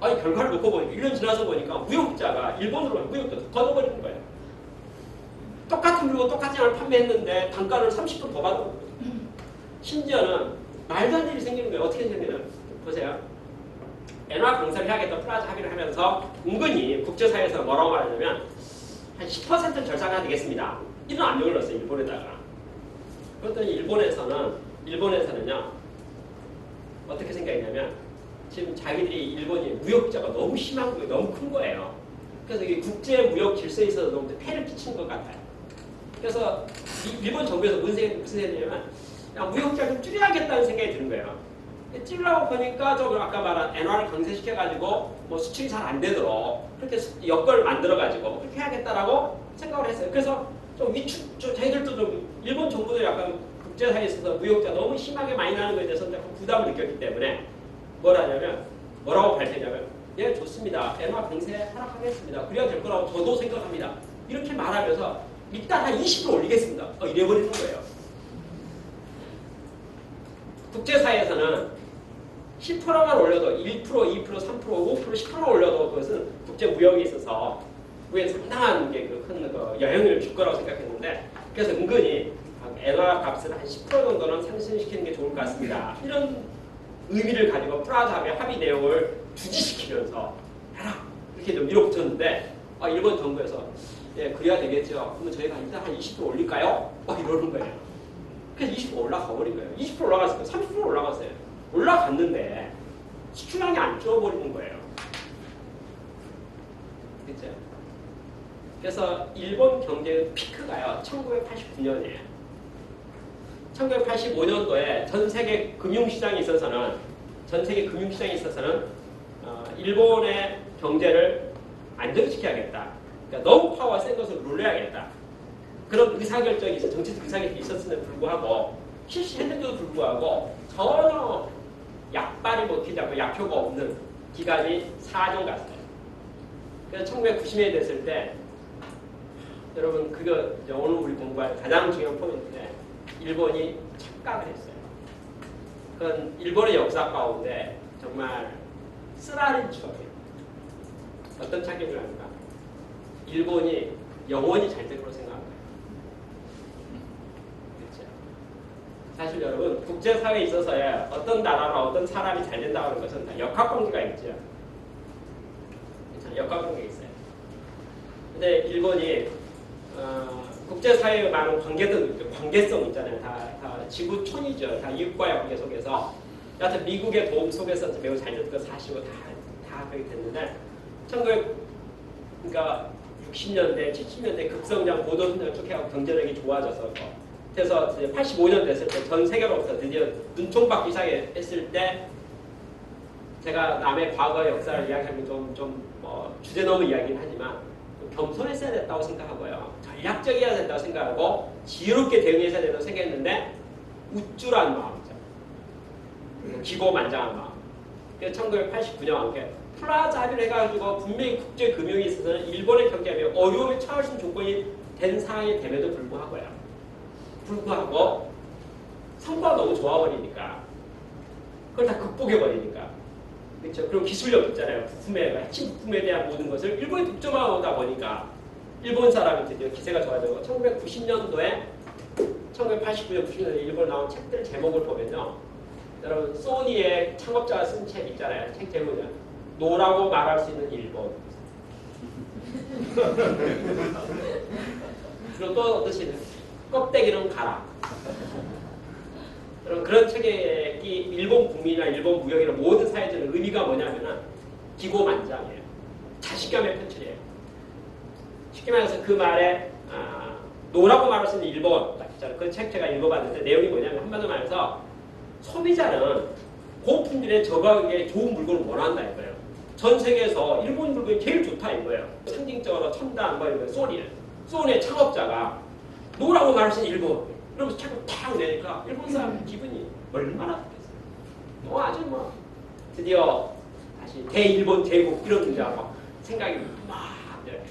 아니 결과를 놓고 보니까 1년 지나서 보니까 무역자가 일본으로 무역도 걷어버리는 거예요. 똑같은 물건 똑같은 양을 판매했는데 단가를 30% 더 받는 거예요. 심지어는 말도 안 되는 일이 생기는 거예요. 어떻게 생기냐면 보세요. 엔화 강세를 해야겠다 프라자 합의를 하면서 은근히 국제사회에서 뭐라고 말하냐면 한 10%는 절상해야 되겠습니다. 이런 압력을 넣었어요. 일본에다가. 그랬더니 일본에서는요 어떻게 생각했냐면 지금 자기들이 일본이 무역자가 너무 심한 거예요. 너무 큰 거예요. 그래서 이 국제 무역 질서에 있어서 너무 폐를 끼친 것 같아요. 그래서 일본 정부에서 무슨 생각이냐면 무역자 좀 줄여야겠다는 생각이 드는 거예요. 찔러고 보니까 좀 아까 말한 엔화를 강세시켜가지고 뭐 수출이 잘 안 되도록 그렇게 여건을 만들어가지고 그렇게 해야겠다라고 생각을 했어요. 그래서 좀 자기들도 좀 일본 정부도 약간 국제사회에 있어서 무역자 너무 심하게 많이 나는 거에 대해서 약간 부담을 느꼈기 때문에 뭐라고 밝혔냐면 예 좋습니다. 엔화 강세 하락하겠습니다. 그래야 될 거라고 저도 생각합니다. 이렇게 말하면서 일단 한 20% 올리겠습니다. 이래버리는 거예요. 국제사회에서는 10%만 올려도 1%, 2%, 3%, 5%, 10% 올려도 그것은 국제 무역에 있어서 무역에 상당한 게 큰 영향을 줄 거라고 생각했는데 그래서 은근히 엔화 값을 한 10% 정도는 상승시키는 게 좋을 것 같습니다. 이런 의미를 가지고 프라자 합의 내용을 주지시키면서 해라 이렇게 좀 밀어붙였는데 일본 정부에서 예 그래야 되겠죠. 그러면 저희가 일단 한 20% 올릴까요? 이러는 거예요. 그래서 20% 올라가 버린 거예요. 20% 올라갔어요. 30% 올라갔어요. 올라갔는데 수출량이 안 줄어버리는 거예요. 그렇죠? 그래서 일본 경제의 피크가요. 1989년이에요. 1985년도에 전 세계 금융시장에 있어서는 일본의 경제를 안정시켜야겠다. 그러니까 너무 파워가 센 것을 눌러야겠다. 그런 의사결정이 있어 정치적 의사결정이 있었음에도 불구하고 실시했는데도 불구하고 전혀 약발이 먹히지 않고 약효가 없는 기간이 4년 갔어요. 그래서 1990년이 됐을 때 여러분 그거 오늘 우리 공부할 가장 중요한 포인트인데 일본이 착각을 했어요. 그건 일본의 역사 가운데 정말 쓰라린 추억이에요. 어떤 착각을 합니까? 일본이 영원히 잘 될 거라고 생각합니다. 사실 여러분 국제사회에 있어서야 어떤 나라나 어떤 사람이 잘 된다고 하는 것은 다 역학관계가 있죠. 역학관계가 있어요. 근데 일본이 국제사회의 많은 관계성 있잖아요. 다 지구촌이죠. 다 이웃과의 관계 속에서 여하튼 미국의 도움 속에서 매우 잘 됐던 거 사실고 다 그렇게 됐는데 1960년대, 70년대 급성장 고도성장 쭉 해가지고 경제력이 좋아져서 그래서 85년 됐을 때 전 세계로부터 드디어 눈총받기 시작했을 때 제가 남의 과거 역사를 이야기하면 좀 주제 넘은 이야기는 하지만 겸손했어야 됐다고 생각하고요. 전략적이어야 된다고 생각하고 지혜롭게 대응했어야 된다고 생각했는데 우쭐한 마음이죠. 기고만장한 마음. 그래서 1989년 플라자 합의를 해가지고 분명히 국제금융에 있어서는 일본의 경제에 어려움에 처할 수 있는 조건이 된 상황이 됨에도 불구하고 성과가 너무 좋아버리니까 그걸 다 극복해버리니까 그렇죠. 그리고 기술력 있잖아요. 핵심 부품에 대한 모든 것을 일본이 독점하다 보니까 일본 사람이 드디어 기세가 좋아지고 1990년도에 1989년, 90년도에 일본 나온 책들 제목을 보면요. 여러분 소니의 창업자가 쓴 책 있잖아요. 책 제목이 노라고 말할 수 있는 일본. 그리고 또 어떠시냐? 껍데기는 가라. 그런 책의 일본 국민이나 일본 무역이나 모든 사회적인 의미가 뭐냐면은 기고만장이에요. 자신감의 표출이에요. 쉽게 말해서 그 말에 노라고 말할 수 있는 일본 그 책 제가 읽어봤는데 내용이 뭐냐면 한마디로 말해서 소비자는 고품질의 저가격의 좋은 물건을 원한다 이거예요. 전 세계에서 일본 물건이 제일 좋다 이거예요. 상징적으로 첨단 뭐 이런 소니의 창업자가 노라고 말할 수 있는 일본 그러면서 책을 탁 내니까 일본 사람 기분이 얼마나 좋겠어요. 아주 드디어 다시 대일본 제국 이런 문제하고 생각이 막 이제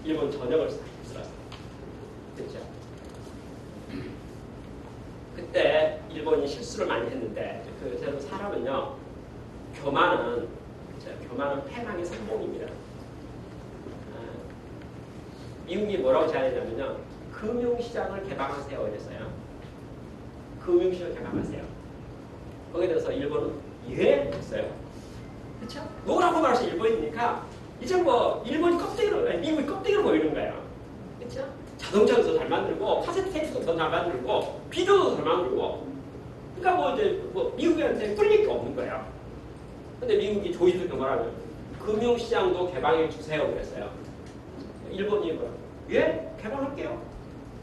일본 전역을 쓸었어요. 그렇죠? 그때 일본이 실수를 많이 했는데 그 사람은요 교만은 패망의 상봉입니다. 미국이 뭐라고 제안했냐면요 금융시장을 개방하세요 이랬어요. 금융시장을 개방하세요. 거기에 대해서 일본은 예? 했어요. 그렇죠? 노라고 말해서 일본이니까 이제 일본이 미국이 껍데기로 보이는 거예요. 그렇죠? 자동차도 더 잘 만들고 카세트 테이프도 더 잘 만들고 비디오도 더 잘 만들고 그러니까 미국한테 뚫릴 게 없는 거예요. 근데 미국이 조이들 뭐라면 금융시장도 개방해 주세요 그랬어요. 일본이 예? 개방할게요.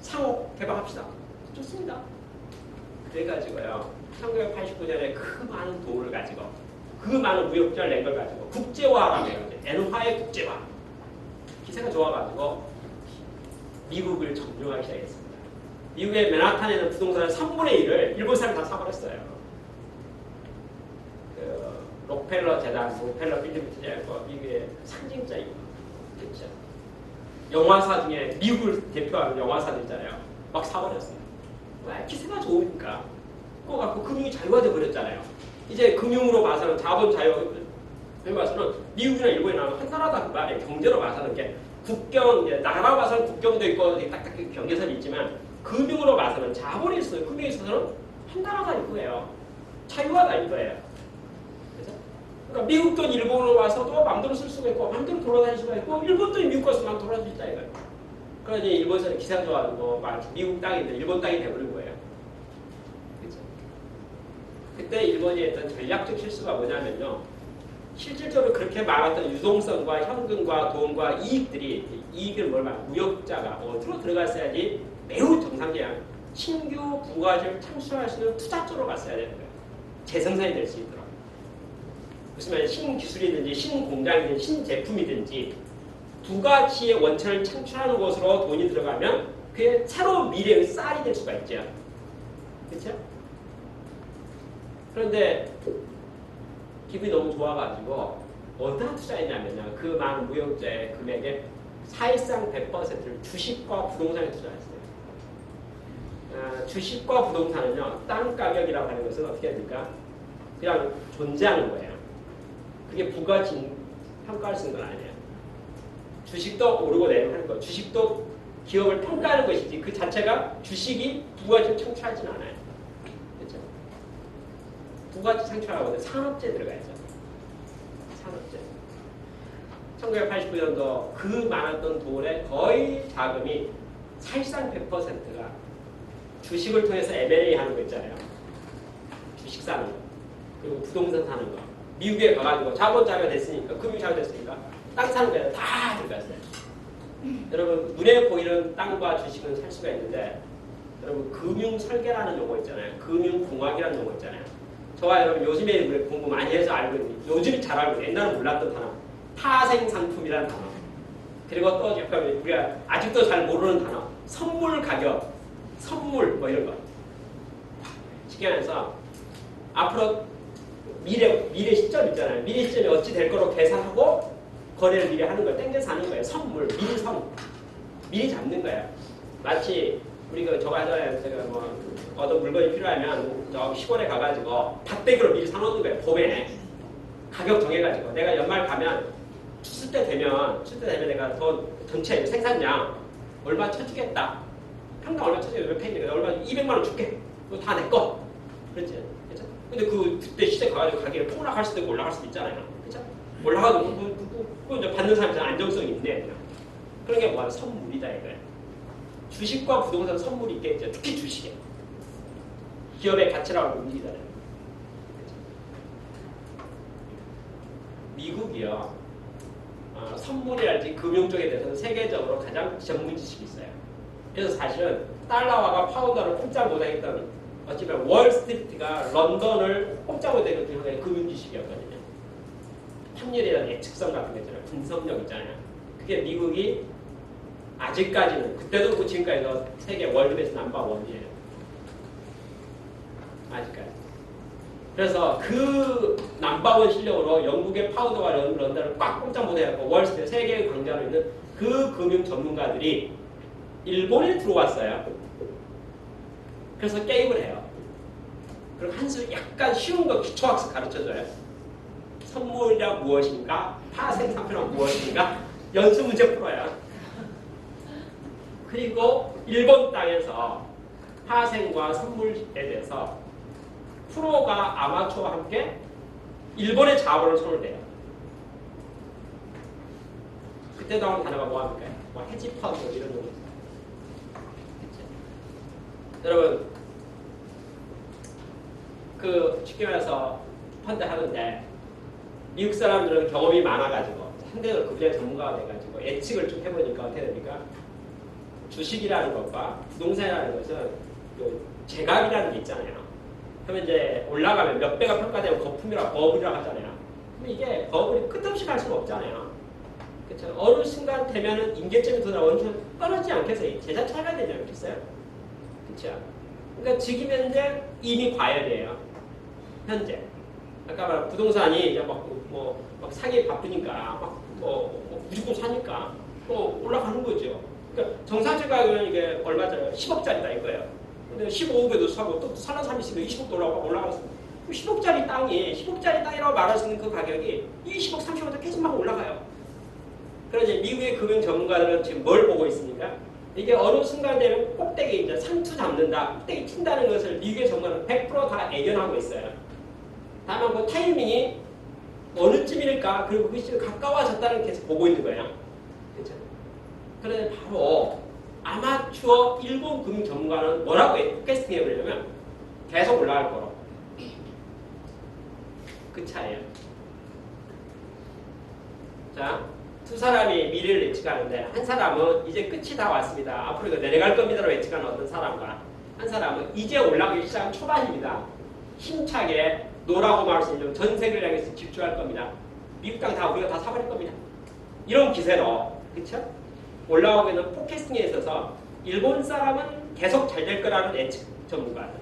상호 개방합시다. 좋습니다. 그래가지고요. 1989년에 그 많은 돈을 가지고 그 많은 무역자를 낸 걸 가지고 국제화라고 해요. 엔화의 국제화. 기세가 좋아가지고 미국을 점령하기 시작했습니다. 미국의 맨하탄에 있는 부동산의 3분의 1을 일본 사람이 다 사버렸어요. 록펠러 재단, 록펠러 빌딩 투자했고 미국의 상징자이고 그렇죠. 영화사 중에 미국을 대표하는 영화사들 있잖아요. 막 사버렸어요. 왜? 기세가 좋으니까. 그거 갖고 금융이 자유화돼 버렸잖아요. 이제 금융으로 봐서는 자본 자유화 봐서는 미국이나 일본이 나오면 한 나라다 그 말이에요. 경제로 봐서는 게 국경 이제 나라 봐서는 국경도 있고 딱딱 경계선이 있지만 금융으로 봐서는 자본이 있어요. 금융에 있어서는 한 나라가 이거예요. 자유화가 이거예요. 그래서 그러니까 미국 돈 일본으로 와서도 마음대로 쓸 수가 있고 마음대로 돌아다닐 수가 있고 일본 돈이 미국 가서 마음대로 돌아다닐 수 있다 이거예요. 그러니 일본에서는 기세가 좋아지고 미국 땅인데 일본 땅이 돼버린 거예요. 그렇죠? 그때 일본이 했던 전략적 실수가 뭐냐면요. 실질적으로 그렇게 말했던 유동성과 현금과 돈과 이익을 뭘 말하는 무역자가 어디로 들어갔어야지 매우 정상적인 신규 부가가치를 창출할 수 있는 투자처로 갔어야 되는 거예요. 재생산이 될 수 있도록. 무슨 말이냐 신기술이든지 신공장이든지 신제품이든지 부가치의 원천을 창출하는 곳으로 돈이 들어가면 그게 새로운 미래의 쌀이 될 수가 있죠. 그렇죠? 그런데 기분이 너무 좋아가지고 어디다 투자했냐면요. 그 많은 무역자의 금액의 사실상 100%를 주식과 부동산에 투자했어요. 주식과 부동산은요. 땅 가격이라고 하는 것은 어떻게 됩니까? 그냥 존재하는 거예요. 그게 부가치 평가를 쓰는 건 아니에요. 주식도 오르고 내리고 하는 거. 주식도 기업을 평가하는 것이지 그 자체가 주식이 부가가치를 창출하진 않아요. 그렇죠? 부가가치 창출하고 산업재 들어가야죠. 산업재. 1989년도 그 많았던 돈의 거의 자금이 사실상 100%가 주식을 통해서 M&A 하는 거 있잖아요. 주식 사는 거. 그리고 부동산 사는 거. 미국에 가가지고 자본자가 됐으니까, 금융자가 됐으니까 땅 사는 거에 다 들어갔어요. 여러분, 눈에 보이는 땅과 주식은 살 수가 있는데, 여러분, 금융설계라는 용어 있잖아요. 금융공학이라는 용어 있잖아요. 저와 여러분, 요즘에 공부 많이 해서 알고 있는, 요즘이 잘 알고 있는, 옛날에 몰랐던 단어. 파생상품이라는 단어. 그리고 또 약간 우리가 아직도 잘 모르는 단어. 선물 가격, 선물, 뭐 이런 거. 쉽게 말해서, 앞으로 미래 시점 있잖아요. 미래 시점이 어찌 될 거로 계산하고 거래를 미리 하는 거예요. 땡겨서 하는 거예요. 선물, 미리 선. 미리 잡는 거예요. 마치 우리 저가 전에 제가 뭐 어떤 물건이 필요하면 저 시골에 가가지고 밭대기로 미리 사놓는 거예요. 봄에 가격 정해가지고 내가 연말 가면 추수 때 되면 내가 전체 생산량 얼마 쳐주겠다. 평당 얼마 쳐주겠다. 몇 팽이니까 얼마 200만 원 줄게. 그거 다 내 거. 그렇지? 그렇죠? 근데 그때 시대 가가지고 가격이 폭락할 수도 있고 올라갈 수도 있잖아요. 그렇죠? 올라가도 그 이제 받는 사람이 안정성이 있네. 그런 게 뭐야? 선물이다 이거예요. 주식과 부동산 선물이 있겠죠. 특히 주식에. 기업의 가치라고 움직이잖아요. 그렇죠? 미국이요. 선물이랄지 금융 쪽에 대해서는 세계적으로 가장 전문 지식이 있어요. 그래서 사실은 달러화가 파운드를 꼼짝 못하겠던 어찌보면 월스트리트가 런던을 꼼짝 못하겠던 게 금융 지식이었거든요. 환율이라는 예측성 같은 거 있잖아요. 분석력 있잖아요. 그게 미국이 아직까지는 그때도 그렇고 지금까지도 세계 월드베스트 넘버1이에요. 아직까지. 그래서 그 넘버1 실력으로 영국의 파우더와 런던을 꽉 꼼짝 못해갖고 월스트리트 세계의 강자로 있는 그 금융 전문가들이 일본에 들어왔어요. 그래서 게임을 해요. 그리고 한 수 약간 쉬운 거 기초학습 가르쳐줘요. 선물이란 무엇인가? 파생상표란 무엇인가? 연수 문제 풀어요. 그리고 일본 땅에서 파생과 선물에 대해서 프로가 아마추어와 함께 일본의 자본을 손을 대요. 그때 나온 단어가 뭐합니까? 뭐 헤지펀드 이런 용어. 여러분, 쉽게 말해서 펀드 하는데 미국 사람들은 경험이 많아가지고 상대적으로 그 분야 전문가가 돼가지고 예측을 좀 해보니까 어떻게 됩니까? 주식이라는 것과 부동산이라는 것은 그 제값이라는 게 있잖아요. 그러면 이제 올라가면 몇 배가 평가되면 거품이라고 버블이라고 하잖아요. 근데 이게 버블이 끝없이 갈 수는 없잖아요. 그렇죠? 어느 순간 되면은 임계점이 더 나오면 떨어지지 않겠어요? 제자 차이가 되지 않겠어요? 그렇죠? 그러니까 지금 현재 이미 과열이에요. 현재. 아까 말한 부동산이 이제 막 사기 바쁘니까 무조건 사니까 올라가는 거죠. 그러니까 정상적 가격은 이게 얼마짜리 10억짜리다 이거예요. 근데 15억에도 사고 또 사는 사람이 있으면 20억도 올라가서 10억짜리 땅이라고 말할 수 있는 그 가격이 20억, 30억부터 계속 막 올라가요. 그래서 미국의 금융 전문가들은 지금 뭘 보고 있습니까? 이게 어느 순간 되면 꼭대기 이제 상투 잡는다, 꼭대기 튄다는 것을 미국의 전문가는 100% 다 예견하고 있어요. 다만 그 타이밍이 어느 쯤일까? 그리고 그것이 가까워졌다는 걸 계속 보고 있는 거예요. 그렇죠? 그런데 바로 아마추어 일본 금융 전문가는 뭐라고 포캐스팅 해버리냐면 계속 올라갈 거로. 그 차이에요. 자, 두 사람이 미래를 예측하는데 한 사람은 이제 끝이 다 왔습니다. 앞으로 이거 내려갈 겁니다라고 예측하는 어떤 사람과 한 사람은 이제 올라가기 시작한 초반입니다. 힘차게 노라고 말할 수 있는 전 세계를 향해서 집중할 겁니다. 미국 땅 다 우리가 다 사버릴 겁니다. 이런 기세로 그렇죠? 올라오고 있는 포캐스팅에 있어서 일본 사람은 계속 잘 될 거라는 예측 전문가들.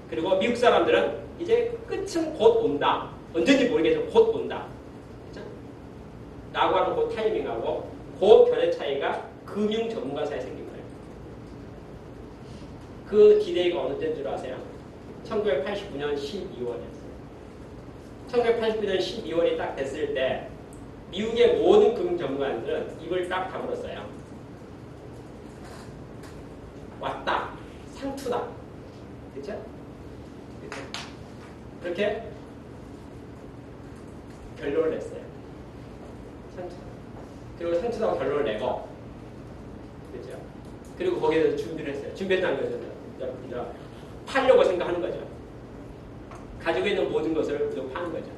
그리고 미국 사람들은 이제 끝은 곧 온다. 언제인지 모르겠지만 곧 온다. 그렇죠? 라고 하는 그 타이밍하고 그 견해 차이가 금융 전문가 사이에 생긴 거예요. 그 디데이가 어느 때인 줄 아세요? 1989년 12월이었어요. 1989년 12월이 딱 됐을 때 미국의 모든 금융 전문가들은 입을 딱 다물었어요. 왔다. 상투다. 그렇죠? 그렇게 결론을 냈어요. 상투. 그리고 상투다고 결론을 내고, 그렇죠? 그리고 거기에 대해서 준비를 했어요. 준비했다는 거죠. 이제 팔려고 생각하는 거죠. 가지고 있는 모든 것을 무조건 파는 거죠.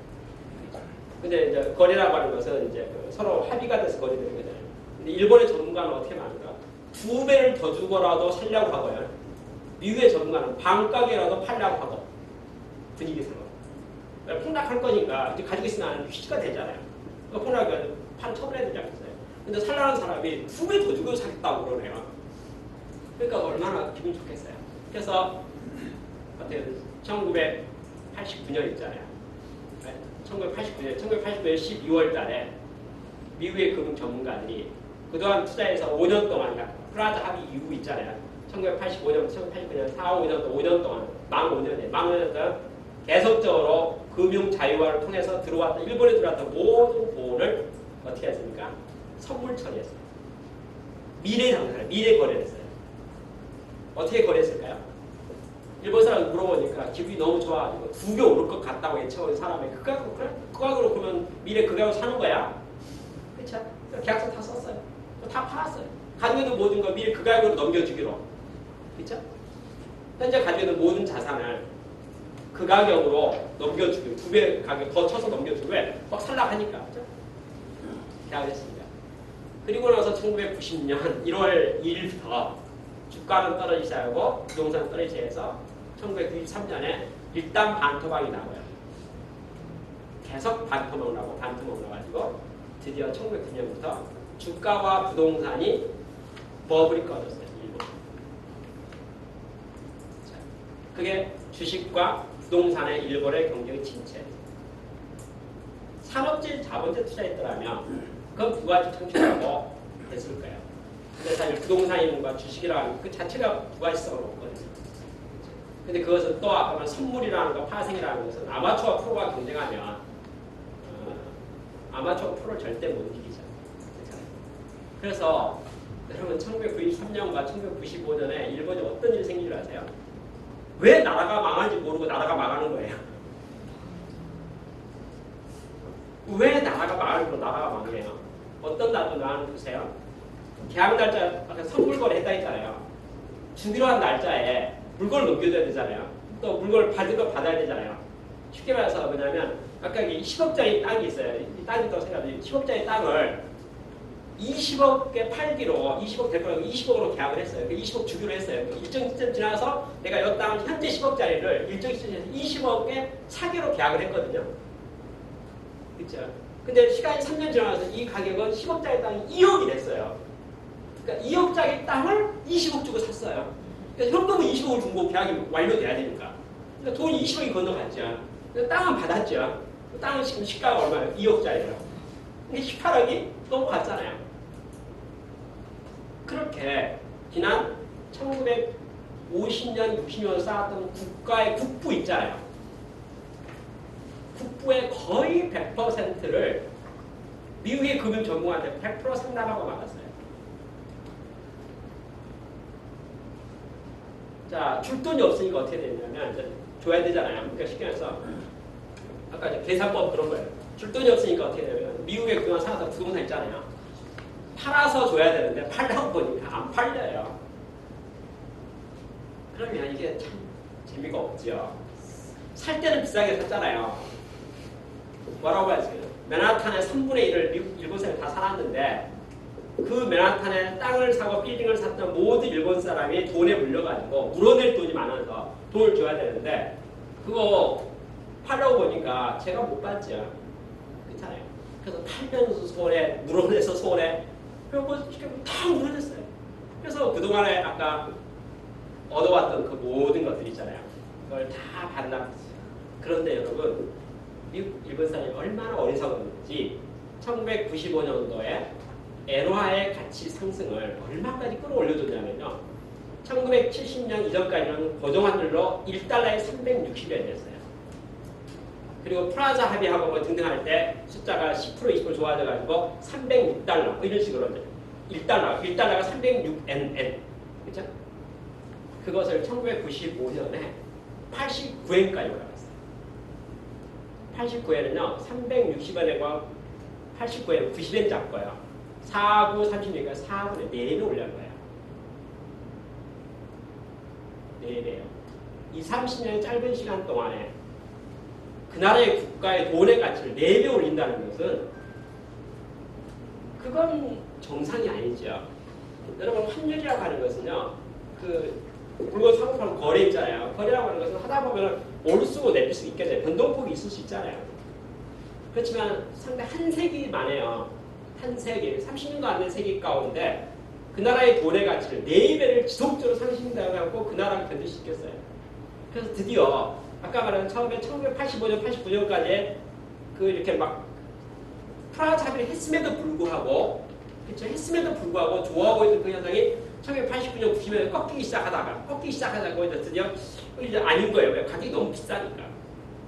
근데 이제 거래라고 하는 것은 이제 서로 합의가 돼서 거래되는 거잖아요. 근데 일본의 전문가는 어떻게 말합니까? 2배를 더 주고라도 살려고 하고요. 미국의 전문가는 반가게라도 팔려고 하고 분위기상으로. 폭락할 거니까 이제 가지고 있으면 휴지가 되잖아요. 폭락하면 판 처분해야 되지 않겠어요? 근데 살라는 사람이 2배 더 주고 사겠다고 그러네요. 그러니까 얼마나 기분 좋겠어요. 그래서 어때요? 1989년 있잖아요. 1989년 12월 달에 미국의 금융 전문가들이 그동안 투자해서 5년 동안 프라자 합의 이후 있잖아요. 1985년부터 1989년 4, 5년 동안 5년 동안 만 5년 동안 계속적으로 금융 자유화를 통해서 들어왔던 일본에 들어왔던 모든 돈을 어떻게 했습니까? 선물 처리했어요. 미래 상승, 미래 거래를 했어요. 어떻게 거래했을까요? 일본 사람 물어보니까 기분이 너무 좋아가지고 2배 오를 것 같다고 예측한 사람이 그 가격으로 그러면 미래 그 가격으로 사는 거야? 그렇죠? 계약서 다 썼어요. 다 팔았어요. 가지고 있는 모든 걸 미래 그 가격으로 넘겨주기로. 그렇죠? 현재 가지고 있는 모든 자산을 그 가격으로 넘겨주기로 2배 가격 더 쳐서 넘겨주고 왜? 막 살락하니까. 그렇죠? 계약을 했습니다. 그리고 나서 1990년 1월 2일부터 주가는 떨어지기 시작하고 부동산은 떨어지기 시작해서 1993년에 일단 반토막이 나고요. 계속 반토막 나가지고 드디어 1909년부터 주가와 부동산이 버블이 꺼졌어요. 일본. 자, 그게 주식과 부동산의 일본의 경쟁 침체. 산업질 자본주의 투자했더라면 그건 부가가치 창출하고 됐을 거예요. 근데 사실 부동산이든가 주식이라는 그 자체가 부가가치성은 없거든요. 근데 그것은 또 아까 말한 선물이라는 거, 파생이라는 것은 아마추어 프로가 경쟁하면 아마추어 프로를 절대 못 이기죠. 그래서 여러분 1993년과 1995년에 일본이 어떤 일이 생긴 줄 아세요? 왜 나라가 망하는지 모르고 나라가 망하는 거예요. 왜 나라가 망하고 나라가 망해요? 어떤 나라도 망하는 보세요. 계약 날짜 아까 선물 거래 했다 했잖아요. 주기로 한 날짜에 물건을 넘겨줘야 되잖아요. 또 물건을 받은 거 받아야 되잖아요. 쉽게 말해서 뭐냐면 아까 이 10억짜리 땅이 있어요. 이 땅이 있다고 생각하면 10억짜리 땅을 20억에 팔기로 20억 될 거라고 20억으로 계약을 했어요. 20억 주기로 했어요. 일정 시점 지나서 내가 이 땅을 현재 10억짜리를 일정 시점에서 20억에 사기로 계약을 했거든요. 그렇죠? 근데 시간이 3년 지나서 이 가격은 10억짜리 땅이 2억이 됐어요. 그러니까 2억짜리 땅을 20억 주고 샀어요. 그러니까 현금은 20억을 준 거고 계약이 완료돼야 되니까. 그러니까 돈이 20억이 건너갔죠. 땅은 받았죠. 땅은 지금 시가가 얼마예요? 2억짜리라고. 근데 18억이 넘어갔잖아요. 그렇게 지난 1950년, 60년 쌓았던 국가의 국부 있잖아요. 국부의 거의 100%를 미국의 금융 전문가한테 100% 상담하고 말았어요. 자, 줄 돈이 없으니까 어떻게 되냐면 이제 줘야 되잖아요. 그러니까 쉽게 말해서 아까 이제 계산법 그런 거예요. 줄 돈이 없으니까 어떻게 되냐면 미국에 그동안 사놨던 부동산 있잖아요. 팔아서 줘야 되는데 팔려고 보니까 안 팔려요. 그러면 이게 참 재미가 없죠. 살 때는 비싸게 샀잖아요. 뭐라고 해야지? 맨하탄의 3분의 1을 일본 사람이 다 사놨는데 그 맨하탄에 땅을 사고 빌딩을 샀던 모든 일본 사람이 돈에 물려가지고 물어낼 돈이 많아서 돈을 줘야 되는데 그거 팔려고 보니까 제가 못 받죠. 그렇잖아요. 그래서 팔면서 손해, 물어내서 손해 그리고 다 물어냈어요. 그래서 그동안에 아까 얻어왔던 그 모든 것들 있잖아요. 그걸 다 반납했어요. 그런데 여러분 미국 일본 사람이 얼마나 어리석었는지 1995년도에 엔화의 가치 상승을 얼마까지 끌어올려줬냐면요. 1970년 이전까지는 고정환율로 1달러에 360엔이었어요. 그리고 프라자 합의하고 뭐 등등 할 때 숫자가 10% 20% 좋아져가지고 306달러 이런 식으로 1달러가 306엔 그렇죠? 그것을 1995년에 89엔까지 올라갔어요. 89엔은요, 360엔과 89엔 90엔 잡고요. 4구 30니까 4분의 4배 올린 거예요. 4배요. 이 30년의 짧은 시간 동안에 그 나라의 국가의 돈의 가치를 4배 올린다는 것은 그건 정상이 아니죠. 여러분, 환율이라고 하는 것은요, 그 물건 상품 거래 있잖아요. 거래라고 하는 것은 하다 보면 오를 수고 내릴 수 있게 돼요. 변동폭이 있을 수 있잖아요. 그렇지만 상당히 한 세기 만에요. 한 세기, 30년도 안 된 세기 가운데 그 나라의 돈의 가치를 4배를 지속적으로 상승한다고 그 나라를 견딜 수 있겠어요. 그래서 드디어 아까 말한 처음에 1985년, 89년까지 그 이렇게 막 프라하 합의를 했음에도 불구하고, 그렇죠? 했음에도 불구하고 좋아하고 있던 그 현상이 1989년, 90년에 꺾이기 시작하다가 이제 드디어 이제 아닌 거예요. 왜? 가격이 너무 비싸니까.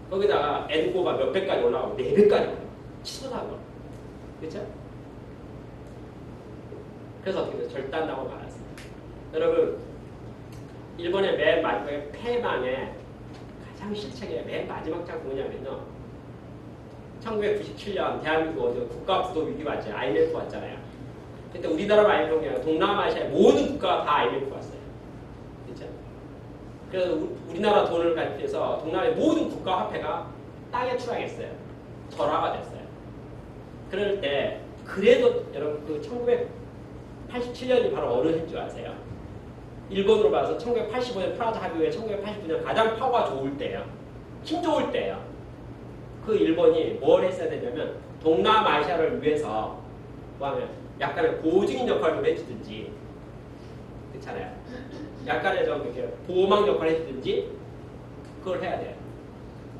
거기다가 엔고가 몇 배까지 올라가고 4배까지 올라가고 치솟아요. 그렇죠? 그래서 어떻게 돼요? 절단당하고 말았습니다. 여러분, 일본의 맨 마지막에 패망의 가장 실책의 맨 마지막 작품이 뭐냐면요. 1997년 대한민국 국가 부도 위기 왔죠. IMF 왔잖아요. 그때 우리나라가 IMF가 아니라 동남아시아의 모든 국가가 다 IMF 왔어요. 그렇죠? 그래서 우리나라 돈을 가입해서 동남아의 모든 국가 화폐가 땅에 추락했어요. 절하가 됐어요. 그럴 때 그래도 여러분 그 1987년이 바로 어느 해인 줄 아세요? 일본으로 봐서 1985년 프라하 합의 후에 1989년 가장 파워가 좋을 때예요. 힘 좋을 때예요. 그 일본이 뭘 했어야 되냐면 동남아시아를 위해서 뭐하면 약간의 보증인 역할을 좀 해주든지, 그렇잖아요. 약간의 좀 이렇게 보호막 역할을 해주든지 그걸 해야 돼요.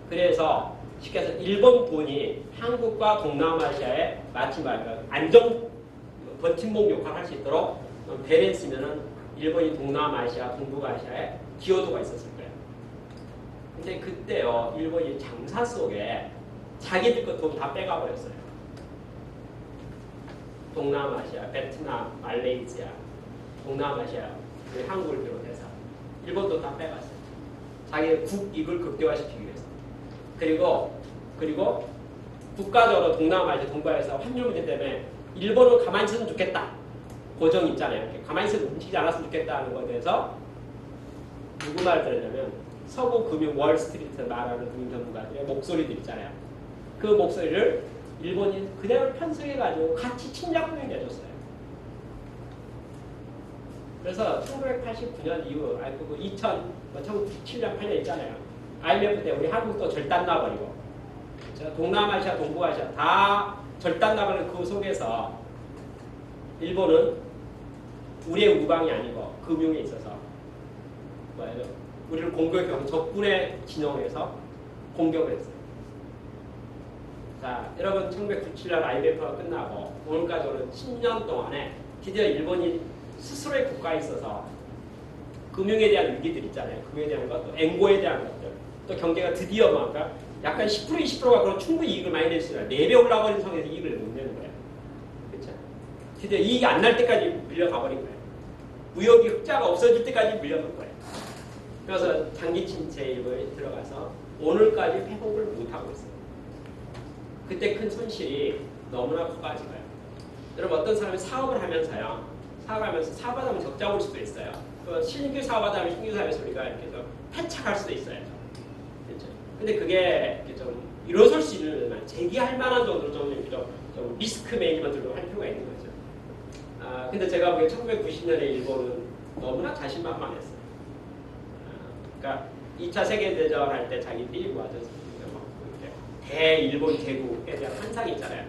그래서 쉽게 해서 일본 돈이 한국과 동남아시아에 마치 말하면 안정 버팀목 역할을 할 수 있도록 밸런스면은 일본이 동남아시아, 동북아시아에 기여도가 있었을 거예요. 근데 그때요, 일본이 장사 속에 자기들 것 돈 다 빼가 버렸어요. 동남아시아, 베트남, 말레이시아, 동남아시아, 한국을 비롯해서 일본도 다 빼갔어요. 자기의 국익을 극대화시키기 위해서. 그리고 국가적으로 동남아시아, 동북아에서 환율 문제 때문에 일본은 가만히 있으면 좋겠다. 고정 있잖아요. 가만히 있으면 움직이지 않았으면 좋겠다는 것에 대해서 누구 말을 들었냐면 서구 금융 월스트리트 말하는 금융 전문가들의 목소리들 있잖아요. 그 목소리를 일본이 그대로 편성해가지고 같이 침략군을 내줬어요. 그래서 1989년 이후, 1997년, 8년 있잖아요. IMF 때 우리 한국도 절단 나버리고, 그렇죠? 동남아시아, 동북아시아 다 절단 나버리는 그 속에서 일본은 우리의 우방이 아니고 금융에 있어서 뭐예요? 우리를 공격해서 적군의 진영에서 공격을 했어요. 자, 여러분 1997년 IMF가 끝나고 오늘까지는 10년 동안에 드디어 일본이 스스로의 국가에 있어서 금융에 대한 위기들 있잖아요. 금융에 대한 것, 또 엔고에 대한 것들, 또 경제가 드디어 뭔가 약간 10% 20%가 그런 충분히 이익을 많이 낼 수 있어요. 4배 올라버린 상황에서 이익을 못 내는 거예요. 그렇죠? 드디어 이익이 안 날 때까지 밀려가 버린 거예요. 무역이 흑자가 없어질 때까지 밀려간 거예요. 그래서 장기 침체에 들어가서 오늘까지 회복을 못하고 있어요. 그때 큰 손실이 너무나 커가지고요. 여러분 어떤 사람이 사업을 하면서요. 사업하면 적자 올 수도 있어요. 또 신규 사업하다면 신규 사업에서 우리가 이렇게 좀 패착할 수도 있어요. 그렇죠? 근데 그게 이렇게 좀 일어설 수 있는 재기할 만한 정도로 좀 리스크 매니지먼트를 할 필요가 있는 거죠. 근데 제가 보기에 1990년에 일본은 너무나 자신만만했어요. 그러니까 2차 세계대전 할 때 자기들이 대일본 제국에 대한 환상이 있잖아요.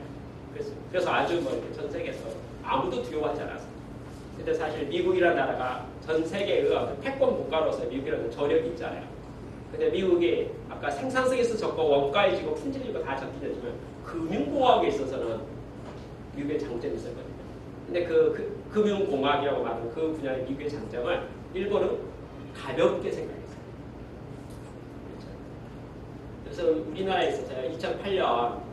그래서 아주 전 세계에서 아무도 두려워하지 않았어요. 근데 사실 미국이라는 나라가 전 세계의 패권 국가로서 미국이라는 저력이 있잖아요. 근데 미국이 아까 생산성에서 적고 원가에 지고 품질이 지고 다 적긴 했지만 금융공학에 있어서는 미국의 장점이 있었거든요. 근데 그 금융공학이라고 말하는 그 분야의 미국의 장점을 일본은 가볍게 생각했어요. 그래서 우리나라에 있어서요. 2008년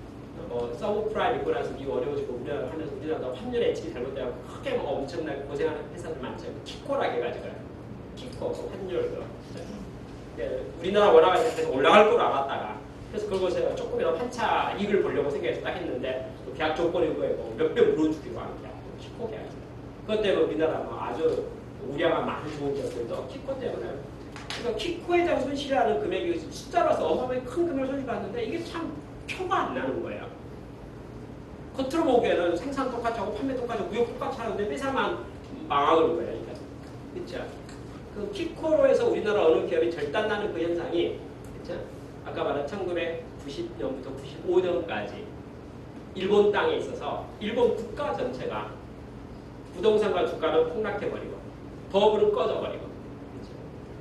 서브프라임 있고 나서 미국 어려워지고 우리나라 하면서 우리나라도 환율 예측이 잘못되고 크게 엄청나게 고생하는 회사들 많죠. 키코라고 해가지고요. 키코, 환율도. 우리나라 원화가 계속 올라갈 거로 알았다가 그래서 그것에 조금이라도 한차 이익을 보려고 생각해서 딱 했는데 또 계약 조건이 뭐고 몇배 물어주기로 하는 계약, 키코 계약. 그것 때문에 우리나라 뭐 아주 우량한 많은 좋은 기업들도 키코 때문에. 그러니까 키코에 대한 손실이라는 금액이 숫자로서 어마어마하게 큰 금액을 손실받는데 이게 참 표가 안 나는 거예요. 겉으로 보기에는 생산 똑같이 하고 판매 똑같이 하고 무역 똑같이 하는데 회사만 망하는 거예요. 그렇죠? 그 키코로 해서 우리나라 어느 기업이 절단나는 그 현상이 그렇죠? 아까 말한 1990년부터 95년까지 일본 땅에 있어서 일본 국가 전체가 부동산과 주가는 폭락해버리고 버블은 꺼져버리고 그렇죠?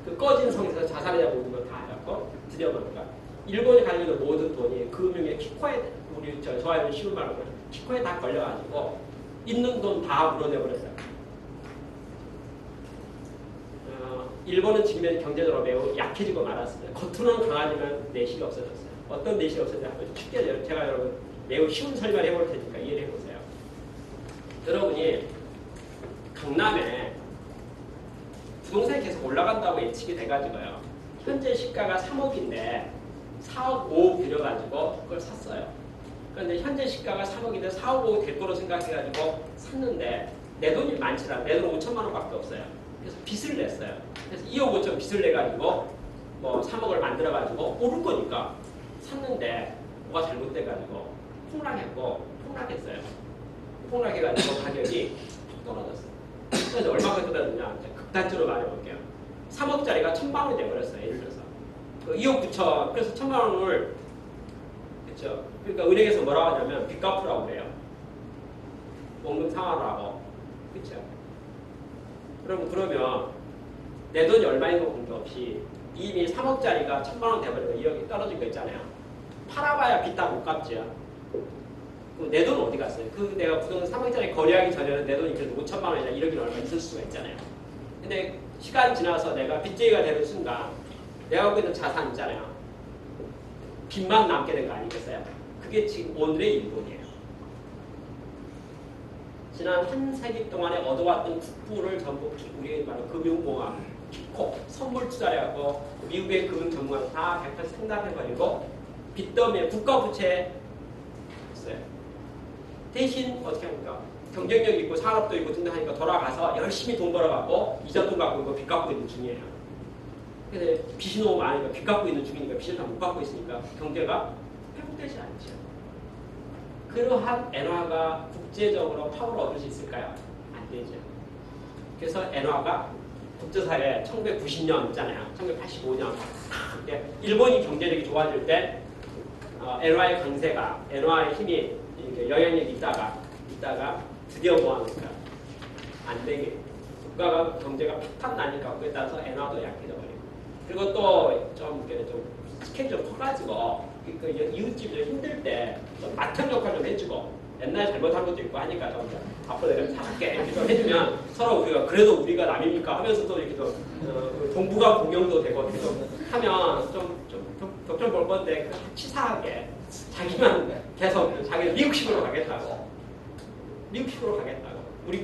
그 꺼진 성에서 자산이나 모든 걸 다 해갖고 드디어 뭡니까? 일본이 가지고 있는 모든 돈이 금융의 키코에 우리 저와는 쉬운 말로 키코에 다 걸려가지고 있는 돈 다 물어내버렸어요. 일본은 지금 경제적으로 매우 약해지고 말았습니다. 겉으로는 강하지만 내실이 없어졌어요. 어떤 내실이 없어졌냐면 쉽게 제가 여러분 매우 쉬운 설명을 해볼 테니까 이해를 해보세요. 여러분이 강남에 부동산이 계속 올라간다고 예측이 돼가지고요. 현재 시가가 3억인데 4억 5억 들여가지고 그걸 샀어요. 그런데 현재 시가가 3억인데 4억 5억 될 거로 생각해가지고 샀는데 내 돈이 많지 않아. 내 돈 5천만 원밖에 없어요. 그래서 빚을 냈어요. 그래서 2억 5천 빚을 내가지고 뭐 3억을 만들어가지고 오를 거니까 샀는데 뭐가 잘못돼가지고 폭락했어요. 폭락해가지고 가격이 떨어졌어요. 그래서 얼마까지 떨어졌냐? 극단적으로 말해볼게요. 3억짜리가 1,000만 원이 돼버렸어요. 예를 들어서. 그 2억 9천, 그래서 1,000만 원을, 그렇죠? 그러니까 은행에서 뭐라고 하냐면 빚 갚으라고 그래요. 원금 상환하고. 그렇죠? 그러면 내 돈이 얼마인 거 관계없이 이미 3억짜리가 1,000만 원 돼버리고 2억이 떨어진 거 있잖아요. 팔아봐야 빚 다 못 갚지요. 그럼 내 돈은 어디 갔어요? 그 내가 부동산 3억짜리 거래하기 전에는 내 돈이 그래도 5천만 원이나 1억이나 얼마 있을 수가 있잖아요. 근데 시간 지나서 내가 빚쟁이가 되는 순간 내가 갖고 있는 자산 있잖아요. 빚만 남게 된 거 아니겠어요? 그게 지금 오늘의 일본이에요. 지난 한 세기 동안에 얻어왔던 국부를 전부 우리 말하는 금융공학, 키코, 선물 투자를 하고 미국의 금융 전문가 다 100% 상담해버리고 빚더미에 국가부채 했어요. 대신 어떻게 합니까? 경쟁력 있고 산업도 있고 등등하니까 돌아가서 열심히 돈 벌어갖고 이자 돈 갖고 있고 빚 갖고 있는 중이에요. 근데 빚이 너무 많으니까 빚 갖고 있는 중이니까 빚을 다 못 갖고 있으니까 경제가 회복되지 않죠. 그러한 엔화가 국제적으로 파워를 얻을 수 있을까요? 안 되죠. 그래서 엔화가 국제사회에 1990년 있잖아요. 1985년 일본이 경제력이 좋아질 때 엔화의 강세가 엔화의 힘이 영향력이 있다가 드디어 뭐합니까? 안 되게 국가가 경제가 팍팍 나니까 그에 따라서 엔화도 약해져 버리고 그리고 또 좀 스케일이 좀 커가지고 그 이웃집들 힘들 때 좀 맡은 역할 좀 해주고 옛날에 잘못한 것도 있고 하니까 좀 앞으로 내가 잘할게 이렇게 좀 해주면 서로 그래도 우리가 남입니까 하면서도 이렇게 좀 동북아 공영도 되고 이렇게 좀 하면 좀 볼 건데 치사하게 자기만 계속 자기 미국식으로 가겠다고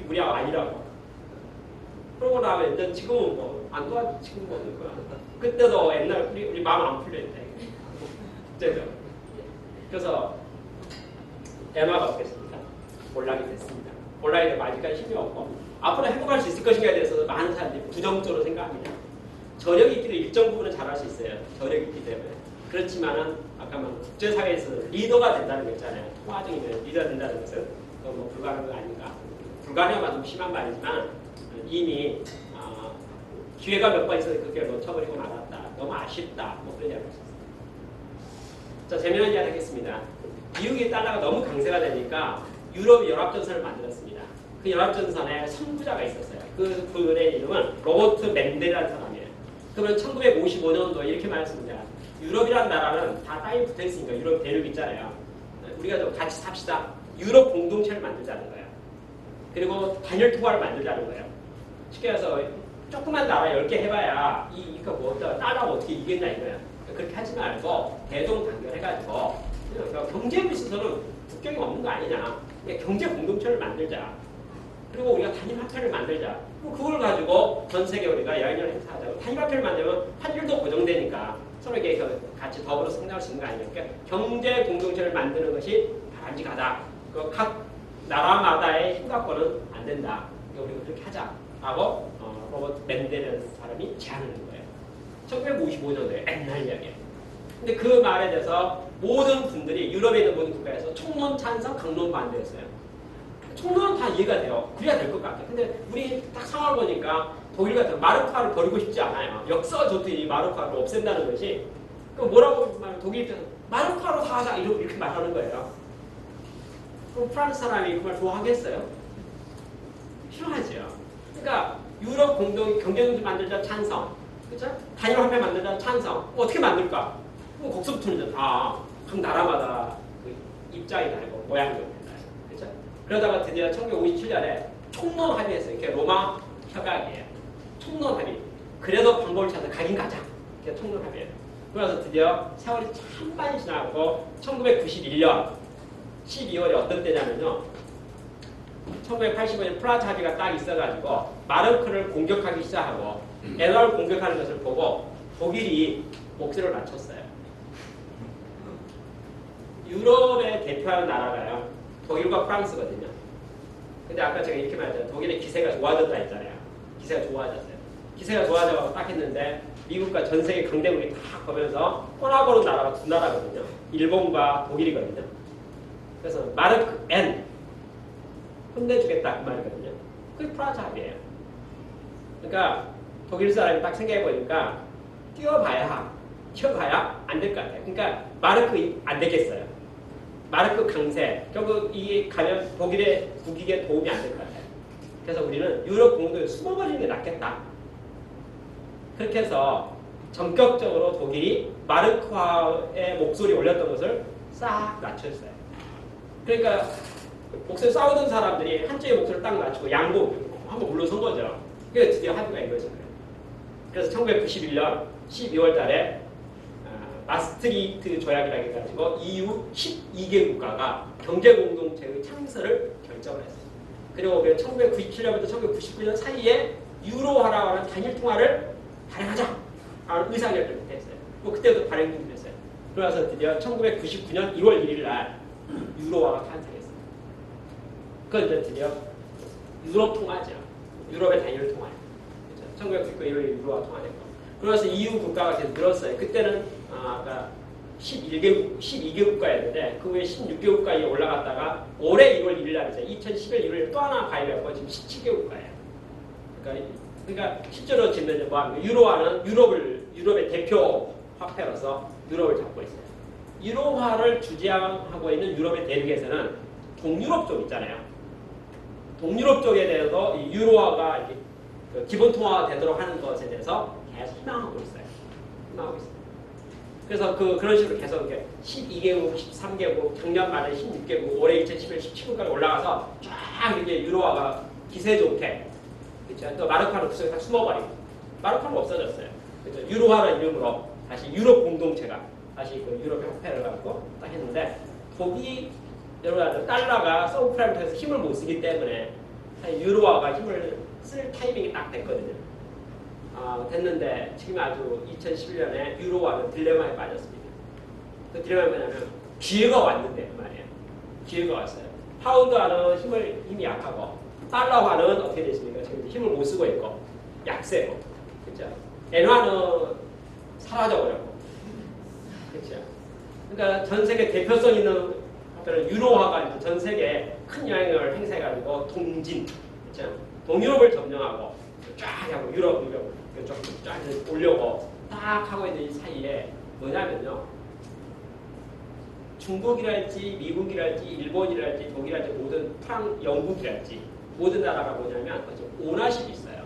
우리하고 아니라고 그러고 나면 이제 지금은 뭐 안 도와주 지금 뭐 어떨 거야. 그때도 옛날 우리 마음 안 풀려있대. 그죠? 그래서 엔화가 없겠습니다. 몰락이 됐습니다. 몰락이 되면 아직까지 힘이 없고 앞으로 행복할 수 있을 것인가에 대해서 많은 사람들이 부정적으로 생각합니다. 저력이 있기도 일정 부분은 잘할 수 있어요. 저력이 있기 때문에. 그렇지만은 아까 말 국제사회에서 리더가 된다는 거 있잖아요. 통화적이면 리더가 된다는 것은 뭐 불가능한 거 아닌가. 불가능한 좀 심한 말이지만 이미 기회가 몇 번 있어서 그렇게 놓쳐버리고 말았다. 너무 아쉽다. 뭐 그런 이야기를 했습니다. 자, 재미난 이야기 하겠습니다. 미국의 달러가 너무 강세가 되니까 유럽이 연합전선을 만들었습니다. 그 연합전선에 선구자가 있었어요. 그분의 이름은 로버트 맨델이라는 사람이에요. 그러면 1955년도 이렇게 말했습니다. 유럽이라는 나라는 다 땅이 붙어있으니까 유럽 대륙 있잖아요. 우리가 좀 같이 삽시다. 유럽 공동체를 만들자는 거예요. 그리고 단일 통화를 만들자는 거예요. 쉽게 해서 조그만 나라 10개 해봐야 이거 뭐 달러가 어떻게 이겼나 이거야. 그렇게 하지 말고 대동단결해가지고 경제에 있어서는 국경이 없는 거 아니냐. 경제 공동체를 만들자. 그리고 우리가 단일 화폐를 만들자. 그걸 가지고 전 세계 우리가 여행을 행사하자고 단일화폐를 만들면 환율도 고정되니까 서로 이렇게 같이 더불어 성장할 수 있는 거 아닙니까? 경제 공동체를 만드는 것이 바람직하다. 각 나라마다의 힘갖고는 안 된다. 우리가 그렇게 하자라고 로버트 맨델이라는 사람이 제안하는 거예요. 1955년도에 옛날 이야기예요. 근데 그 말에 대해서 모든 분들이 유럽에 있는 모든 국가에서 총론 찬성, 강론 반대였어요. 총론은 다 이해가 돼요. 그래야 될 것 같아요. 근데 우리 딱 상황을 보니까 독일 같은 마르크화를 버리고 싶지 않아요. 역사가 좋더니 마르크화를 없앤다는 것이 뭐라고 말하면 독일 입장에서 마르크화로 다 하자 이렇게 말하는 거예요. 그럼 프랑스 사람이 그 말 좋아하겠어요? 싫어하죠. 그러니까 유럽 공동 경제동맹 만들자 찬성, 그렇죠? 단일화폐 만들자 찬성. 어떻게 만들까? 거기서부터는 이제 각 나라마다 그 입장이 다르고 모양이 좀 달라요. 그렇죠? 그러다가 드디어 1957년에 총론 합의했어요. 이게 로마 협약이에요. 총론 합의. 그래도 방법을 찾아서 가긴 가자. 이게 총론 합의예요. 그래서 드디어 세월이 참 많이 지나고 1991년 12월이 어떤 때냐면요. 1985년 프라하 합의가 딱 있어가지고 마르크를 공격하기 시작하고 에너를 공격하는 것을 보고 독일이 목소리를 낮췄어요. 유럽의 대표하는 나라가요. 독일과 프랑스거든요. 근데 아까 제가 이렇게 말했잖아요. 독일의 기세가 좋아졌다 했잖아요. 기세가 좋아졌어요. 기세가 좋아져서 딱 했는데 미국과 전 세계 강대국이 다 보면서 혼합으로 나라가 두 나라거든요. 일본과 독일이거든요. 그래서 마르크 N 혼내주겠다 그 말이거든요. 그게 프라하 합의예요. 그러니까 독일 사람이 딱 생각해보니까 뛰어봐야 안 될 것 같아요. 그러니까 마르크 안 되겠어요. 마르크 강세 결국 이게 가면 독일의 국익에 도움이 안 될 것 같아요. 그래서 우리는 유럽 공동에 숨어버리는 게 낫겠다. 그렇게 해서 전격적으로 독일이 마르크화의 목소리 올렸던 것을 싹 낮췄어요. 그러니까 목소리 싸우던 사람들이 한쪽의 목소리를 딱 낮추고 양보 한번 물러선 거죠. 그게 드디어 합의가 이루어진 거예요. 그래서 1991년 12월 달에 마스트리히트 조약이라고 해가지고 EU 12개 국가가 경제공동체의 창설을 결정을 했어요. 그리고 1997년부터 1999년 사이에 유로화라고 하는 단일통화를 발행하자 하는 의사결정을 했어요. 그때부터 발행 중이었어요. 그래서 드디어 1999년 1월 1일 날 유로화가 탄생했어요. 그건 이제 드디어 유럽 통화죠. 유럽의 단일 통화. 1999년 1월 1일 유로화 통화됐고. 그래서 EU 국가가 계속 늘었어요. 그때는 아까 12개 국가였는데 그 후에 16개 국가에 올라갔다가 올해 1월 1일 날 2011년 1월 또 하나 가입했고 지금 17개 국가예요. 그러니까 실제로 지금 유로화는 유럽의 대표 화폐로서 유럽을 잡고 있어요. 유로화를 주재하고 있는 유럽의 대륙에서는 동유럽 쪽 있잖아요. 동유럽 쪽에 대해서 이 유로화가 기본 통화가 되도록 하는 것에 대해서 계속 희망하고 있어요. 그래서 그런 식으로 계속 이렇게 12개국, 13개국, 작년 말에 16개국, 올해 2011년 17국까지 올라가서 쫙 이렇게 유로화가 기세 좋게, 그렇죠? 또 마르크화는 그 속에 다 숨어버리고, 마르크화는 없어졌어요. 그렇죠? 유로화라는 이름으로 다시 유럽 공동체가 다시 그 유럽의 화폐를 갖고 딱 했는데, 여러분 달러가 서브프라임에서 힘을 못 쓰기 때문에 유로화가 힘을 쓸 타이밍이 딱 됐거든요. 됐는데 지금 아주 2011년에 유로화는 딜레마에 빠졌습니다. 그 딜레마가 뭐냐면 기회가 왔는데 그 말이에요. 기회가 왔어요. 파운드화는 힘이 약하고 달러화는 어떻게 됐습니까? 지금 힘을 못 쓰고 있고 약세고, 그렇죠? 엔화는 사라져버렸고, 그렇죠? 그러니까 전 세계 대표성 있는 유로화가 전 세계에 큰 영향을 행사해가지고 동진, 그렇죠? 동유럽을 점령하고 쫙 하고 유럽 조금 쫙 올려고 딱 하고 있는 이 사이에 뭐냐면요. 중국이랄지 미국이랄지 일본이랄지 독일이랄지 모든 영국이랄지 모든 나라가 뭐냐면 오너십이 있어요.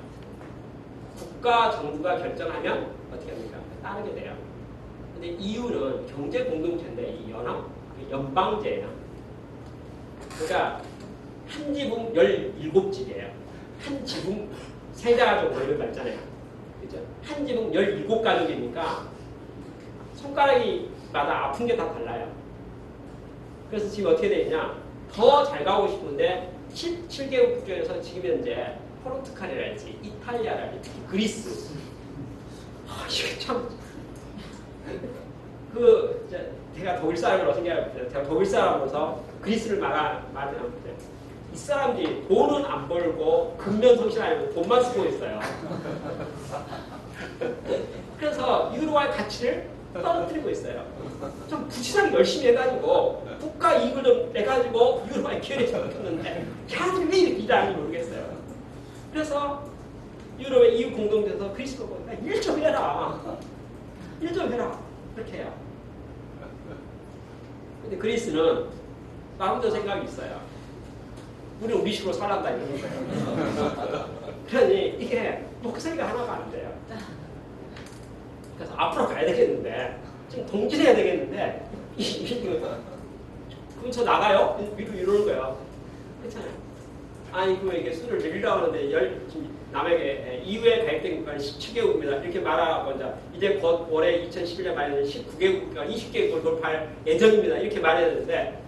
국가 정부가 결정하면 어떻게 합니까? 따르게 돼요. 근데 EU는 경제 공동체인데 이 연방제예요. 그러니까 한 지붕 17집이에요. 한 지붕 세자가족 뭐 이런 거 있잖아요. 그죠? 한 지붕 17가족이니까 손가락이마다 아픈 게 다 달라요. 그래서 지금 어떻게 되냐? 더 잘 가고 싶은데 17개국 중에서 지금 현재 포르투갈이랄지 이탈리아랄지 특히 그리스. 이게 참 제가 독일 사람이라고 생각해요. 제가 독일 사람으로서 그리스를 말하는데 이 사람들이 돈은 안 벌고 근면성실 아니고 돈만 쓰고 있어요. 그래서 유로화의 가치를 떨어뜨리고 있어요. 좀 부지런히 열심히 해가지고 국가 이익을 좀 내가지고 유로화의 기회를 잡혔는데 걔들이 왜 이렇게 일하는지 모르겠어요. 그래서 유럽의 EU 공동체에서 그리스가 보니까 일 좀 해라. 일 좀 해라. 그렇게 해요. 근데 그리스는 마음대로 생각이 있어요. 우리는 우리 식으로 살란다 이러는 거예요. 그러니 이게 목소리가 하나가 안 돼요. 그래서 앞으로 가야 되겠는데 지금 동진해야 되겠는데 그럼 저 나가요? 이러는 거예요. 그렇잖아요. 아니 이게 수를 늘리려고 하는데 남에게 EU에 가입된 국가는 17개국입니다. 이렇게 말하고 이제 곧 올해 2011년 말에는 19개국과 20개국을 돌파할 예정입니다. 이렇게 말해야 되는데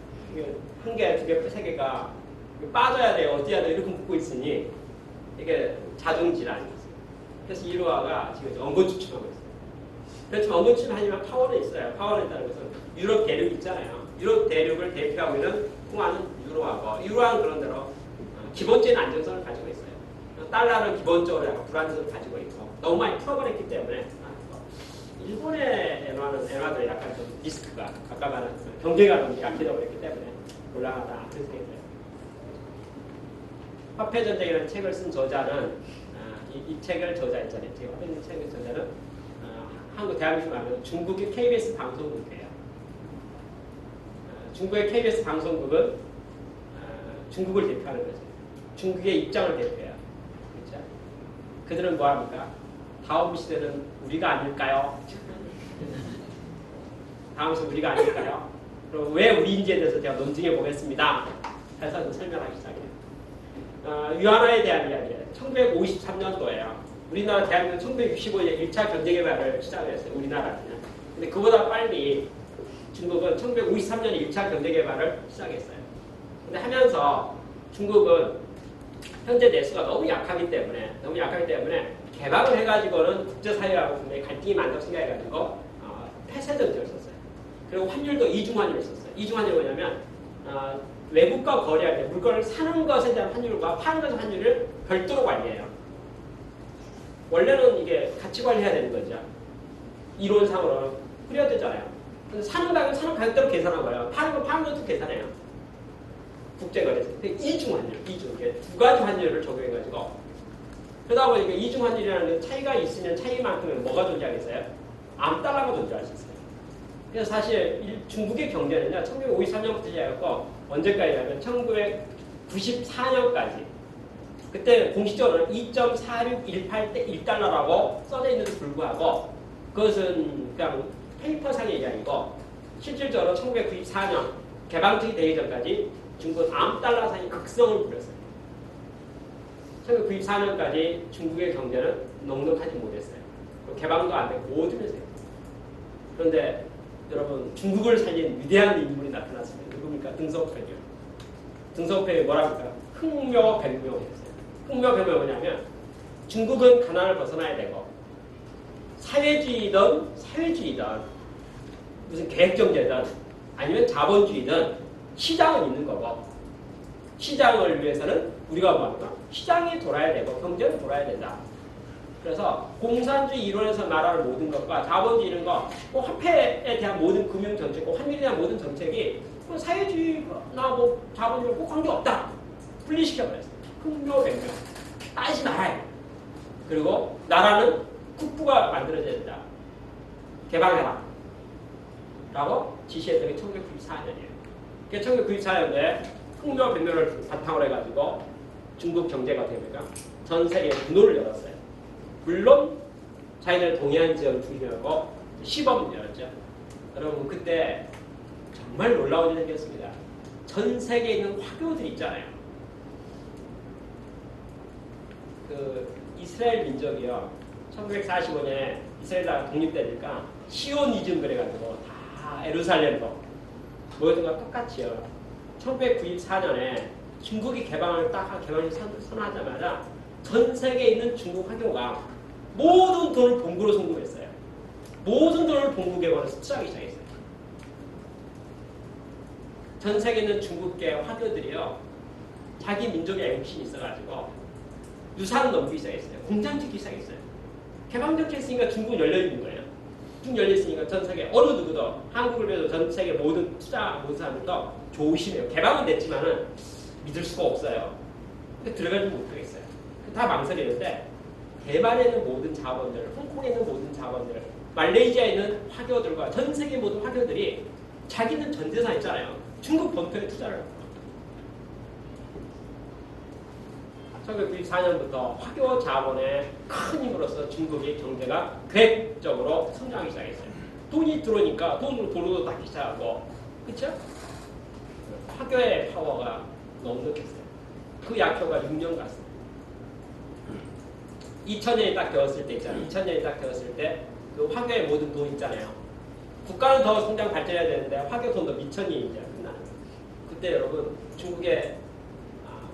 한 개, 두 개, 세 개가 빠져야 돼요. 어떻게 해야 돼요? 이렇게 묻고 있으니 이게 자중질환이 있어요. 그래서 유로화가 지금 언건추춤하고 있어요. 그렇지만 언건추춤하지만 파워는 있어요. 파워는 있다는 것은 유럽 대륙 있잖아요. 유럽 대륙을 대표하고 있는 통화는 유로화고 유로화는 그런 대로 기본적인 안정성을 가지고 있어요. 달러는 기본적으로 약간 불안정성을 가지고 있고 너무 많이 풀어버렸기 때문에 일본의 엔화도 약간 좀 리스크가 아까 말한 경제가 너무 약해져 버렸기 때문에 곤란하다 그렇게 돼요. 화폐전쟁이라는 책을 쓴 저자는 이 책을 저자했잖아요. 화폐전쟁 책의 저자는 한국 대한민국 하면 중국의 KBS 방송국이에요. 중국의 KBS 방송국은 중국을 대표하는 거죠. 중국의 입장을 대표해요. 그렇죠? 그들은 뭐합니까? 다음 시대는 우리가 아닐까요? 다음 시대 우리가 아닐까요? 그럼 왜 우리인지에 대해서 제가 논증해 보겠습니다. 해서 설명하기 시작해요. 위안화에 대한 이야기예요. 1953년도에요. 우리나라 대한민국은 1965년 1차 경제개발을 시작을 했어요. 우리나라는. 근데 그보다 빨리 중국은 1953년에 1차 경제개발을 시작했어요. 근데 하면서 중국은 현재 내수가 너무 약하기 때문에 개방을 해가지고는 국제사회하고 분명히 갈등이 많다고 생각해가지고 폐쇄전쟁을 썼어요. 그리고 환율도 이중환율을 썼어요. 이중환율이 뭐냐면 외국과 거래할 때 물건을 사는 것에 대한 환율과 파는 것의 환율을 별도로 관리해요. 원래는 이게 같이 관리해야 되는 거죠. 이론상으로는 그래야 되잖아요. 사는 가격은 사는 가격대로 계산한 거예요. 파는 건 파는 것도 계산해요. 국제거래에서. 이중환율, 이게 두 가지 환율을 적용해가지고 그러다 보니까 이중환율이라는 차이가 있으면 차이만큼은 뭐가 존재하겠어요? 암달러가 존재할 수 있어요. 그래서 사실 중국의 경제는요, 1953년부터 시작했고 언제까지냐면 1994년까지 그때 공식적으로는 2.4618대 1달러라고 써져 있는데 불구하고 그것은 그냥 페이퍼상의 이야기고 실질적으로 1994년 개방적이 되기 전까지 중국은 암달러상의 극성을 부렸어요. 1994년까지 중국의 경제는 넉넉하지 못했어요. 개방도 안 되고 모든 면에서. 그런데 여러분 중국을 살린 위대한 인물이 나타났습니다. 누굽니까? 등소평이요. 등소평이 뭐랍니까? 흑묘백묘였어요. 흑묘백묘가 뭐냐면 중국은 가난을 벗어나야 되고 사회주의든 무슨 계획경제든 아니면 자본주의든 시장은 있는 거고 시장을 위해서는 우리가 뭐합니까? 시장이 돌아야 되고 경제는 돌아야 된다. 그래서 공산주의 이론에서 말하는 모든 것과 자본주의 이런 거, 화폐에 대한 모든 금융 정책, 환율에 대한 모든 정책이 사회주의나 자본주의와 꼭 관계없다. 분리시켜버렸어요. 흑묘백묘. 따지지 말아요. 그리고 나라는 국부가 만들어져야 된다. 개방해라. 라고 지시했던 게 1994년이에요. 그러니까 1994년도에 흑묘백묘를 바탕으로 해가지고 중국 경제가 됩니까? 전 세계에 문호를 열었어요. 물론 자기들 동해안 지역을 중심으로 시범을 열었죠. 여러분 그때 정말 놀라운 일이 생겼습니다. 전 세계에 있는 화교들 있잖아요. 그 이스라엘 민족이요. 1945년에 이스라엘 나라가 독립되니까 시오니즘 그래가지고 다 예루살렘으로 모였던 것 똑같이요. 1994년에 중국이 개방을 선언하자마자 전 세계에 있는 중국 화교가 모든 돈을 본국으로 송금했어요. 모든 돈을 본국에 걸어서 투자하기 시작했어요. 전 세계에 있는 중국계 화교들이요, 자기 민족의 애국심이 있어가지고 유산을 넘기기 시작했어요. 공장 짓기 시작했어요. 개방적 했으니까 중국은 열려있는 거예요. 중국 열려있으니까 전 세계 어느 누구도, 한국을 비해서 전 세계 모든 투자 모든 사람들도 조심해요. 개방은 됐지만은 믿을 수가 없어요. 들어가지 못하겠어요. 다 망설이는데, 대만에 있는 모든 자본들, 홍콩에 있는 모든 자본들, 말레이시아에 있는 화교들과 전 세계 모든 화교들이 자기는 전 재산 있잖아요. 중국 본토에 투자를 합니다. 1994년부터 화교 자본의 큰 힘으로서 중국의 경제가 계획적으로 성장하기 시작했어요. 돈이 들어오니까 돈으로 도로도 닦기 시작하고, 그렇죠? 화교의 파워가 너무 느꼈어요. 그 약효가 6년 갔어요. 2000년이 딱 되었을 때 있잖아요. 2000년이 딱 되었을 때 그 화교의 모든 돈 있잖아요. 국가는 더 성장 발전해야 되는데 화교 돈도 미천이 이제 끝나는 거예요. 그때 여러분 중국의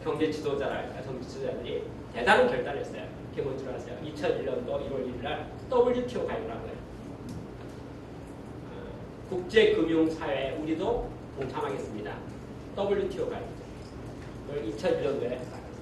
경제 지도자랄까 정치 지도자들이 대단한 결단을 했어요. 그게 뭔지 아세요? 2001년도 1월 1일 날 WTO 가입을 한 거예요. 국제금융사회에 우리도 동참하겠습니다. WTO 가입. 2001년도에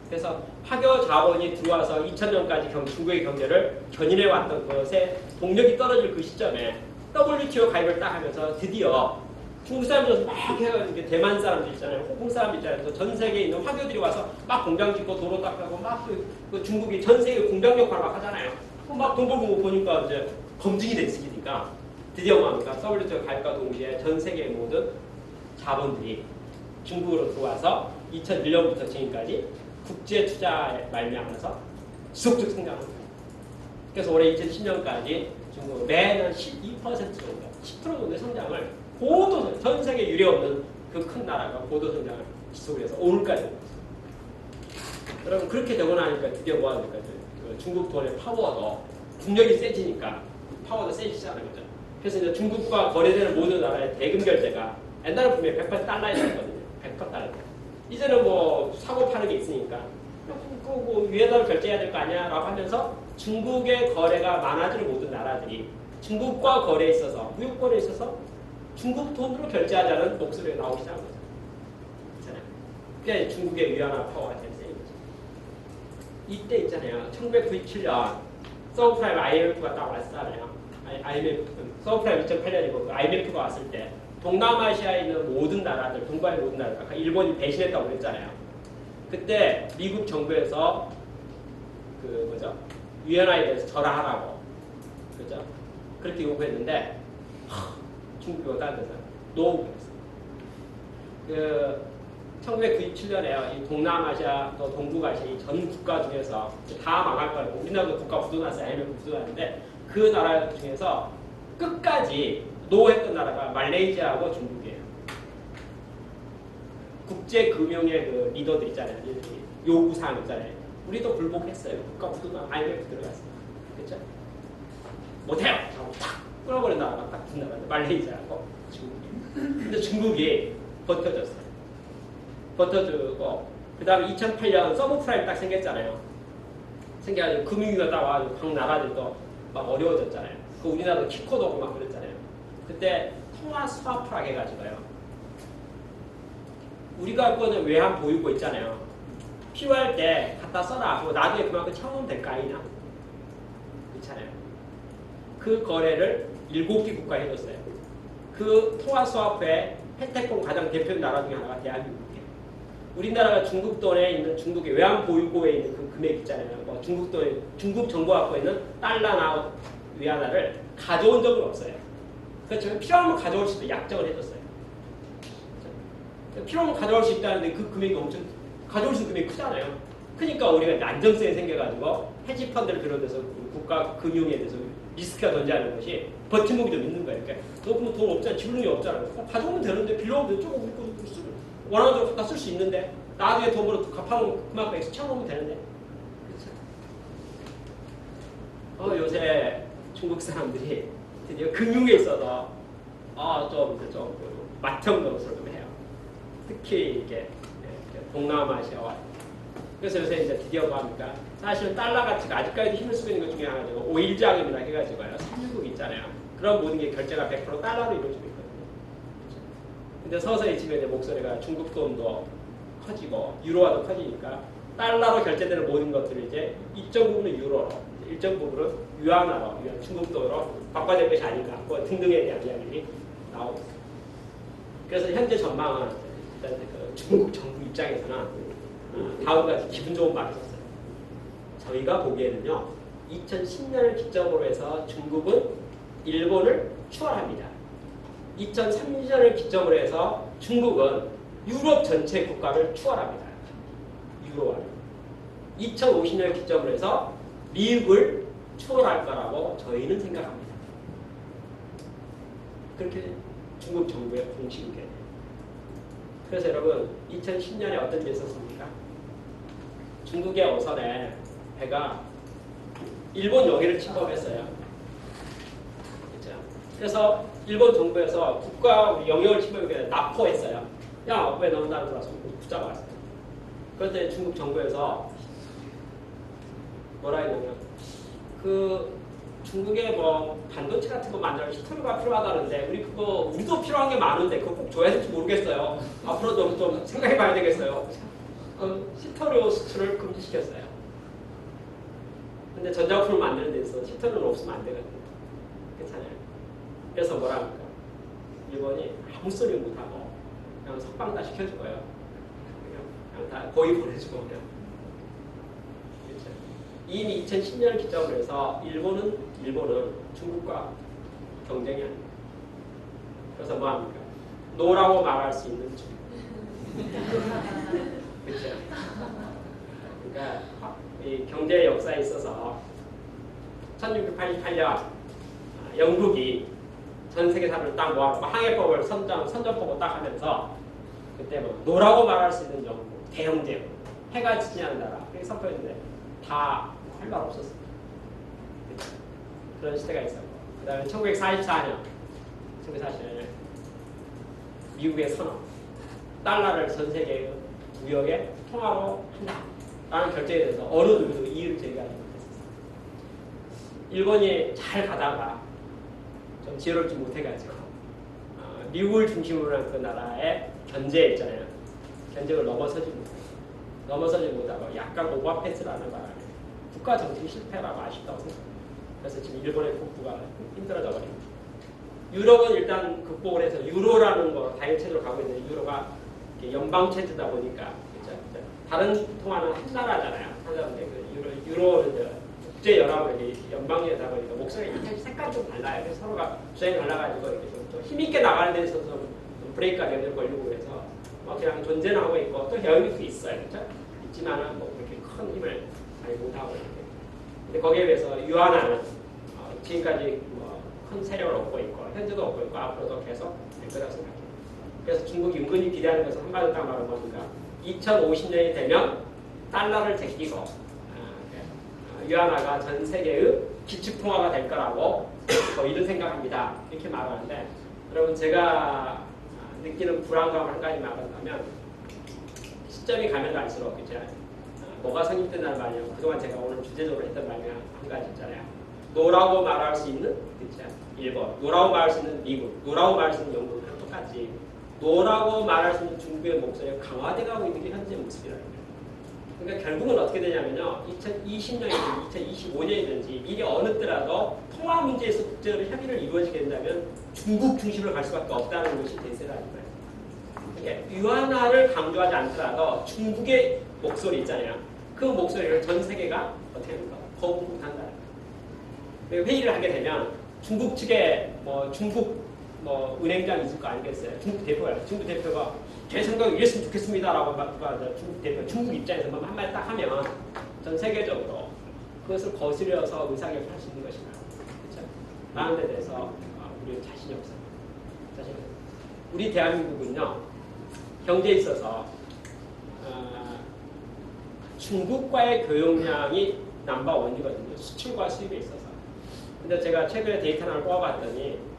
그래서 화교 자본이 들어와서 2000년까지 중국의 경제를 견인해 왔던 것에 동력이 떨어질 그 시점에 WTO 가입을 딱 하면서 드디어 중국 사람들 막 해가지고 대만 사람들 있잖아요. 홍콩 사람들 있잖아요. 전 세계에 있는 화교들이 와서 막 공장 짓고 도로 닦고 막 그 중국이 전 세계 공장 역할을 막 하잖아요. 막 돈 벌고 보니까 이제 검증이 됐으니까 드디어 뭡니까? WTO 가입과 동시에 전 세계의 모든 자본들이 중국으로 들어와서 2001년부터 지금까지 국제 투자에 말미암아서 지속적 성장을 합니다. 그래서 올해 2010년까지 중국은 매년 12% 정도, 10% 정도의 성장을 고도, 전 세계 유례 없는 그 큰 나라가 고도 성장을 지속을 해서 오늘까지 오고 있습니다. 여러분 그렇게 되고 나니까 드디어 뭐 하니까 그 중국 돈의 파워도 국력이 세지니까 파워도 세지잖아요. 그죠? 그래서 이제 중국과 거래되는 모든 나라의 대금 결제가 옛날에 분명히 100% 달러였거든요. 100% 달러. 이제는 뭐 사고 파는 게 있으니까 뭐 위에다 결제해야 될 거 아니야 라고 하면서 중국의 거래가 많아지는 모든 나라들이 중국과 거래에 있어서 무역 거래에 있어서 중국 돈으로 결제하자는 목소리가 나오기 시작한 거죠. 그렇잖아요. 그게 중국의 위안화 파워가 제일 세인 거죠. 이때 있잖아요. 1997년 서브프라임 IMF가 딱 왔잖아요. IMF, 서브프라임 2008년이고 IMF가 왔을 때 동남아시아에 있는 모든 나라들, 동북아의 모든 나라들, 아까 일본이 배신했다고 그랬잖아요. 그때 미국 정부에서 그 뭐죠? 위안화에 대해서 절하하라고, 그죠? 그렇게 요구했는데 중국이 다른 데서 노 그랬어요. 그 1997년에 이 동남아시아 또 동북아시아 이 전 국가 중에서 다 망할 거라고 우리나라도 국가 부도났어요. IMF 부도났는데 그 나라 중에서 끝까지 노했던 나라가 말레이시아하고 중국이에요. 국제금융의 그 리더들 있잖아요. 요구사항 있잖아요. 우리도 불복했어요. 국가 부도나 IMF 들어갔어요. 그렇죠? 못해요. 하고 탁 끊어버린 나라가 딱 두 나라인데 말레이시아하고 중국이. 근데 중국이 버텨줬어요. 버텨주고 그 다음에 2008년 서브프라임 딱 생겼잖아요. 생겨가지고 금융위기가 딱 와가지고 각 나라들도 막 어려워졌잖아요. 그 우리나라도 키코도 오고 막 그랬잖아요. 그때 통화 스와프라고 해가지고요. 우리가 할 거는 외환 보유고 있잖아요. 필요할 때 갖다 써라. 그리고 나중에 그만큼 채우면 될 거 아니냐. 그렇잖아요. 그 거래를 7개 국가에 해줬어요. 그 통화 스와프의 혜택권 가장 대표 나라 중에 하나가 대한민국이에요. 우리나라가 중국 돈에 있는 중국의 외환 보유고에 있는 그 금액 있잖아요. 뭐 중국 돈에 중국 정부가 갖고 있는 달러나 위안화를 가져온 적은 없어요. 그렇죠. 필요하면 가져올 수 있도록 약정을 해줬어요. 그렇죠? 필요하면 가져올 수 있다는데 그 금액이 엄청 가져올 수 있는 금액이 크잖아요. 그러니까 우리가 안정성이 생겨가지고 헤지펀드를 비롯해서 국가 금융에 대해서 리스크가 존재하는 것이 버팀목이 좀 있는 거예요. 그러니까 너 그럼 돈 없잖아. 지불능이 없잖아. 가져오면 되는데 빌려오면 조금 원하는 대로 갖다 쓸 수 있는데 나중에 돈으로 갚아놓으면 그만큼 엑스 채워놓으면 되는데. 그렇죠. 요새 중국 사람들이 드디어 금융에 있어서 좀 맏형 노릇을 좀 해요. 특히 이게 동남아시아와 그래서 요새 이제 드디어 뭐 합니까? 사실은 달러 가치가 아직까지도 힘을 쓰고 있는 것 중에 하나가 오일자금이라 해가지고요. 산유국 있잖아요. 그런 모든 게 결제가 100% 달러로 이루어지고 있거든요. 근데 서서히 지금 이제 목소리가 중국 돈도 커지고 유로화도 커지니까 달러로 결제되는 모든 것들을 이제 일정 부분은 유로로, 일정 부분은 유안화로, 중국 돈으로 바꿔야 될 것이 아닌가, 뭐 등등에 대한 이야기들이 나오고 있습니다. 그래서 현재 전망은 일단 그 중국 정부 입장에서는 다음과 같이 기분 좋은 말을 썼어요. 저희가 보기에는요, 2010년을 기점으로 해서 중국은 일본을 추월합니다. 2030년을 기점으로 해서 중국은 유럽 전체 국가를 추월합니다. 유로화를. 2050년을 기점으로 해서 미국을 추월할 거라고 저희는 생각합니다. 그렇게 중국 정부의 공식이게. 그래서 여러분 2010년에 어떤 일이 있었습니까? 중국의 어선에 배가 일본 영해를 침범했어요. 그렇죠? 그래서 일본 정부에서 국가 영역을 침범하게 납포했어요. 야, 왜 너는 나를 들어와서 붙잡아갔어요. 그런데 중국 정부에서 뭐라 했냐면 그 중국에 뭐 반도체 같은 거 만들면 히토류가 필요하다는데 우리도 필요한 게 많은데 그거 꼭 줘야 될지 모르겠어요. 앞으로도 좀 생각해 봐야 되겠어요. 히토류 수출을 금지시켰어요. 근데 전자제품을 만드는 데서 히토류는 없으면 안 되거든요. 괜찮아요. 그래서 뭐라 합니까? 일본이 아무 소리 못하고 그냥 석방 다 시켜줄 거예요. 그냥 다 거의 보내주고 그냥. 그렇죠? 이미 2010년을 기점으로 해서 일본은 중국과 경쟁이 아닙니다. 그래서 뭐 합니까? 노라고 말할 수 있는 중국. 그렇죠? 그러니까 이 경제 역사에 있어서 1688년 영국이 전 세계 사람을 딱 모아놓고 항해법을 선전포고 딱 하면서 그때 뭐 노라고 말할 수 있는 정부, 대형제, 해가 지지 않는 나라 이렇게 선포했는데 다 할 말 없었습니다. 그런 시대가 있었고 그 다음에 1944년 미국의 선언 달러를 전 세계 무역의 통화로 한다라는 결정에 대해서 어느 누구도 이의를 제기하지 못했었어요. 일본이 잘 가다가 좀 지혜롭지 못해가지고 미국을 중심으로 한 그 나라의 견제 있잖아요. 견제를 넘어서지 못하고 약간 오버패스라는 바람에 국가 정책 실패라고 아쉽다고 생각합니다. 그래서 지금 일본의 국부가 힘들어져 버립니다. 유럽은 일단 극복을 해서 유로라는 거 다혈체제로 가고 있는데 유로가 연방체제다 보니까 그렇죠? 다른 통화는 한 나라잖아요. 하나인데 그 유로는 국제 연합의 연방이다 보니까 목소리가 약간 색깔이 좀 달라요. 그래서 서로가 주장이 달라가지고 이렇게 좀 힘있게 나가는 데 있어서 좀 브레이크가 되는 걸리고 그래서 그냥 존재는 하고 있고 또 헤어미도 있어요. 그렇죠? 있지만은 뭐 그렇게 큰 힘을 잘 못하고 이렇게. 근데 거기에 비해서 유한화는 지금까지 큰 세력을 얻고 있고 현재도 얻고 있고 앞으로도 계속 될 거라고 생각합니다. 그래서 중국이 은근히 기대하는 것은 한마디로 딱 말하면 뭡니까? 2050년이 되면 달러를 제끼고 유한화가 전 세계의 기축통화가 될 거라고 저희는 생각합니다. 이렇게 말하는데 여러분 제가 느끼는 불안감을 한 가지 말한다면 시점이 가면 갈수록 그죠? 뭐가 성립된다는 말이냐면 그동안 제가 오늘 주제적으로 했던 말이 한 가지 있잖아요. 노라고 말할 수 있는 그죠? 일본, 노라고 말할 수 있는 미국, 노라고 말할 수 있는 영국이랑 똑같이 노라고 말할 수 있는 중국의 목소리가 강화돼가고 있는 게 현재 모습이라는 거예요. 그러니까 결국은 어떻게 되냐면요. 2020년이든지 2025년이든지 이게 어느 때라도 통화 문제에서 국제적으로 협의를 이루어지게 된다면 중국 중심으로 갈 수밖에 없다는 것이 대세라는 거예요. 그러니까 유한화를 강조하지 않더라도 중국의 목소리 있잖아요. 그 목소리를 전 세계가 어떻게 합니까? 거부 못한다는 거예요. 회의를 하게 되면 중국 측에 중국 은행장이 있을 거 아니겠어요? 중국 대표가 제 생각에 이랬으면 좋겠습니다라고 중국 입장에서 한마디 딱 하면 전 세계적으로 그것을 거스려서 의사결정할 수 있는 것이다. 그렇죠? 라는 데 대해서 우리는 자신이 없어요. 우리 대한민국은요 경제에 있어서 중국과의 교역량이 넘버원이거든요. 수출과 수입에 있어서. 근데 제가 최근에 데이터 하나를 뽑아봤더니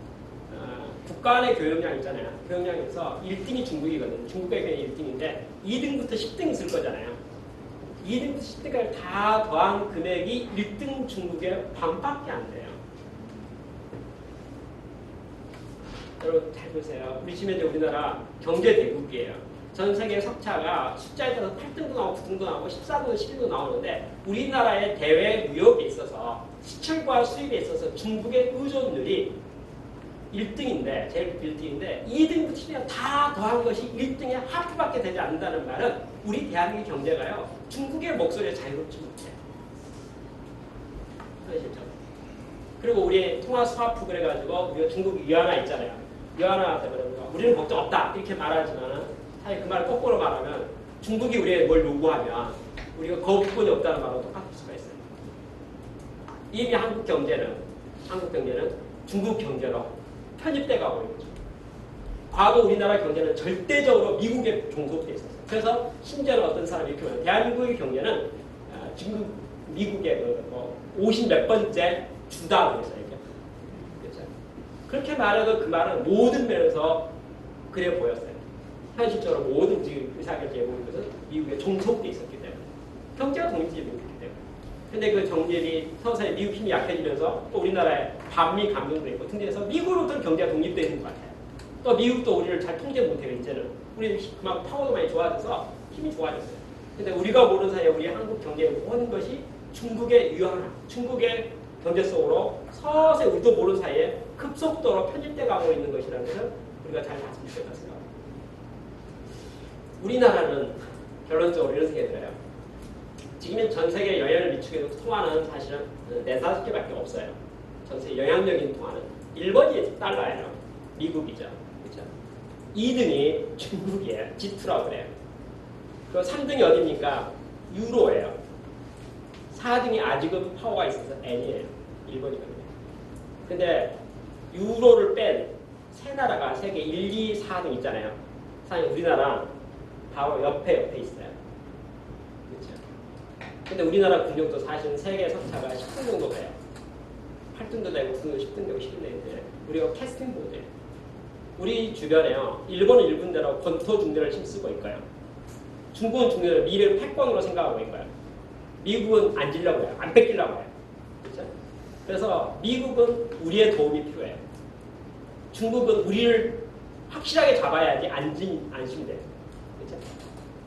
국가 간의 교역량 있잖아요. 교역량에서 1등이 중국이거든요. 중국의 1등인데 2등부터 10등 있을 거잖아요. 2등부터 10등까지 다 더한 금액이 1등 중국의 반밖에 안 돼요. 여러분 잘 보세요. 우리 지금 이제 우리나라 경제 대국이에요. 전 세계 석차가 숫자에 따라서 8등도 나오고 9등도 나오고 14등도 11등도 나오는데 우리나라의 대외 무역에 있어서 수출과 수입에 있어서 중국의 의존율이 1등인데 제일 1등인데 2등부터 10등까지 다 더한 것이 1등의 하프밖에 되지 않는다는 말은 우리 대한민국 경제가요 중국의 목소리에 자유롭지 못해요. 그러시죠? 그리고 우리 통화 스와프 그래가지고 우리가 중국 위안화 있잖아요. 위안화 때문에 우리는 걱정 없다 이렇게 말하지만 사실 그 말을 거꾸로 말하면 중국이 우리에게 뭘 요구하면 우리가 거부권이 없다는 말하고 똑같을 수가 있어요. 이미 한국 경제는 중국 경제로 편입돼 가고 있는 거죠. 과거 우리나라 경제는 절대적으로 미국에 종속돼 있었어요. 그래서 심지어는 어떤 사람이 이렇게 말해요. 대한민국의 경제는 지금 미국의 50 몇 번째 주다 그래서 이렇게. 그렇죠? 그렇게 말해도 그 말은 모든 면에서 그래 보였어요. 현실적으로 모든 지금 의사결정에 보는 것은 미국에 종속돼 있었기 때문에 경제가 독립되지 못했기 때문에. 근데 그 정책이 서서히 미국 힘이 약해지면서 또 우리나라의 반미 감정도 있고 등등해서 미국으로부터 경제가 독립되는 것 같아요. 또 미국도 우리를 잘 통제 못해요. 이제는 우리 그만큼 파워도 많이 좋아져서 힘이 좋아졌어요. 근데 우리가 모르는 사이에 우리 한국 경제의 모든 것이 중국의 유한화, 중국의 경제 속으로 서서히 우리도 모르는 사이에 급속도로 편입돼 가고 있는 것이라는 것을 우리가 잘 봤으면 좋겠습니다. 우리나라는 결론적으로 이런 생각이 들어요. 지금 전 세계에 영향을 미치게 통화는 사실은 4-5개밖에 없어요. 전 세계 영향력인 통화는. 1번이 달러예요. 미국이죠. 그렇죠? 2등이 중국이에요. G2라고 그래요. 그리고 3등이 어디입니까? 유로예요. 4등이 아직은 파워가 있어서 N이에요. 1번이거든요. 근데 유로를 뺀 세 나라가 세계 1, 2, 4등 있잖아요. 사실 우리나라 바로 옆에 있어요. 그렇죠? 근데 우리나라 군용도 사실은 세계 석차가 10등 정도 돼요. 8등도 되고 9등도 10등 되고 10등 되는데 우리가 캐스팅 보드예요. 우리 주변에요. 일본은 일본대로 권토 중대를 힘쓰고 있고요. 중국은 중대로 미래를 패권으로 생각하고 있고요. 미국은 안 지려고 해요. 안 뺏기려고 해요. 그렇죠? 그래서 미국은 우리의 도움이 필요해요. 중국은 우리를 확실하게 잡아야지 안심돼요. 그렇죠?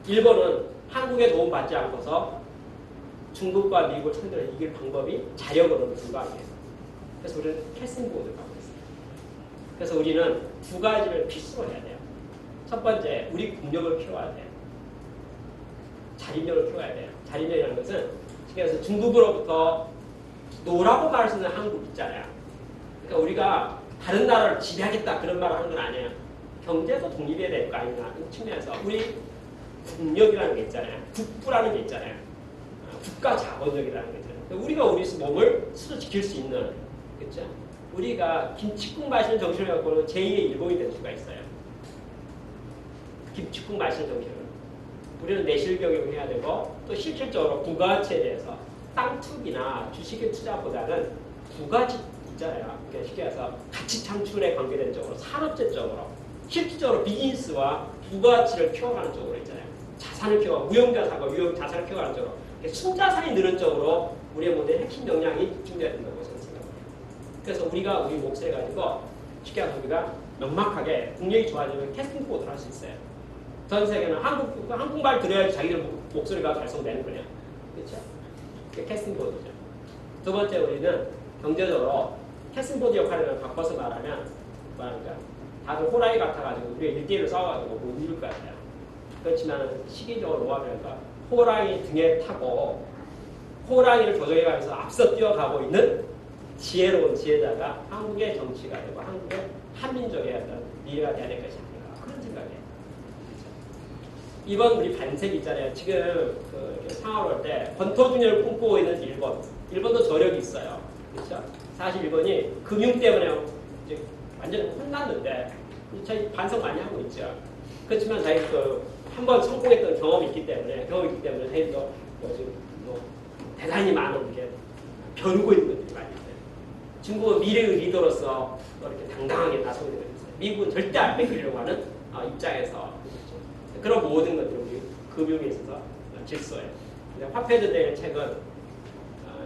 일본은 한국의 도움 받지 않고서 중국과 미국을 상대로 이길 방법이 자력으로는 불가능해요. 그래서 우리는 캐스팅보드를 가고 있어요. 그래서 우리는 두 가지를 필수로 해야 돼요. 첫 번째, 우리 국력을 키워야 돼요. 자립력을 키워야 돼요. 자립력이라는 것은 그래서 중국으로부터 노라고 말할 수 있는 한국 있잖아요. 그러니까 우리가 다른 나라를 지배하겠다 그런 말을 하는 건 아니에요. 경제도 독립해야 될 거 아니냐 이 측면에서 우리 국력이라는 게 있잖아요. 국부라는 게 있잖아요. 국가 자본력이라는 게 있잖아요. 우리가 우리 몸을 스스로 지킬 수 있는 그렇죠? 우리가 김치국 마시는 정신을 갖고는 제2의 일본이 될 수가 있어요. 김치국 마시는 정신을. 우리는 내실 경영을 해야 되고 또 실질적으로 부가가치에 대해서 땅 투기나 주식의 투자보다는 부가가치 있잖아요. 그러니까 쉽게 해서 가치 창출에 관계된 쪽으로 산업재적으로 실질적으로 비즈니스와 부가가치를 키워가는 쪽으로 있잖아요. 자산을 키워 무형자산과 유형자산을 키워가는 쪽으로 순자산이 느는 쪽으로 우리의 모든 핵심 역량이 집중돼야 된다고 저는 생각합니다. 그래서 우리가 우리 몫을 가지고 쉽게 해서 우리가 명확하게 국력이 좋아지면 캐스팅 보드를 할 수 있어요. 전 세계는 한국말 들어야지 자기들 목소리가 달성되는 거냐. 그렇죠? 그게 캐스팅 보드죠. 두 번째 우리는 경제적으로 캐스팅 보드 역할을 바꿔서 말하면 뭐랄까 다들 호랑이 같아가지고 우리가 1대1로 싸워가지고 못 이길 것 같아요. 그렇지만 시기적으로 뭐하면까 호랑이 등에 타고 호랑이를 조정해가면서 앞서 뛰어가고 있는 지혜로운 지혜자가 한국의 정치가 되고 한국의 한민족의 어떤 미래가 돼야 될 것이 아닌가 그런 생각이에요. 이번 우리 반색 있잖아요. 지금 그 상하로 올 때 권토중열을 꿈꾸고 있는 일본도 저력이 있어요. 그렇죠? 사실 일본이 금융 때문에 이제 완전히 혼났는데 저희 반성 많이 하고 있죠. 그렇지만 저희 한번 성공했던 경험이 있기 때문에 저희도 대단히 많은 게 겨루고 있는 것들이 많이 있어요. 중국은 미래의 리더로서 이렇게 당당하게 나서고 있는 것이 있어요. 미국은 절대 안 뺏기려고 하는 입장에서 그런 모든 것들이 우리 금융에 있어서 질서예요. 화폐전쟁의 책은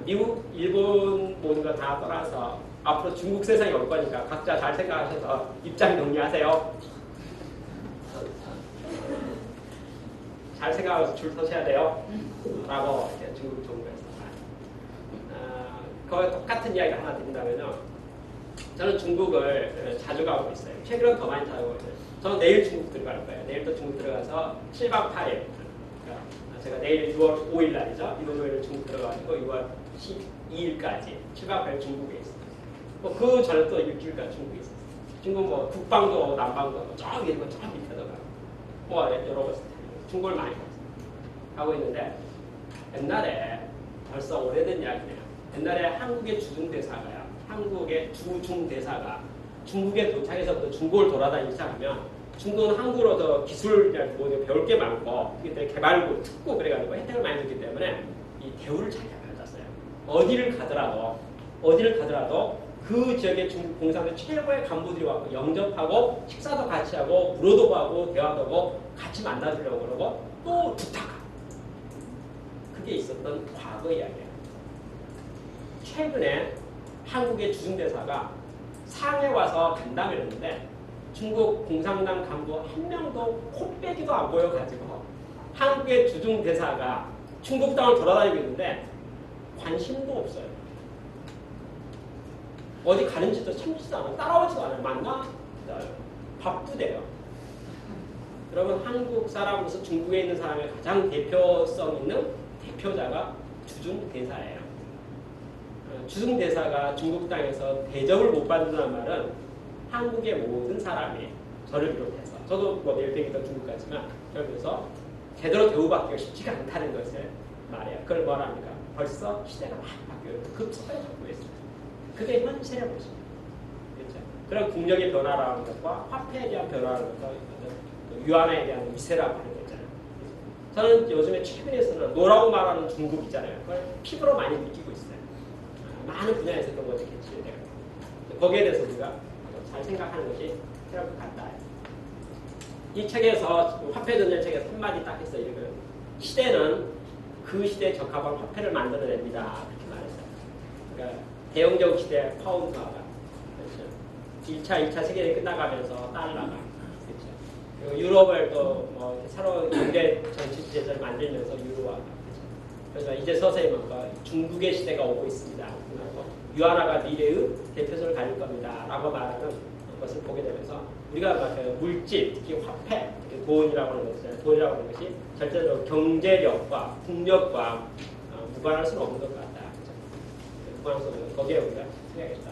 미국, 일본 모든 거 다 떠나서 앞으로 중국 세상이 올 거니까 각자 잘 생각하셔서 입장 정리하세요. 잘 생각하면서 줄 서셔야 돼요. 라고 이렇게 중국 정부에서. 거의 똑같은 이야기 하나 드린다면요. 저는 중국을 자주 가고 있어요. 최근은 더 많이 가고 있어요. 저는 내일 중국 들어갈 거예요. 내일 또 중국 들어가서 7박 8일. 그러니까 제가 내일 6월 5일 날이죠. 6월 5일 중국 들어가지고 6월 12일까지 7박 8일 중국에 있어요. 그 전에 또 일주일간 중국에 있어요. 중국 뭐 북방도 남방도 저 밑에도 가고 여러 곳 중국을 많이 가고 있는데 옛날에 벌써 오래된 이야기네요. 옛날에 한국의 주중대사가요. 한국의 주중대사가 중국에 도착해서부터 중국을 돌아다니기 시작하면 중국은 한국으로 더 기술이나 배울 게 많고 그때 개발고 특구 그래가지고 혜택을 많이 줬기 때문에 이 대우를 잘 받았어요. 어디를 가더라도 그 지역의 중국 공산당 최고의 간부들이 와서 영접하고 식사도 같이 하고 물어도 하고 대화도 하고 같이 만나주려고 그러고 또 부탁하고 그게 있었던 과거 이야기예요. 최근에 한국의 주중대사가 상해 와서 간담회를 했는데 중국 공산당 간부 한 명도 코빼기도 안 보여가지고 한국의 주중대사가 중국 땅을 돌아다니고 있는데 관심도 없어요. 어디 가는지도 참지도 않아요. 따라오지도 않아요. 만나? 바쁘대요. 여러분 한국 사람으로서 중국에 있는 사람의 가장 대표성 있는 대표자가 주중대사예요. 주중대사가 중국 땅에서 대접을 못 받는다는 말은 한국의 모든 사람이 저를 비롯해서 저도 뭐 내일 뵙기도 중국 가지만 그러면서 제대로 대우받기가 쉽지가 않다는 것을 말해요. 그걸 뭐라 합니까? 벌써 시대가 많이 바뀌어요. 급속하게 바뀌고 있어요. 그게 현실의 모습입니다. 그렇죠? 그런 국력의 변화라는 것과 화폐에 대한 변화라는 것과 유한에 대한 위세라고 하는 거 있잖아요. 저는 요즘에 최근에서는 노라고 말하는 중국 있잖아요. 그걸 피부로 많이 느끼고 있어요. 많은 분야에서 그런 것들이 개최돼요. 거기에 대해서 우리가 잘 생각하는 것이 필요할 것 같다. 이 책에서 화폐전쟁 책에서 한마디 딱 했어요. 시대는 그 시대에 적합한 화폐를 만들어냅니다. 그렇게 말했어요. 그러니까 대영제국 시대 파운드화가 그렇죠. 1차 세계대전이 끝나가면서 달러가 그렇죠. 그리고 유럽을 또 뭐 새로 경제 정치제도를 만들면서 유로화가 그렇죠. 그래서 이제 서서히 뭔가 중국의 시대가 오고 있습니다. 그리고 유한화가 미래의 대표성을 가질 겁니다. 라고 말하는 것을 보게 되면서 우리가 물질, 특히 화폐, 돈이라고 하는 것이잖아요. 돈이라고 하는 것이 절대로 경제력과 국력과 무관할 수는 없는 것 같다. 무관할 수 없는 거기에 우리가 해야겠다.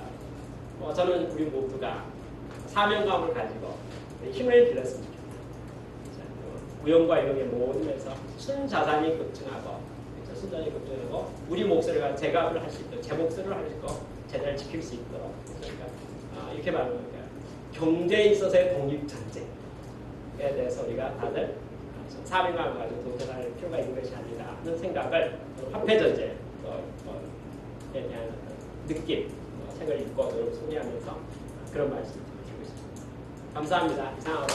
저는 우리 모두가 사명감을 가지고 힘을 빌렸으면 좋겠다. 무용과 이용의 모든 면에서 순자산이 급증하고 순자산이 급증하고 우리 목소리가 제갑을 할 수 있도록 제 목소리를 할 수 있고 제대로 지킬 수 있도록 그러니까 이렇게 말하는 거예요. 경제에 있어서의 독립전쟁에 대해서 우리가 다들 사명감을 가지고 도전할 필요가 있는 것이 아니라 하는 생각을 화폐전쟁에 대한 느낌 책을 읽고 소개하면서 그런 말씀을 드리고 있습니다. 감사합니다. 이상으로.